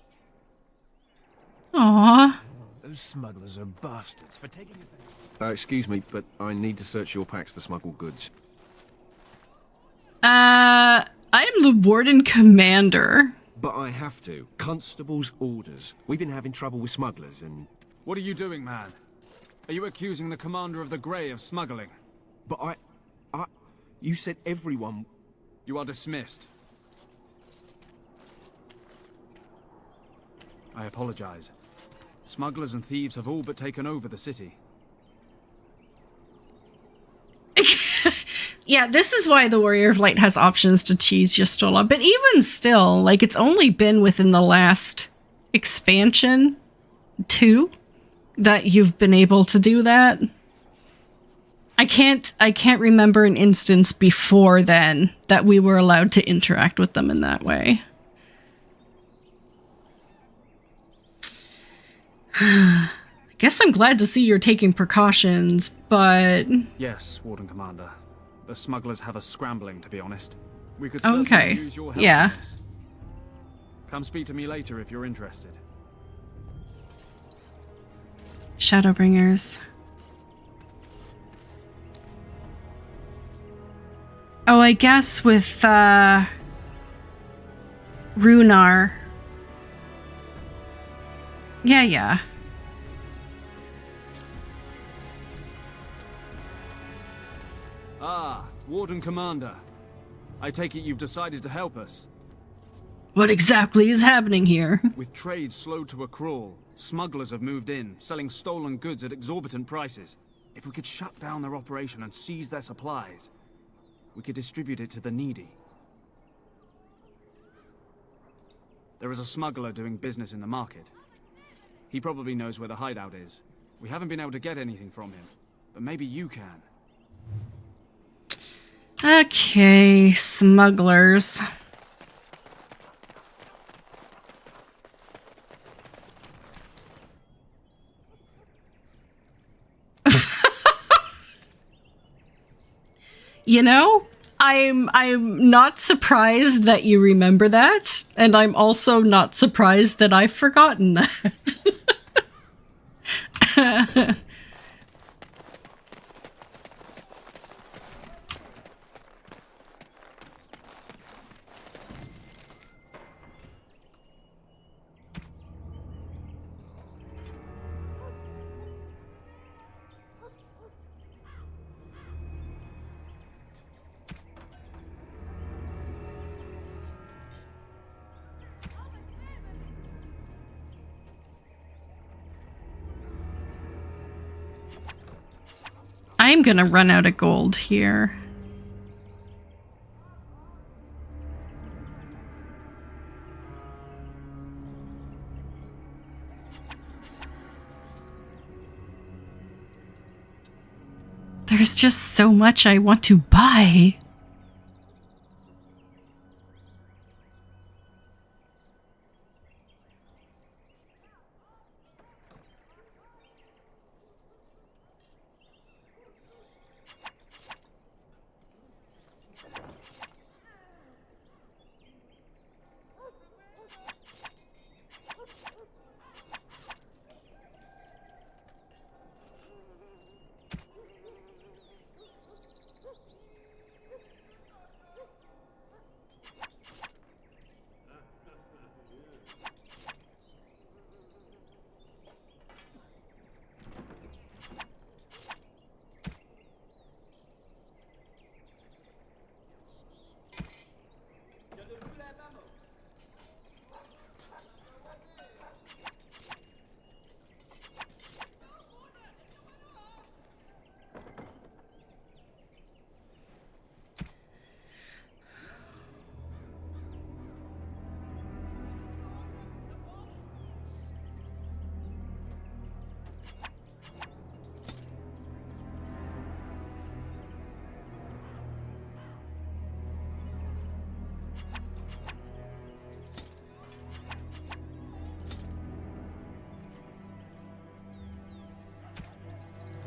Aww. Those smugglers are bastards for taking advantage. Excuse me, but I need to search your packs for smuggled goods. I am the Warden Commander. But I have to. Constable's orders. We've been having trouble with smugglers and... What are you doing, man? Are you accusing the commander of the Grey of smuggling? But you said everyone... You are dismissed. I apologize. Smugglers and thieves have all but taken over the city. Yeah, this is why the Warrior of Light has options to tease Y'shtola, but even still, like, it's only been within the last expansion 2 that you've been able to do that. I can't remember an instance before then that we were allowed to interact with them in that way. I guess I'm glad to see you're taking precautions, but... Yes, Warden Commander. The smugglers have us scrambling, to be honest. We could okay. use your help Yeah. in this. Come speak to me later if you're interested. Shadowbringers. Oh, I guess with Runar. Yeah. Ah, Warden Commander. I take it you've decided to help us. What exactly is happening here? With trade slowed to a crawl, smugglers have moved in, selling stolen goods at exorbitant prices. If we could shut down their operation and seize their supplies, we could distribute it to the needy. There is a smuggler doing business in the market. He probably knows where the hideout is. We haven't been able to get anything from him, but maybe you can. Okay, smugglers. You know, I'm not surprised that you remember that, and I'm also not surprised that I've forgotten that. I'm gonna run out of gold here. There's just so much I want to buy.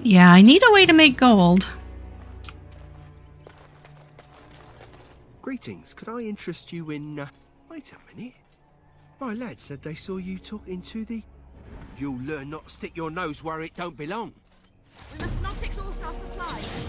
Yeah, I need a way to make gold. Greetings. Could I interest you in... Wait a minute. My lad said they saw you talking to the... You'll learn not to stick your nose where it don't belong. We must not exhaust our supplies.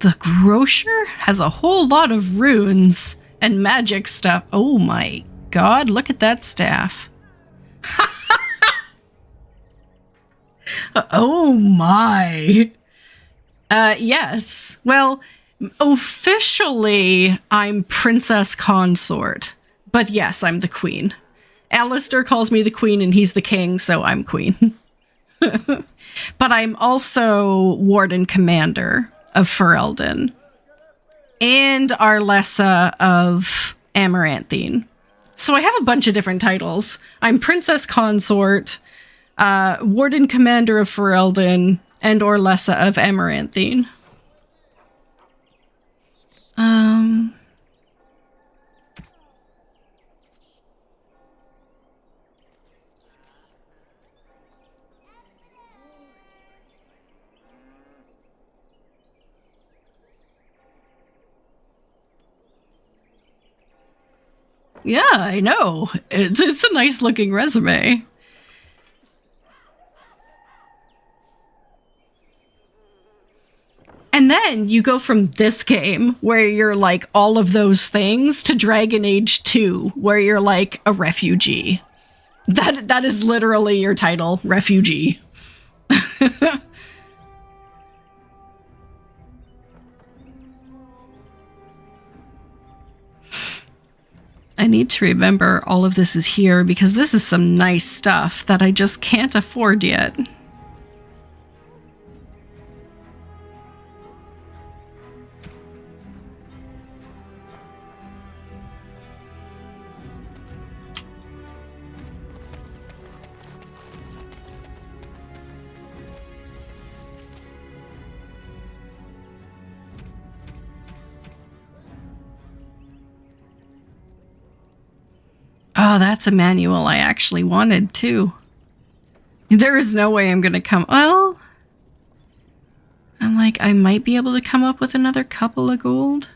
The grocer has a whole lot of runes and magic stuff. Oh my god, look at that staff. Oh my. Yes. Well, officially, I'm Princess Consort. But yes, I'm the queen. Alistair calls me the queen and he's the king, so I'm queen. But I'm also Warden Commander of Ferelden and Arlessa of Amaranthine. So I have a bunch of different titles. I'm Princess Consort, Warden Commander of Ferelden, and Arlessa of Amaranthine. Yeah, I know. It's a nice looking resume. And then you go from this game, where you're like all of those things, to Dragon Age 2, where you're like a refugee. That is literally your title, refugee. I need to remember all of this is here because this is some nice stuff that I just can't afford yet. Oh, that's a manual I actually wanted, too. There is no way I'm gonna come... Well... I'm like, I might be able to come up with another couple of gold.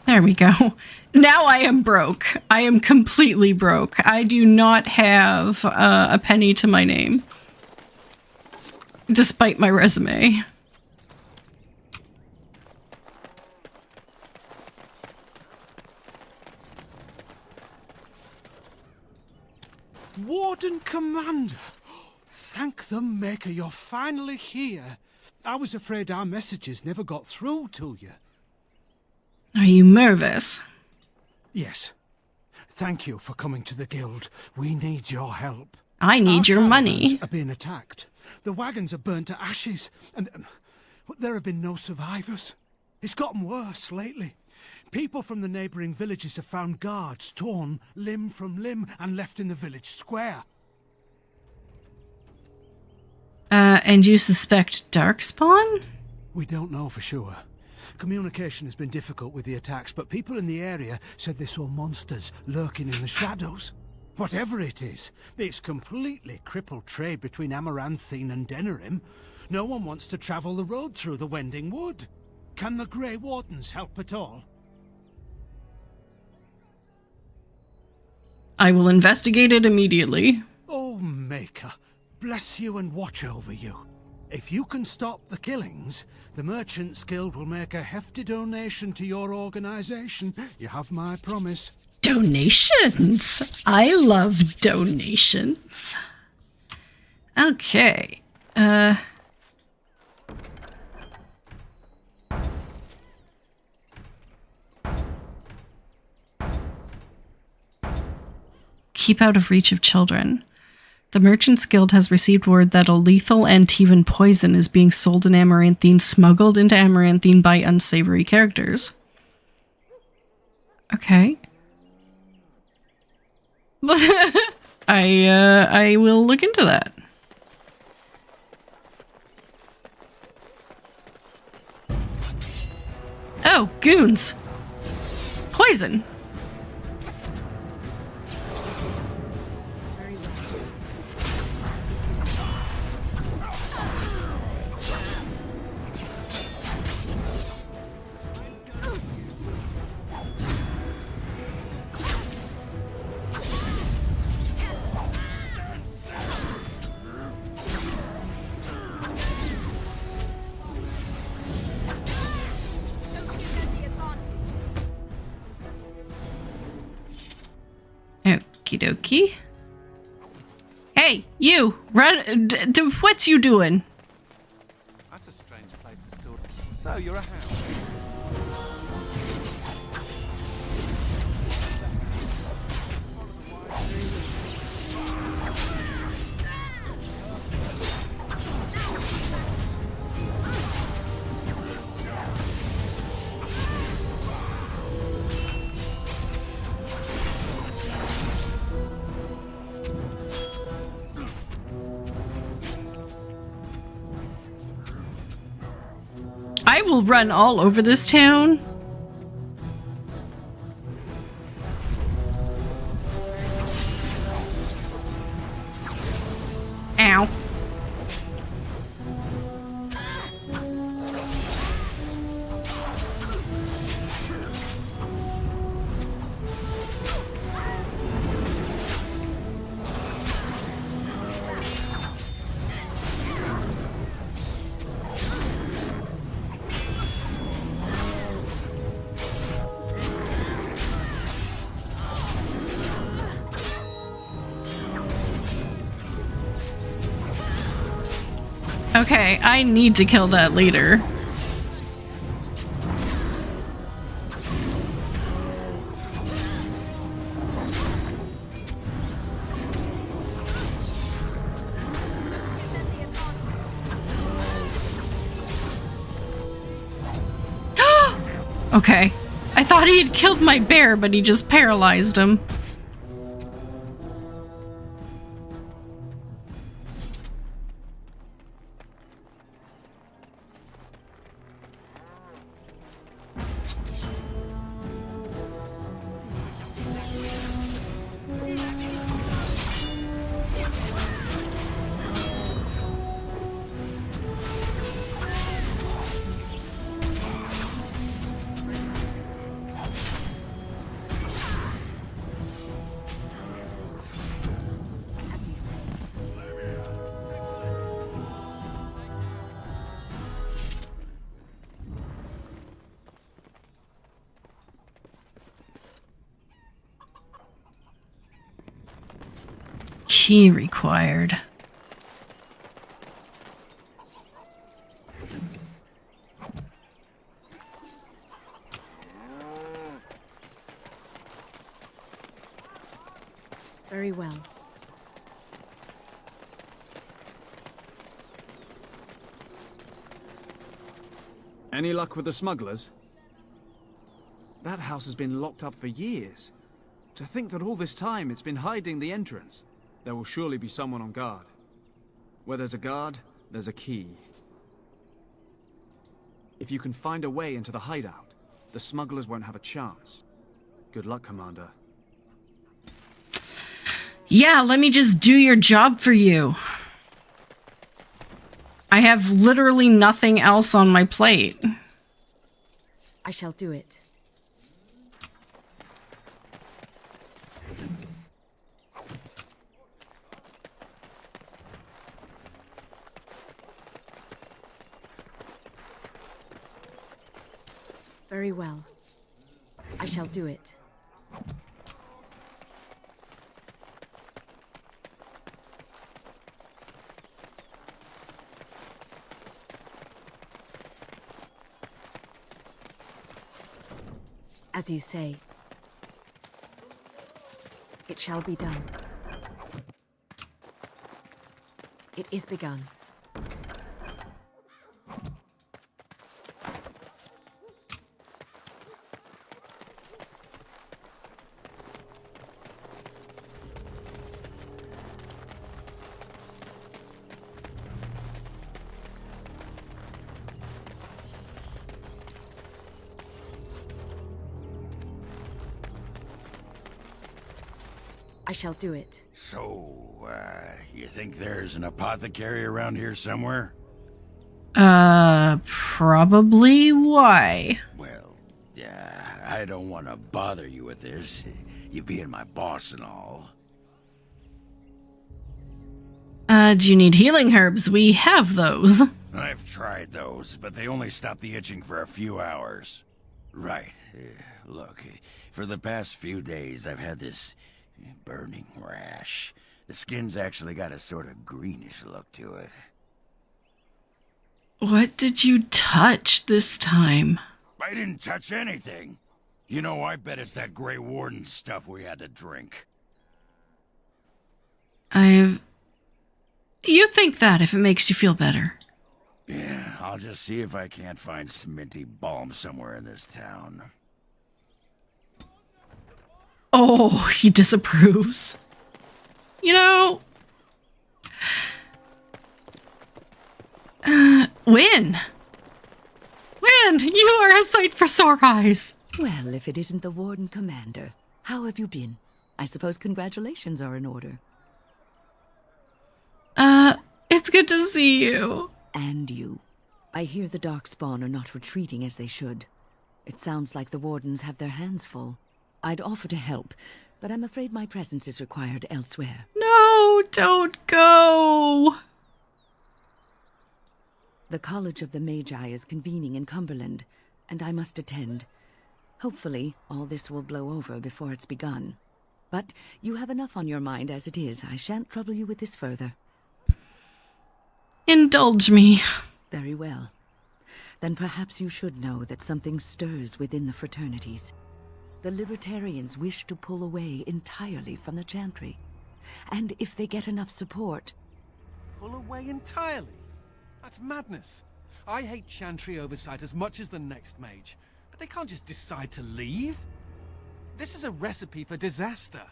There we go. Now I am broke. I am completely broke. I do not have a penny to my name. Despite my resume. Warden Commander! Thank the Maker you're finally here. I was afraid our messages never got through to you. Are you nervous? Yes. Thank you for coming to the guild. We need your help. I need your money. Are being attacked. The wagons are burnt to ashes, and there have been no survivors. It's gotten worse lately. People from the neighbouring villages have found guards torn limb from limb and left in the village square. And you suspect Darkspawn? We don't know for sure. Communication has been difficult with the attacks, but people in the area said they saw monsters lurking in the shadows. Whatever it is, it's completely crippled trade between Amaranthine and Denerim. No one wants to travel the road through the Wending Wood. Can the Grey Wardens help at all? I will investigate it immediately. Oh, Maker, bless you and watch over you. If you can stop the killings, the Merchants Guild will make a hefty donation to your organization. You have my promise. Donations! I love donations. Okay. Keep out of reach of children. The Merchants Guild has received word that a lethal Antivan poison is being sold in Amaranthine, smuggled into Amaranthine by unsavory characters. Okay. I will look into that. Oh, goons. Poison. Okie dokie. Hey, you! Run! What's you doing? That's a strange place to store. So, you're a house. I will run all over this town. Ow. Okay, I need to kill that leader. Okay. I thought he had killed my bear, but he just paralyzed him. Key required. Very well. Any luck with the smugglers? That house has been locked up for years. To think that all this time it's been hiding the entrance. There will surely be someone on guard. Where there's a guard, there's a key. If you can find a way into the hideout, the smugglers won't have a chance. Good luck, Commander. Yeah, let me just do your job for you. I have literally nothing else on my plate. I shall do it. Very well. I shall do it. As you say, it shall be done. It is begun. I shall do it. So, you think there's an apothecary around here somewhere? Probably. Why? Well, yeah, I don't want to bother you with this, you being my boss and all. Do you need healing herbs? We have those. I've tried those, but they only stop the itching for a few hours. Right. Look, for the past few days, I've had this burning rash. The skin's actually got a sort of greenish look to it. What did you touch this time? I didn't touch anything. You know, I bet it's that Grey Warden stuff we had to drink. You think that if it makes you feel better. Yeah, I'll just see if I can't find some minty balm somewhere in this town. Oh, he disapproves. You know... Wynne! Wynne, you are a sight for sore eyes. Well, if it isn't the Warden Commander. How have you been? I suppose congratulations are in order. It's good to see you. And you. I hear the Darkspawn are not retreating as they should. It sounds like the Wardens have their hands full. I'd offer to help, but I'm afraid my presence is required elsewhere. No, don't go. The College of the Magi is convening in Cumberland, and I must attend. Hopefully, all this will blow over before it's begun. But you have enough on your mind as it is. I shan't trouble you with this further. Indulge me. Very well. Then perhaps you should know that something stirs within the fraternities. The Libertarians wish to pull away entirely from the Chantry. And if they get enough support... Pull away entirely? That's madness. I hate Chantry oversight as much as the next mage, but they can't just decide to leave. This is a recipe for disaster.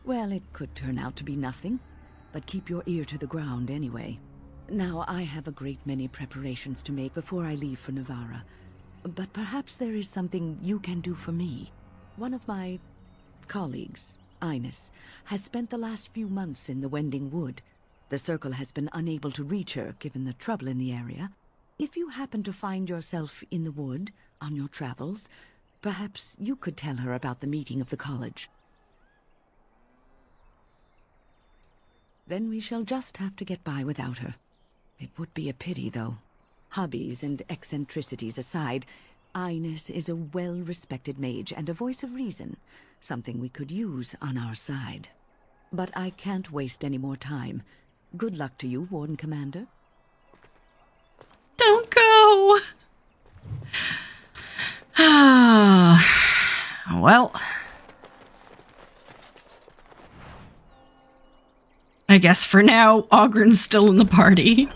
Well, it could turn out to be nothing, but keep your ear to the ground anyway. Now, I have a great many preparations to make before I leave for Navarra, but perhaps there is something you can do for me. One of my colleagues, Ines, has spent the last few months in the Wending Wood. The Circle has been unable to reach her, given the trouble in the area. If you happen to find yourself in the wood on your travels, perhaps you could tell her about the meeting of the college. Then we shall just have to get by without her. It would be a pity, though. Hobbies and eccentricities aside, Ines is a well-respected mage and a voice of reason, something we could use on our side. But I can't waste any more time. Good luck to you, Warden Commander. Don't go! Well... I guess for now, Ogren's still in the party.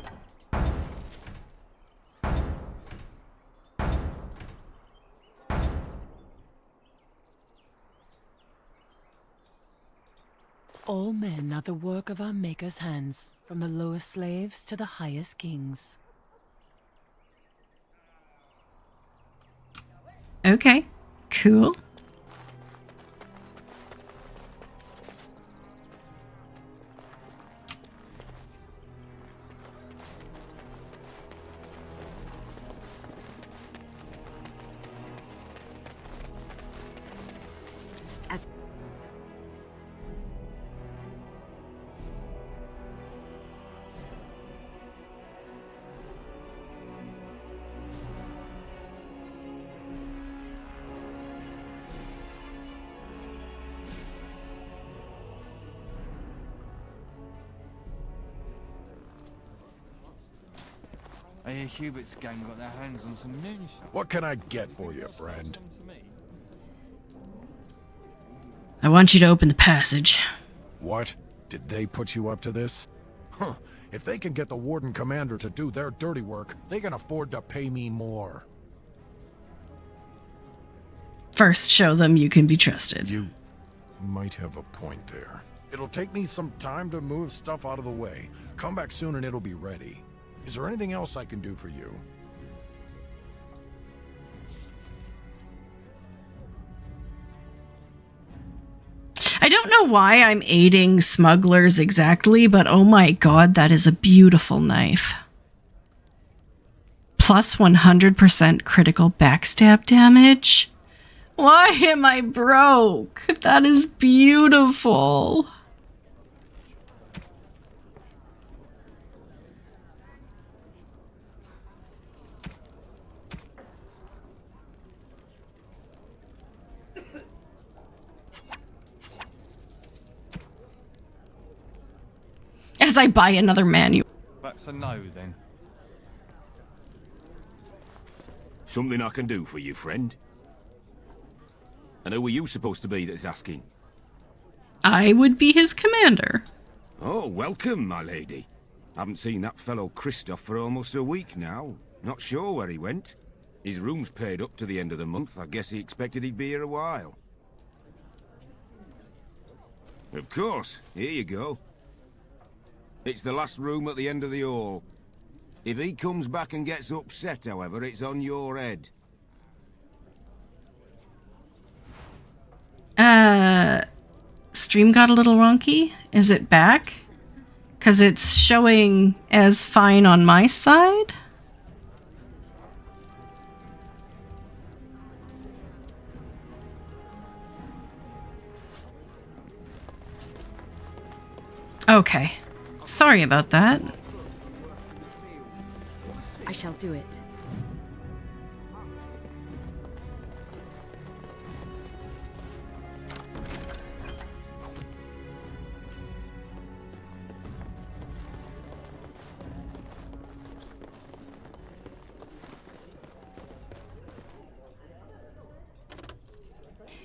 All men are the work of our Maker's hands, from the lowest slaves to the highest kings. Okay, cool. I hear Hubert's gang got their hands on some moonshine. What can I get for you, friend? I want you to open the passage. What? Did they put you up to this? Huh. If they can get the Warden Commander to do their dirty work, they can afford to pay me more. First, show them you can be trusted. You might have a point there. It'll take me some time to move stuff out of the way. Come back soon and it'll be ready. Is there anything else I can do for you? I don't know why I'm aiding smugglers exactly, but oh my god, that is a beautiful knife. Plus 100% critical backstab damage? Why am I broke? That is beautiful. As I buy another manual. That's a no, then. Something I can do for you, friend? And who are you supposed to be that's asking? I would be his commander. Oh, welcome, my lady. Haven't seen that fellow Christoph for almost a week now. Not sure where he went. His room's paid up to the end of the month. I guess he expected he'd be here a while. Of course. Here you go. It's the last room at the end of the hall. If he comes back and gets upset, however, it's on your head. Stream got a little wonky. Is it back? Because it's showing as fine on my side. Okay. Sorry about that. I shall do it.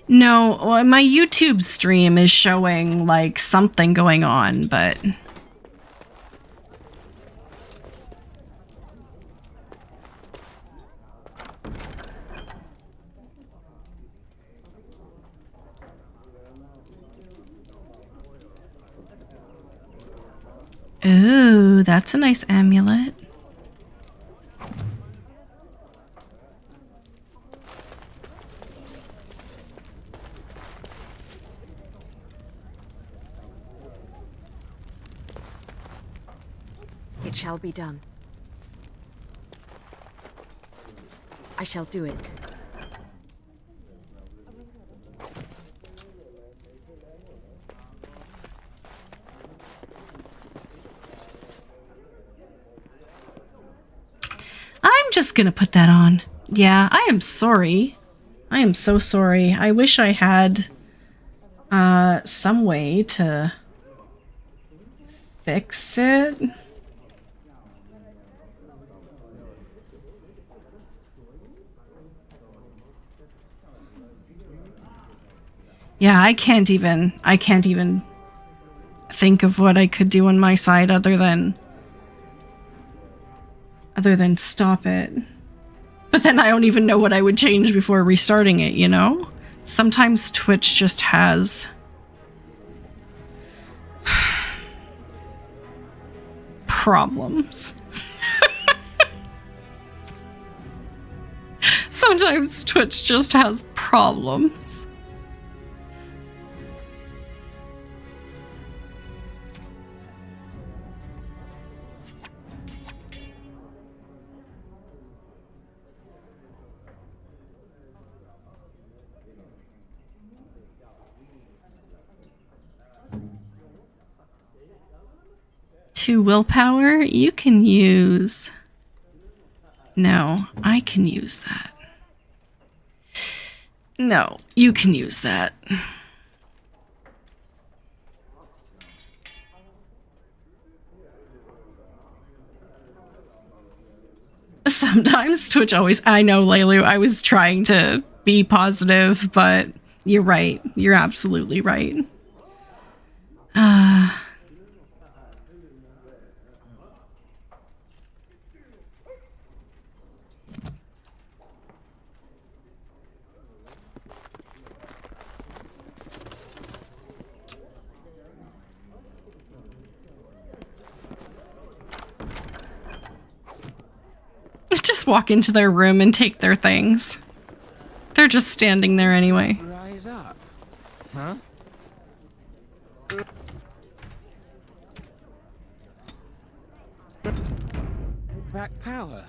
No, well, my YouTube stream is showing like something going on, but ooh, that's a nice amulet. It shall be done. I shall do it. I'm just gonna put that on. Yeah, I am sorry. I am so sorry. I wish I had some way to fix it. Yeah, I can't even think of what I could do on my side other than stop it. But then I don't even know what I would change before restarting it, you know? Sometimes Twitch just has problems. Sometimes Twitch just has problems. To willpower, you can use... No, I can use that. No, you can use that. sometimes. Twitch always. I know, Leilu. I was trying to be positive, but you're right. You're absolutely right. Just walk into their room and take their things. They're just standing there anyway. Rise up. Huh? Back power.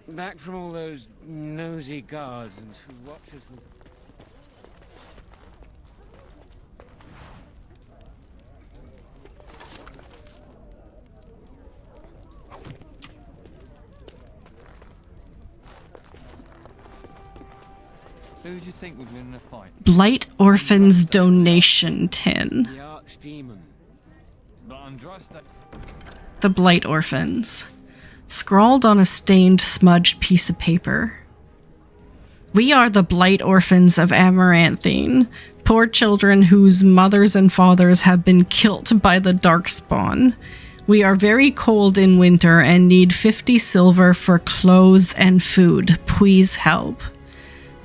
Back from all those nosy guards and watchers with... Who do you think would win in a fight? Blight Orphans donation tin. The Archdemon. The Blight Orphans. Scrawled on a stained, smudged piece of paper. We are the Blight Orphans of Amaranthine, poor children whose mothers and fathers have been killed by the Darkspawn. We are very cold in winter and need 50 silver for clothes and food. Please help.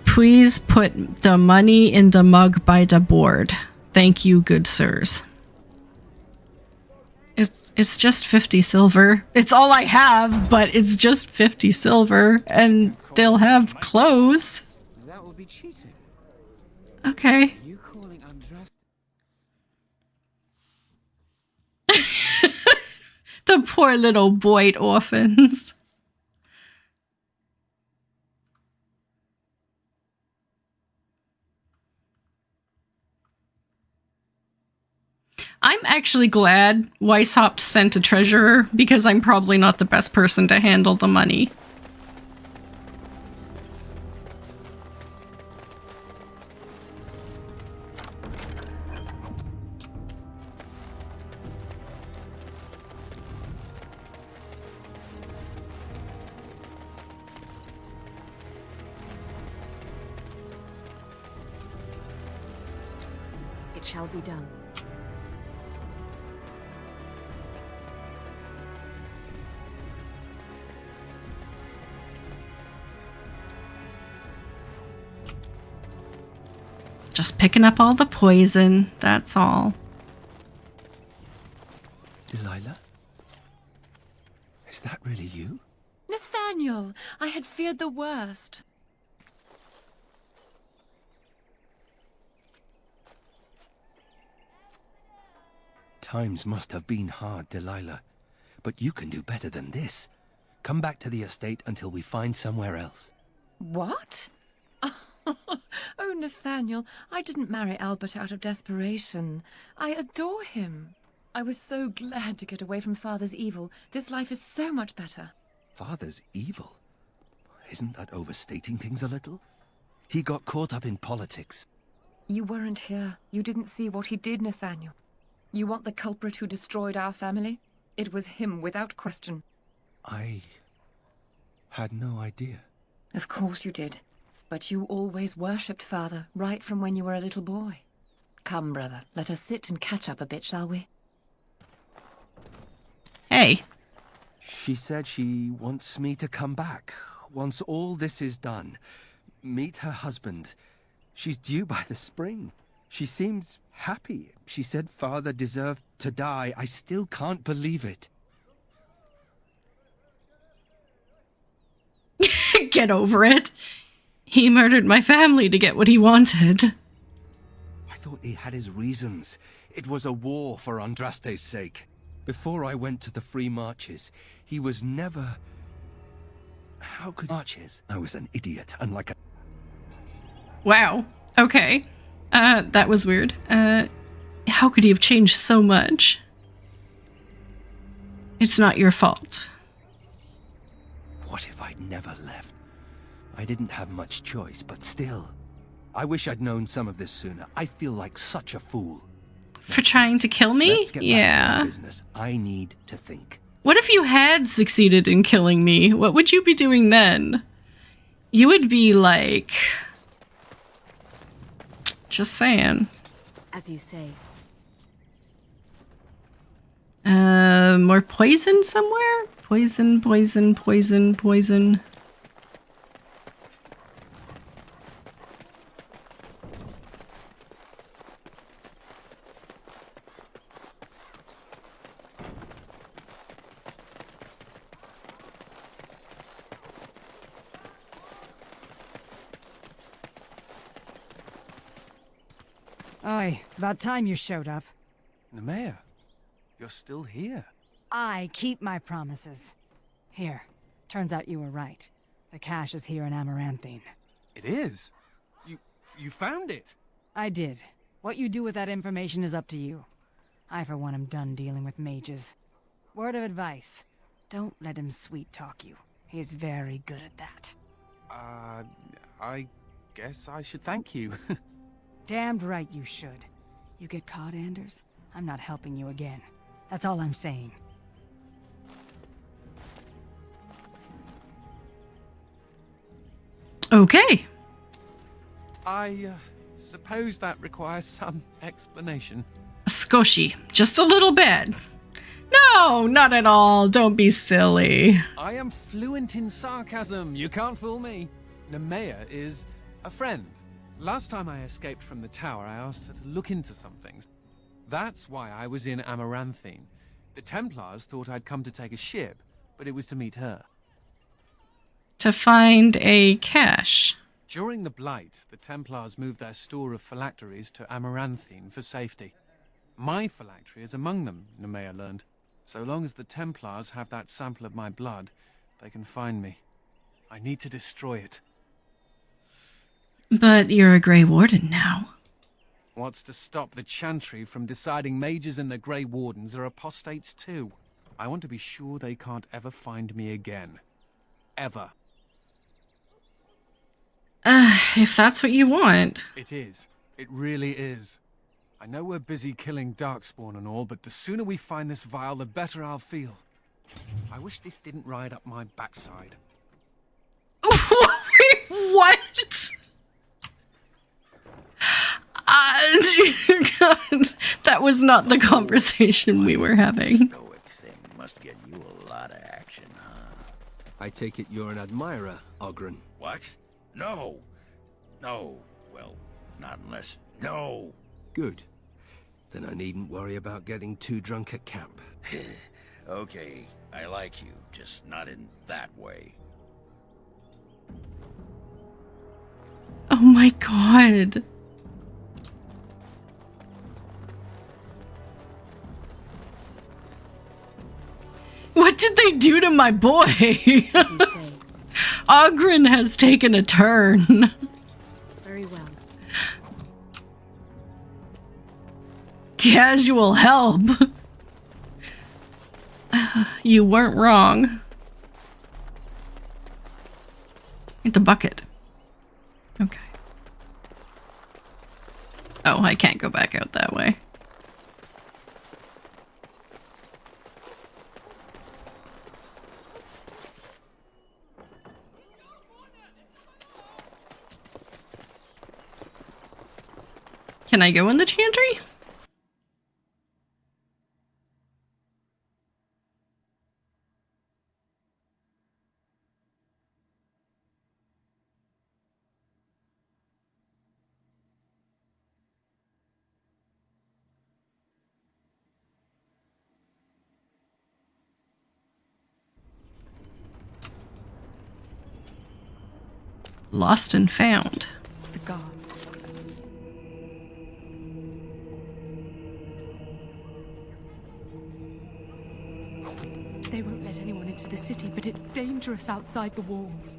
Please put the money in the mug by the board. Thank you, good sirs. It's just 50 silver. It's all I have, but it's just 50 silver, and they'll have clothes. That would be cheating. Okay. You calling undressed? The poor little Blight Orphans. I'm actually glad Weishaupt sent a treasurer, because I'm probably not the best person to handle the money. It shall be done. Just picking up all the poison, that's all. Delilah? Is that really you? Nathaniel, I had feared the worst. Times must have been hard, Delilah. But you can do better than this. Come back to the estate until we find somewhere else. What? Oh, Nathaniel, I didn't marry Albert out of desperation. I adore him. I was so glad to get away from Father's evil. This life is so much better. Father's evil? Isn't that overstating things a little? He got caught up in politics. You weren't here. You didn't see what he did, Nathaniel. You want the culprit who destroyed our family? It was him, without question. I had no idea. Of course you did. But you always worshipped Father, right from when you were a little boy. Come, brother, let us sit and catch up a bit, shall we? Hey. She said she wants me to come back. Once all this is done. Meet her husband. She's due by the spring. She seems happy. She said Father deserved to die. I still can't believe it. Get over it. He murdered my family to get what he wanted. I thought he had his reasons. It was a war for Andraste's sake. Before I went to the Free Marches, he was never... How could marches? I was an idiot, unlike a... Wow. Okay. That was weird. How could he have changed so much? It's not your fault. What if I'd never left? I didn't have much choice, but still. I wish I'd known some of this sooner. I feel like such a fool. For trying to kill me? Let's get back to our business. I need to think. What if you had succeeded in killing me? What would you be doing then? You would be like... Just saying. As you say. More poison somewhere? Poison, poison, poison, poison. Aye, about time you showed up. Nemea, you're still here. I keep my promises. Here, turns out you were right. The cache is here in Amaranthine. It is? You found it? I did. What you do with that information is up to you. I, for one, am done dealing with mages. Word of advice. Don't let him sweet-talk you. He's very good at that. I guess I should thank you. Damned right you should. You get caught, Anders, I'm not helping you again. That's all I'm saying. Okay. I suppose that requires some explanation. Squishy. Just a little bit. No, not at all. Don't be silly. I am fluent in sarcasm. You can't fool me. Nemea is a friend. Last time I escaped from the tower, I asked her to look into some things. That's why I was in Amaranthine. The Templars thought I'd come to take a ship, but it was to meet her. To find a cache. During the Blight, the Templars moved their store of phylacteries to Amaranthine for safety. My phylactery is among them, Nemea learned. So long as the Templars have that sample of my blood, they can find me. I need to destroy it. But you're a Grey Warden now. What's to stop the Chantry from deciding mages and the Grey Wardens are apostates too? I want to be sure they can't ever find me again. Ever. If that's what you want. It is. It really is. I know we're busy killing Darkspawn and all, but the sooner we find this vial, the better I'll feel. I wish this didn't ride up my backside. What? God, that was not the conversation we were having. Stoic thing must get you a lot of action, huh? I take it you're an admirer, Oghren. What? No. No. Well, not unless... No. Good. Then I needn't worry about getting too drunk at camp. Okay, I like you, just not in that way. Oh my god. What did they do to my boy? Oghren has taken a turn. Very well. Casual help. You weren't wrong. Get the bucket. Okay. Oh, I can't go back out that way. Can I go in the Chantry? Lost and found. The god. They won't let anyone into the city, but it's dangerous outside the walls.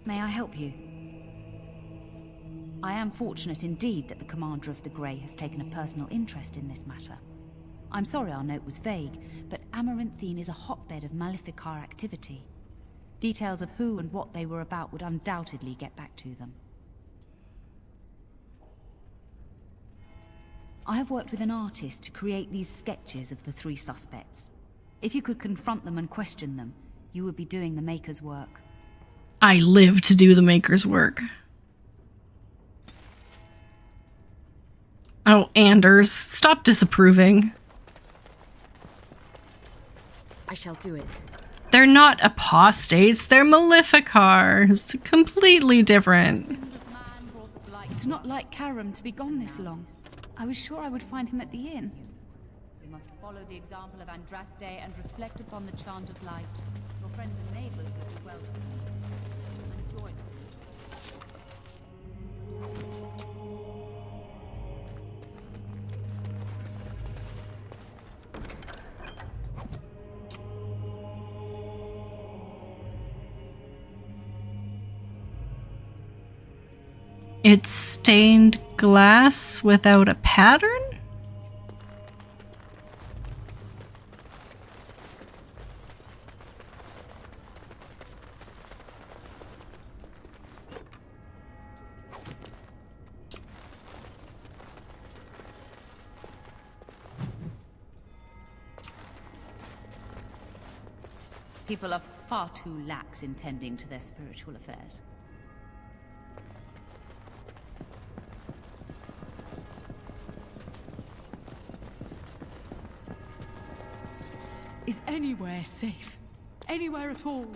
May I help you? I am fortunate indeed that the commander of the Grey has taken a personal interest in this matter. I'm sorry our note was vague, but Amaranthine is a hotbed of Maleficar activity. Details of who and what they were about would undoubtedly get back to them. I have worked with an artist to create these sketches of the 3 suspects. If you could confront them and question them, you would be doing the Maker's work. I live to do the Maker's work. Oh, Anders, stop disapproving. I shall do it. They're not apostates, they're Maleficars. Completely different. It's not like Karam to be gone this long. I was sure I would find him at the inn. We must follow the example of Andraste and reflect upon the chant of light. Your friends and neighbors will do well to join us. It's stained glass without a pattern? People are far too lax in tending to their spiritual affairs. Is anywhere safe? Anywhere at all?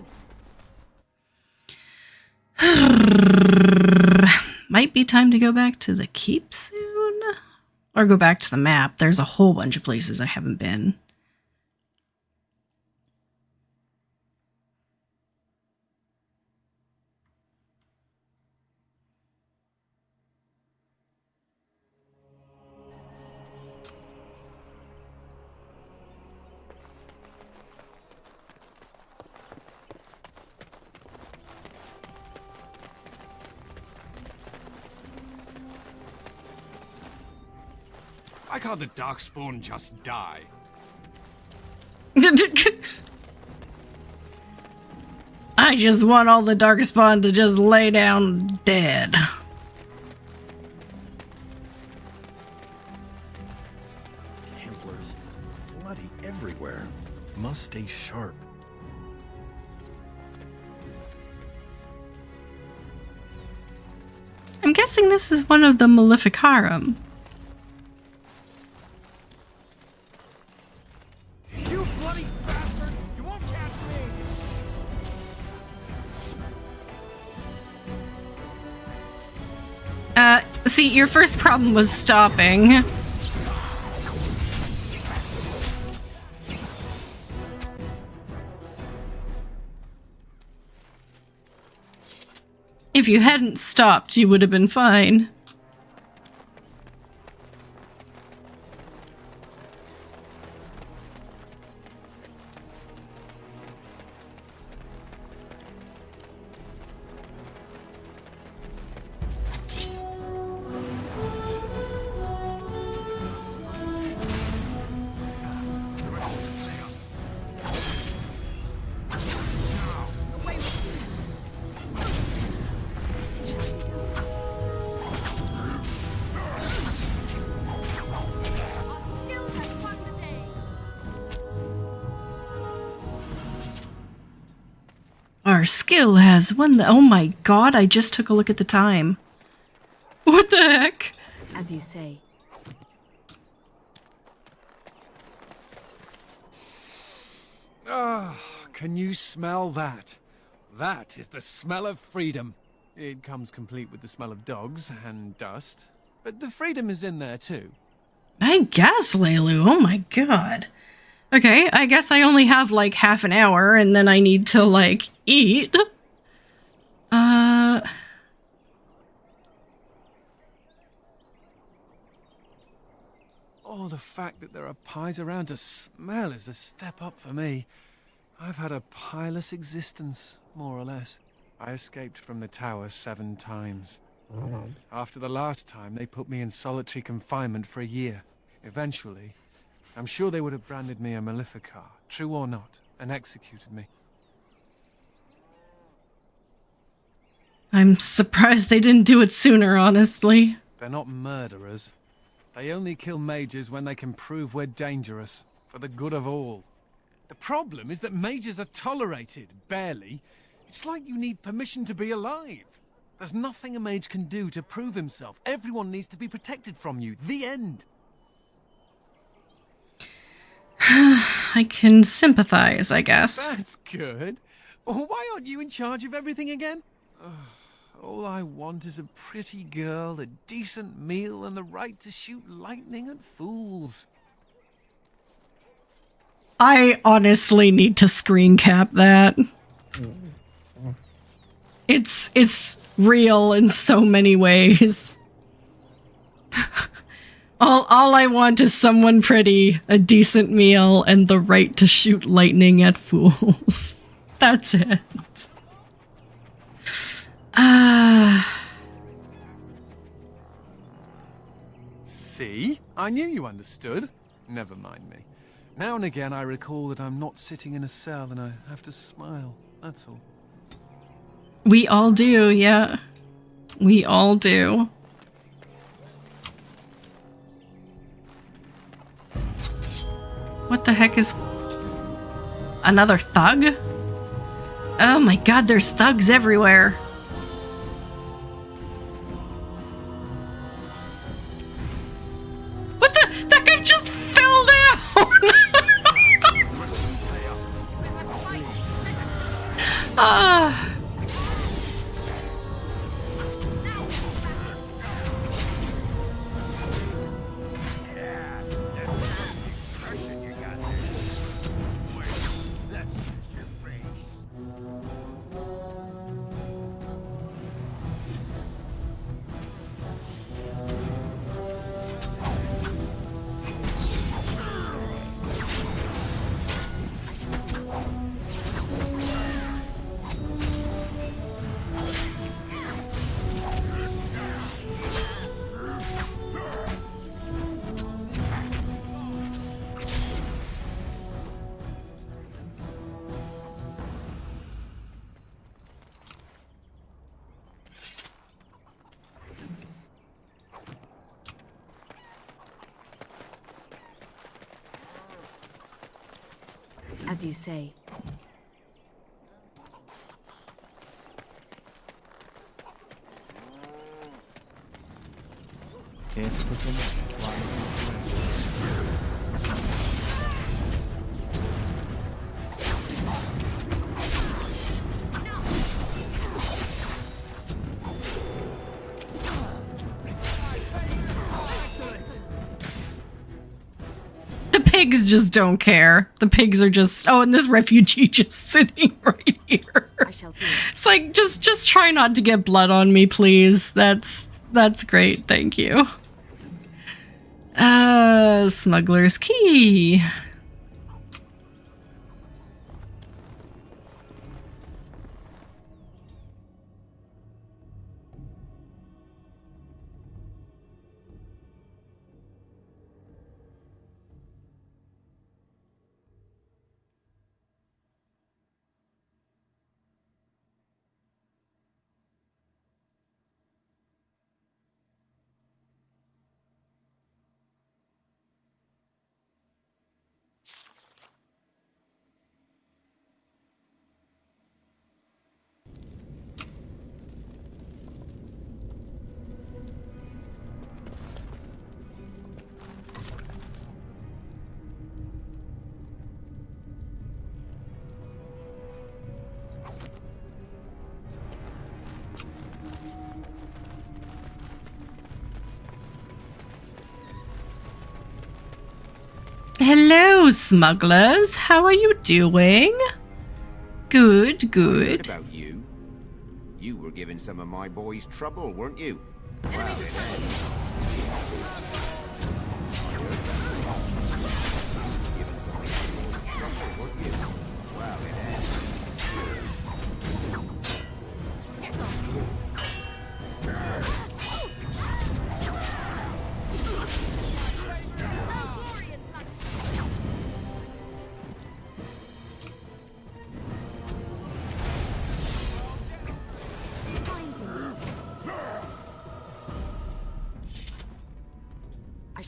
Might be time to go back to the keep soon? Or go back to the map. There's a whole bunch of places I haven't been. Why can't the Darkspawn just die? I just want all the Darkspawn to just lay down dead. Templars. Bloody everywhere. Must stay sharp. I'm guessing this is one of the Maleficarum. You bloody bastard! You won't catch me! See, your first problem was stopping. If you hadn't stopped, you would have been fine. Our skill has won the— oh my god, I just took a look at the time. What the heck? As you say. Ah, can you smell that? That is the smell of freedom. It comes complete with the smell of dogs and dust, but the freedom is in there too. I guess, Leilu. Oh my god. Okay, I guess I only have like half an hour and then I need to like eat. Oh, the fact that there are pies around to smell is a step up for me. I've had a pieless existence, more or less. I escaped from the tower 7 times. After the last time, they put me in solitary confinement for a year. Eventually, I'm sure they would have branded me a Maleficar, true or not, and executed me. I'm surprised they didn't do it sooner, honestly. They're not murderers. They only kill mages when they can prove we're dangerous, for the good of all. The problem is that mages are tolerated, barely. It's like you need permission to be alive. There's nothing a mage can do to prove himself. Everyone needs to be protected from you. The end. I can sympathize, I guess. That's good. Why aren't you in charge of everything again? All I want is a pretty girl, a decent meal, and the right to shoot lightning at fools. I honestly need to screen cap that. It's real in so many ways. All I want is someone pretty, a decent meal, and the right to shoot lightning at fools. That's it. See? I knew you understood. Never mind me. Now and again I recall that I'm not sitting in a cell and I have to smile. That's all. We all do, yeah. We all do. What the heck is... another thug? Oh my god, there's thugs everywhere. What the? That guy just fell down! Ah. As you say. Pigs just don't care. The pigs are just... oh, and this refugee just sitting right here. It's like, just try not to get blood on me, please. That's great. Thank you. Smuggler's Key. Hello, smugglers. How are you doing? Good, good. What about you? You were giving some of my boys trouble, weren't you? Well,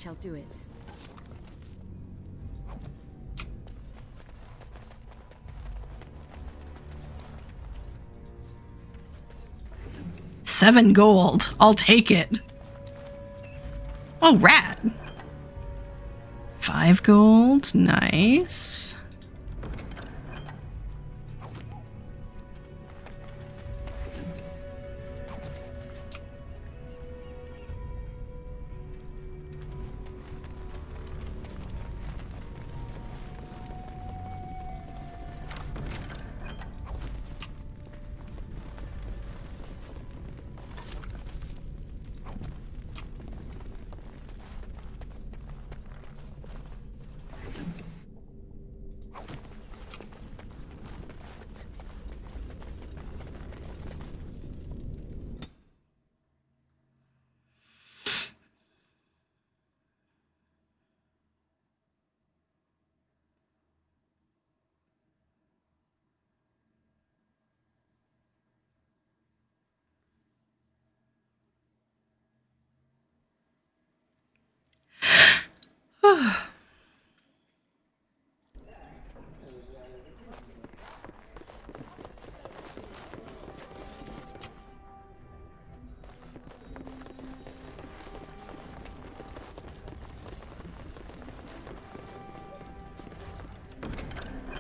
shall do it. $7 gold. I'll take it. Oh, rat. 5 gold. Nice.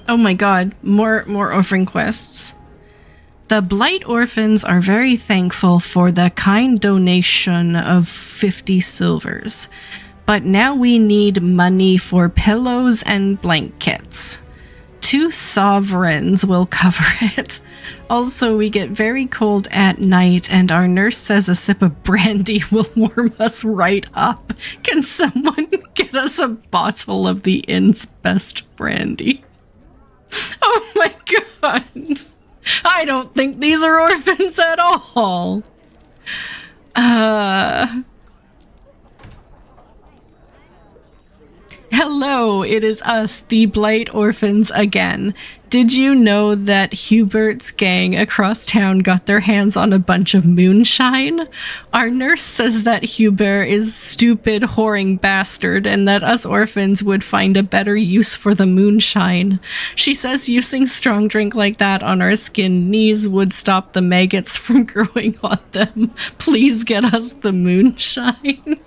Oh my god, more orphan quests. The Blight Orphans are very thankful for the kind donation of 50 silvers. But now we need money for pillows and blankets. 2 sovereigns will cover it. Also, we get very cold at night, and our nurse says a sip of brandy will warm us right up. Can someone get us a bottle of the inn's best brandy? Oh my god! I don't think these are orphans at all! Hello, it is us, the Blight Orphans again. Did you know that Hubert's gang across town got their hands on a bunch of moonshine? Our nurse says that Hubert is stupid, whoring bastard, and that us orphans would find a better use for the moonshine. She says using strong drink like that on our skinned knees would stop the maggots from growing on them. Please get us the moonshine.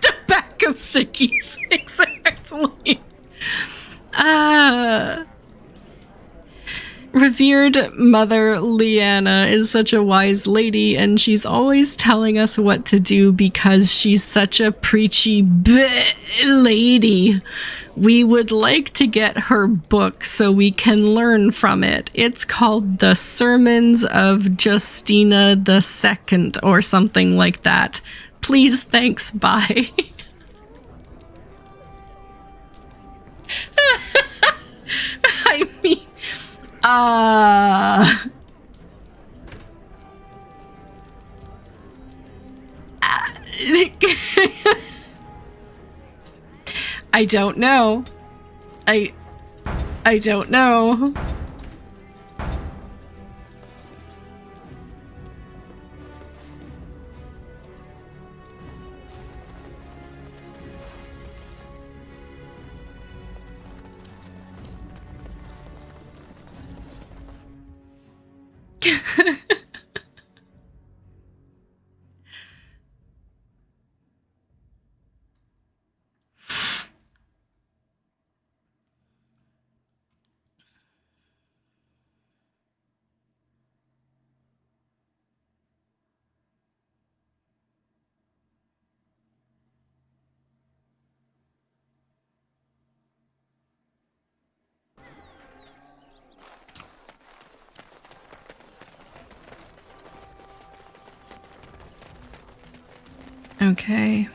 Tobacco sickies, exactly. Revered Mother Leanna is such a wise lady, and she's always telling us what to do because she's such a preachy lady. We would like to get her book so we can learn from it. It's called The Sermons of Justina II or something like that. Please, thanks, bye. I mean, I don't know. I don't know. Okay.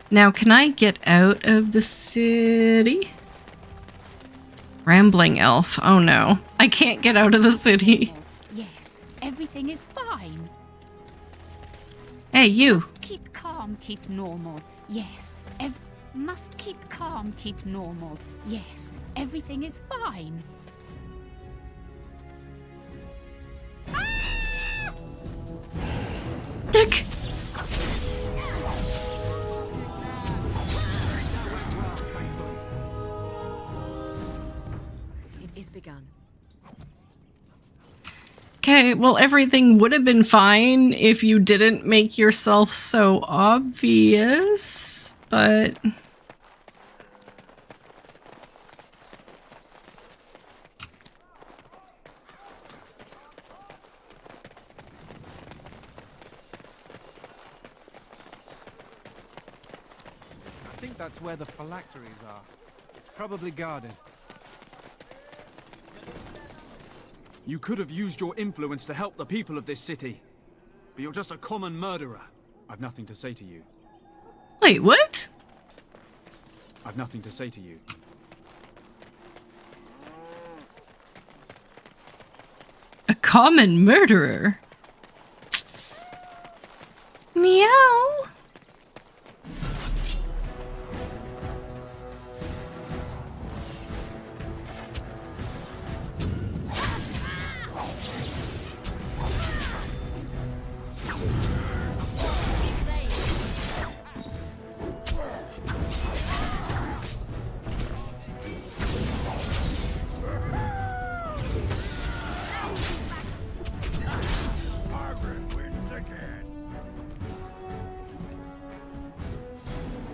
Now, can I get out of the city? Rambling elf. Oh no. I can't get out of the city. Yes, everything is fine. Hey, you. Must keep calm, keep normal. Yes, must keep calm, keep normal. Yes, everything is fine. Dick. Okay, well, everything would have been fine if you didn't make yourself so obvious, but... I think that's where the phylacteries are. It's probably guarded. You could have used your influence to help the people of this city. But you're just a common murderer. I've nothing to say to you. Wait, what? I've nothing to say to you. A common murderer? Meow.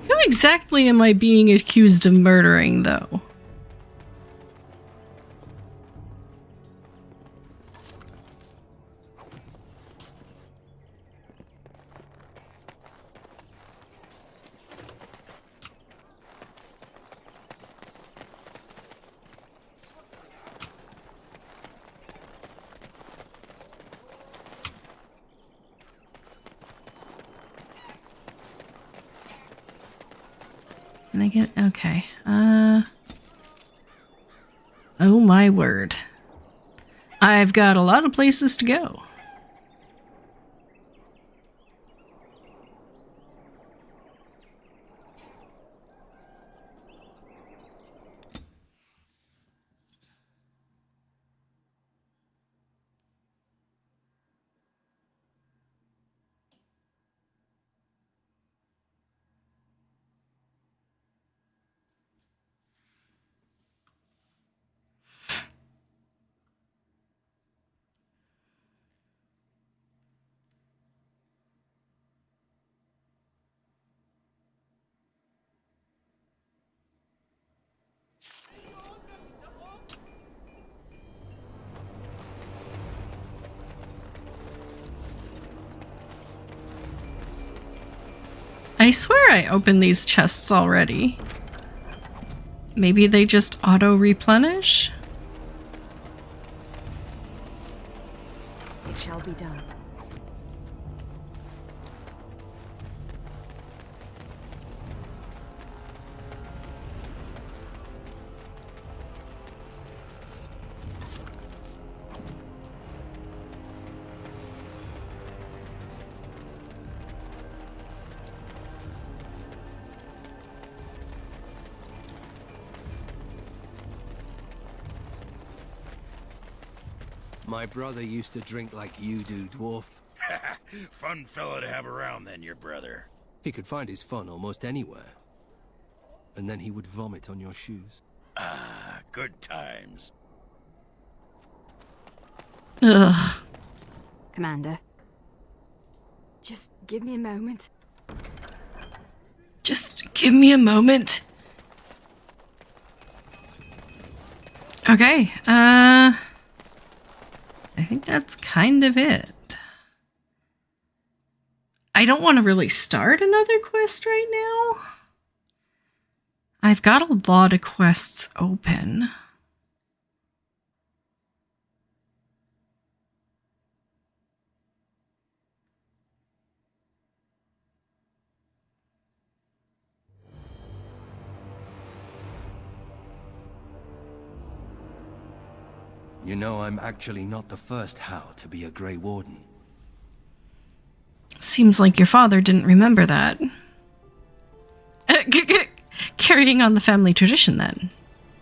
Who exactly am I being accused of murdering, though? Can I get... okay. Oh my word. I've got a lot of places to go. I swear I opened these chests already. Maybe they just auto-replenish? It shall be done. My brother used to drink like you do, dwarf. Fun fellow to have around then, your brother. He could find his fun almost anywhere. And then he would vomit on your shoes. Ah, good times. Ugh. Commander. Just give me a moment. Just give me a moment. Okay, I think that's kind of it. I don't want to really start another quest right now. I've got a lot of quests open. You know, I'm actually not the first Howe to be a Grey Warden. Seems like your father didn't remember that. Carrying on the family tradition, then.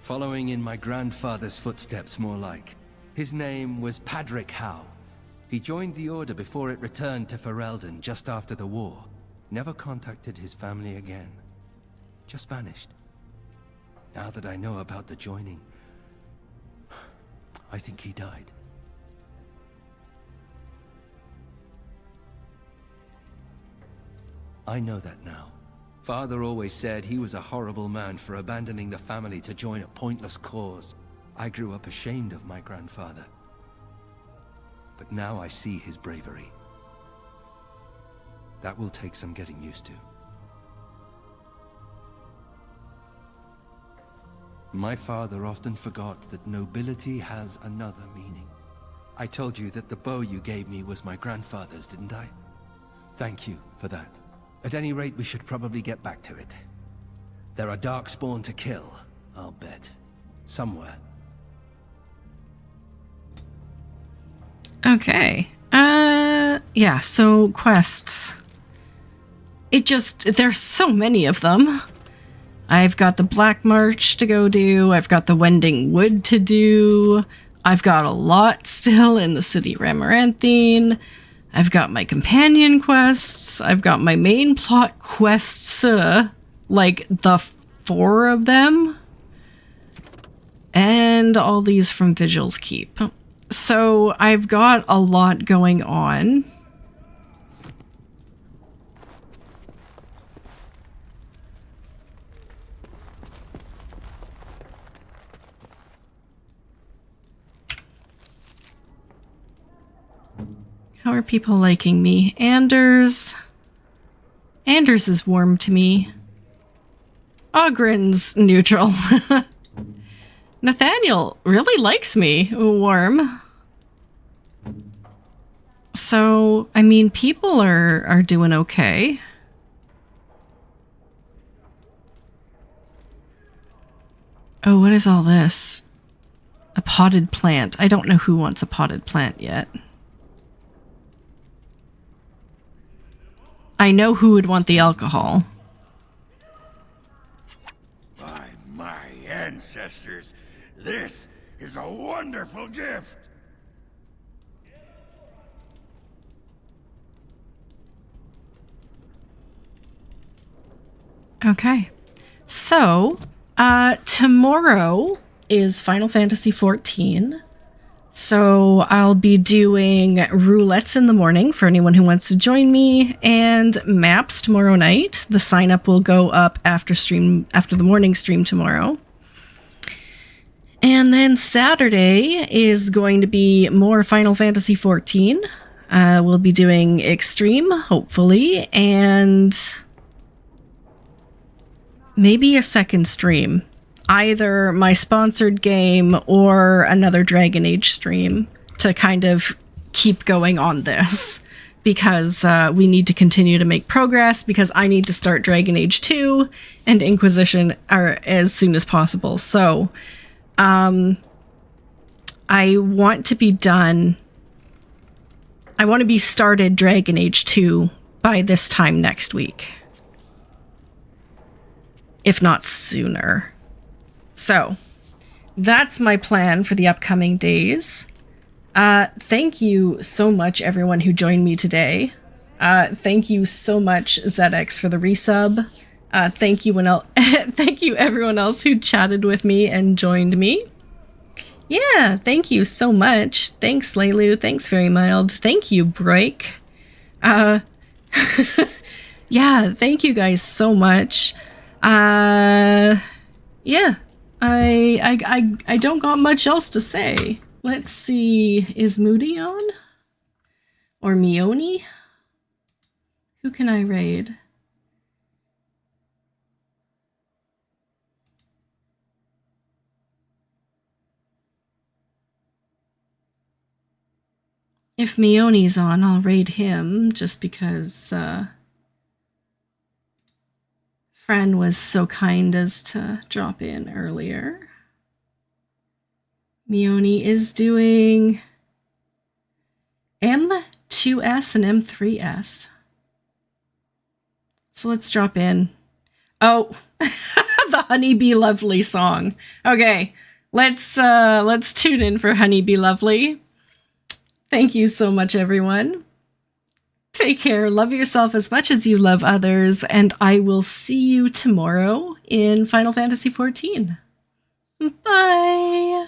Following in my grandfather's footsteps, more like. His name was Padric Howe. He joined the Order before it returned to Ferelden just after the war. Never contacted his family again. Just vanished. Now that I know about the joining, I think he died. I know that now. Father always said he was a horrible man for abandoning the family to join a pointless cause. I grew up ashamed of my grandfather. But now I see his bravery. That will take some getting used to. My father often forgot that nobility has another meaning. I told you that the bow you gave me was my grandfather's, didn't I? Thank you for that. At any rate, we should probably get back to it. There are Darkspawn to kill, I'll bet. Somewhere. Okay. Yeah, so quests. There's so many of them. I've got the Black March to go do. I've got the Wending Wood to do. I've got a lot still in the city Ramaranthine. I've got my companion quests. I've got my main plot quests, like the 4 of them. And all these from Vigil's Keep. So I've got a lot going on. How are people liking me? Anders is warm to me. Ogren's neutral. Nathaniel really likes me. Warm. So, I mean, people are doing okay. Oh, what is all this? A potted plant. I don't know who wants a potted plant yet. I know who would want the alcohol. By my ancestors, this is a wonderful gift. Okay. So, tomorrow is Final Fantasy XIV. So I'll be doing roulettes in the morning for anyone who wants to join me, and maps tomorrow night. The sign up will go up after the morning stream tomorrow. And then Saturday is going to be more Final Fantasy XIV. We'll be doing Extreme, hopefully, and maybe a second stream. Either my sponsored game or another Dragon Age stream to kind of keep going on this, because we need to continue to make progress, because I need to start Dragon Age 2 and Inquisition as soon as possible. So I want to be done. I want to be started Dragon Age 2 by this time next week, if not sooner. So, that's my plan for the upcoming days. Thank you so much, everyone who joined me today. Thank you so much, ZX, for the resub. Thank you everyone else who chatted with me and joined me. Yeah, thank you so much. Thanks, Leilu. Thanks, Very Mild. Thank you, Break. Yeah, thank you guys so much. Yeah. I don't got much else to say. Let's see, is Moody on? Or Mione? Who can I raid? If Mione's on, I'll raid him, just because Fran was so kind as to drop in earlier. Mione is doing M2S and M3S. So let's drop in. Oh, the Honey Be Lovely song. Okay, let's tune in for Honey Be Lovely. Thank you so much, everyone. Take care, love yourself as much as you love others, and I will see you tomorrow in Final Fantasy XIV. Bye!